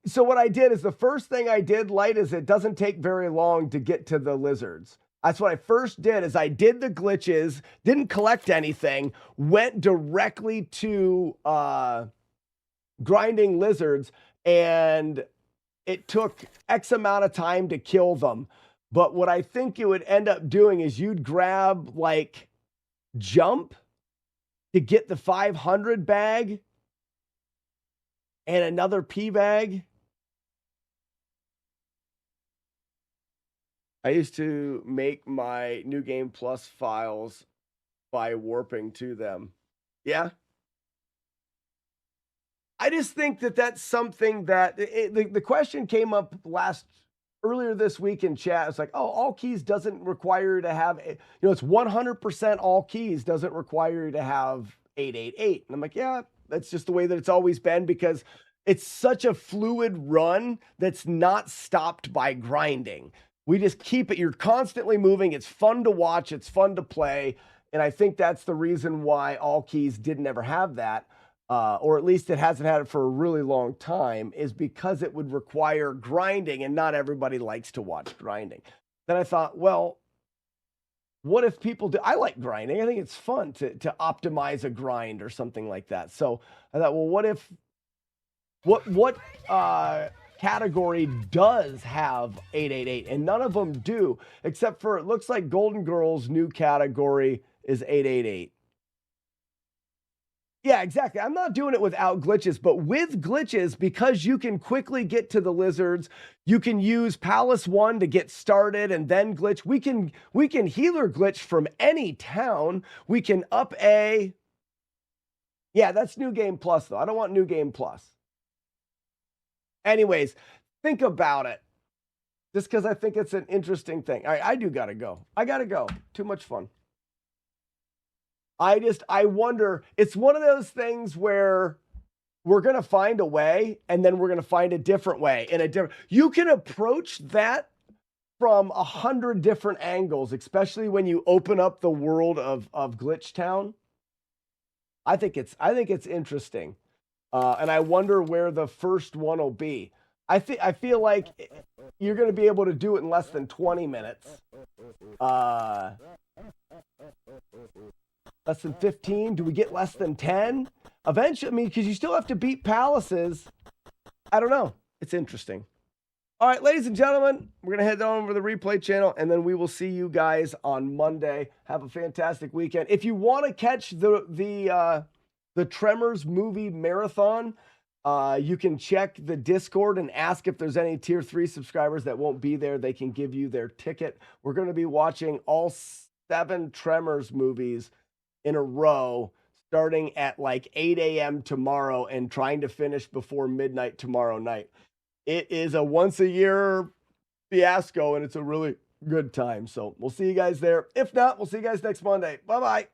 So what I did is the first thing I did, Light, is it doesn't take very long to get to the lizards. That's what I first did, is I did the glitches, didn't collect anything, went directly to grinding lizards, and it took X amount of time to kill them. But what I think it would end up doing is you'd grab like jump to get the 500 bag and another P bag. I used to make my New Game Plus files by warping to them. Yeah. I just think that that's something that the question came up earlier this week in chat. It's like, oh, all keys doesn't require you to have, it's 100% all keys doesn't require you to have 888. And I'm like, yeah, that's just the way that it's always been, because it's such a fluid run that's not stopped by grinding. We just keep it. You're constantly moving. It's fun to watch. It's fun to play. And I think that's the reason why all keys didn't ever have that. Or at least it hasn't had it for a really long time, is because it would require grinding, and not everybody likes to watch grinding. Then I thought, well, what if people do? I like grinding. I think it's fun to optimize a grind or something like that. So I thought, well, what category does have 888, and none of them do, except for it looks like Golden Girls' new category is 888. Yeah, exactly. I'm not doing it without glitches, but with glitches, because you can quickly get to the lizards, you can use Palace 1 to get started and then glitch. We can healer glitch from any town. We can up A. Yeah, that's New Game Plus, though. I don't want New Game Plus. Anyways, think about it. Just because I think it's an interesting thing. All right, I do got to go. I got to go. Too much fun. I wonder, it's one of those things where we're going to find a way and then we're going to find a different way. You can approach that from 100 different angles, especially when you open up the world of Glitch Town. I think it's interesting. And I wonder where the first one will be. I feel like you're going to be able to do it in less than 20 minutes. Less than 15? Do we get less than 10? Eventually, I mean, because you still have to beat palaces. I don't know. It's interesting. All right, ladies and gentlemen, we're going to head on over to the replay channel, and then we will see you guys on Monday. Have a fantastic weekend. If you want to catch the Tremors movie marathon, you can check the Discord and ask if there's any Tier 3 subscribers that won't be there. They can give you their ticket. We're going to be watching all 7 Tremors movies in a row, starting at like 8 a.m. tomorrow and trying to finish before midnight tomorrow night. It is a once-a-year fiasco, and it's a really good time. So we'll see you guys there. If not, we'll see you guys next Monday. Bye-bye.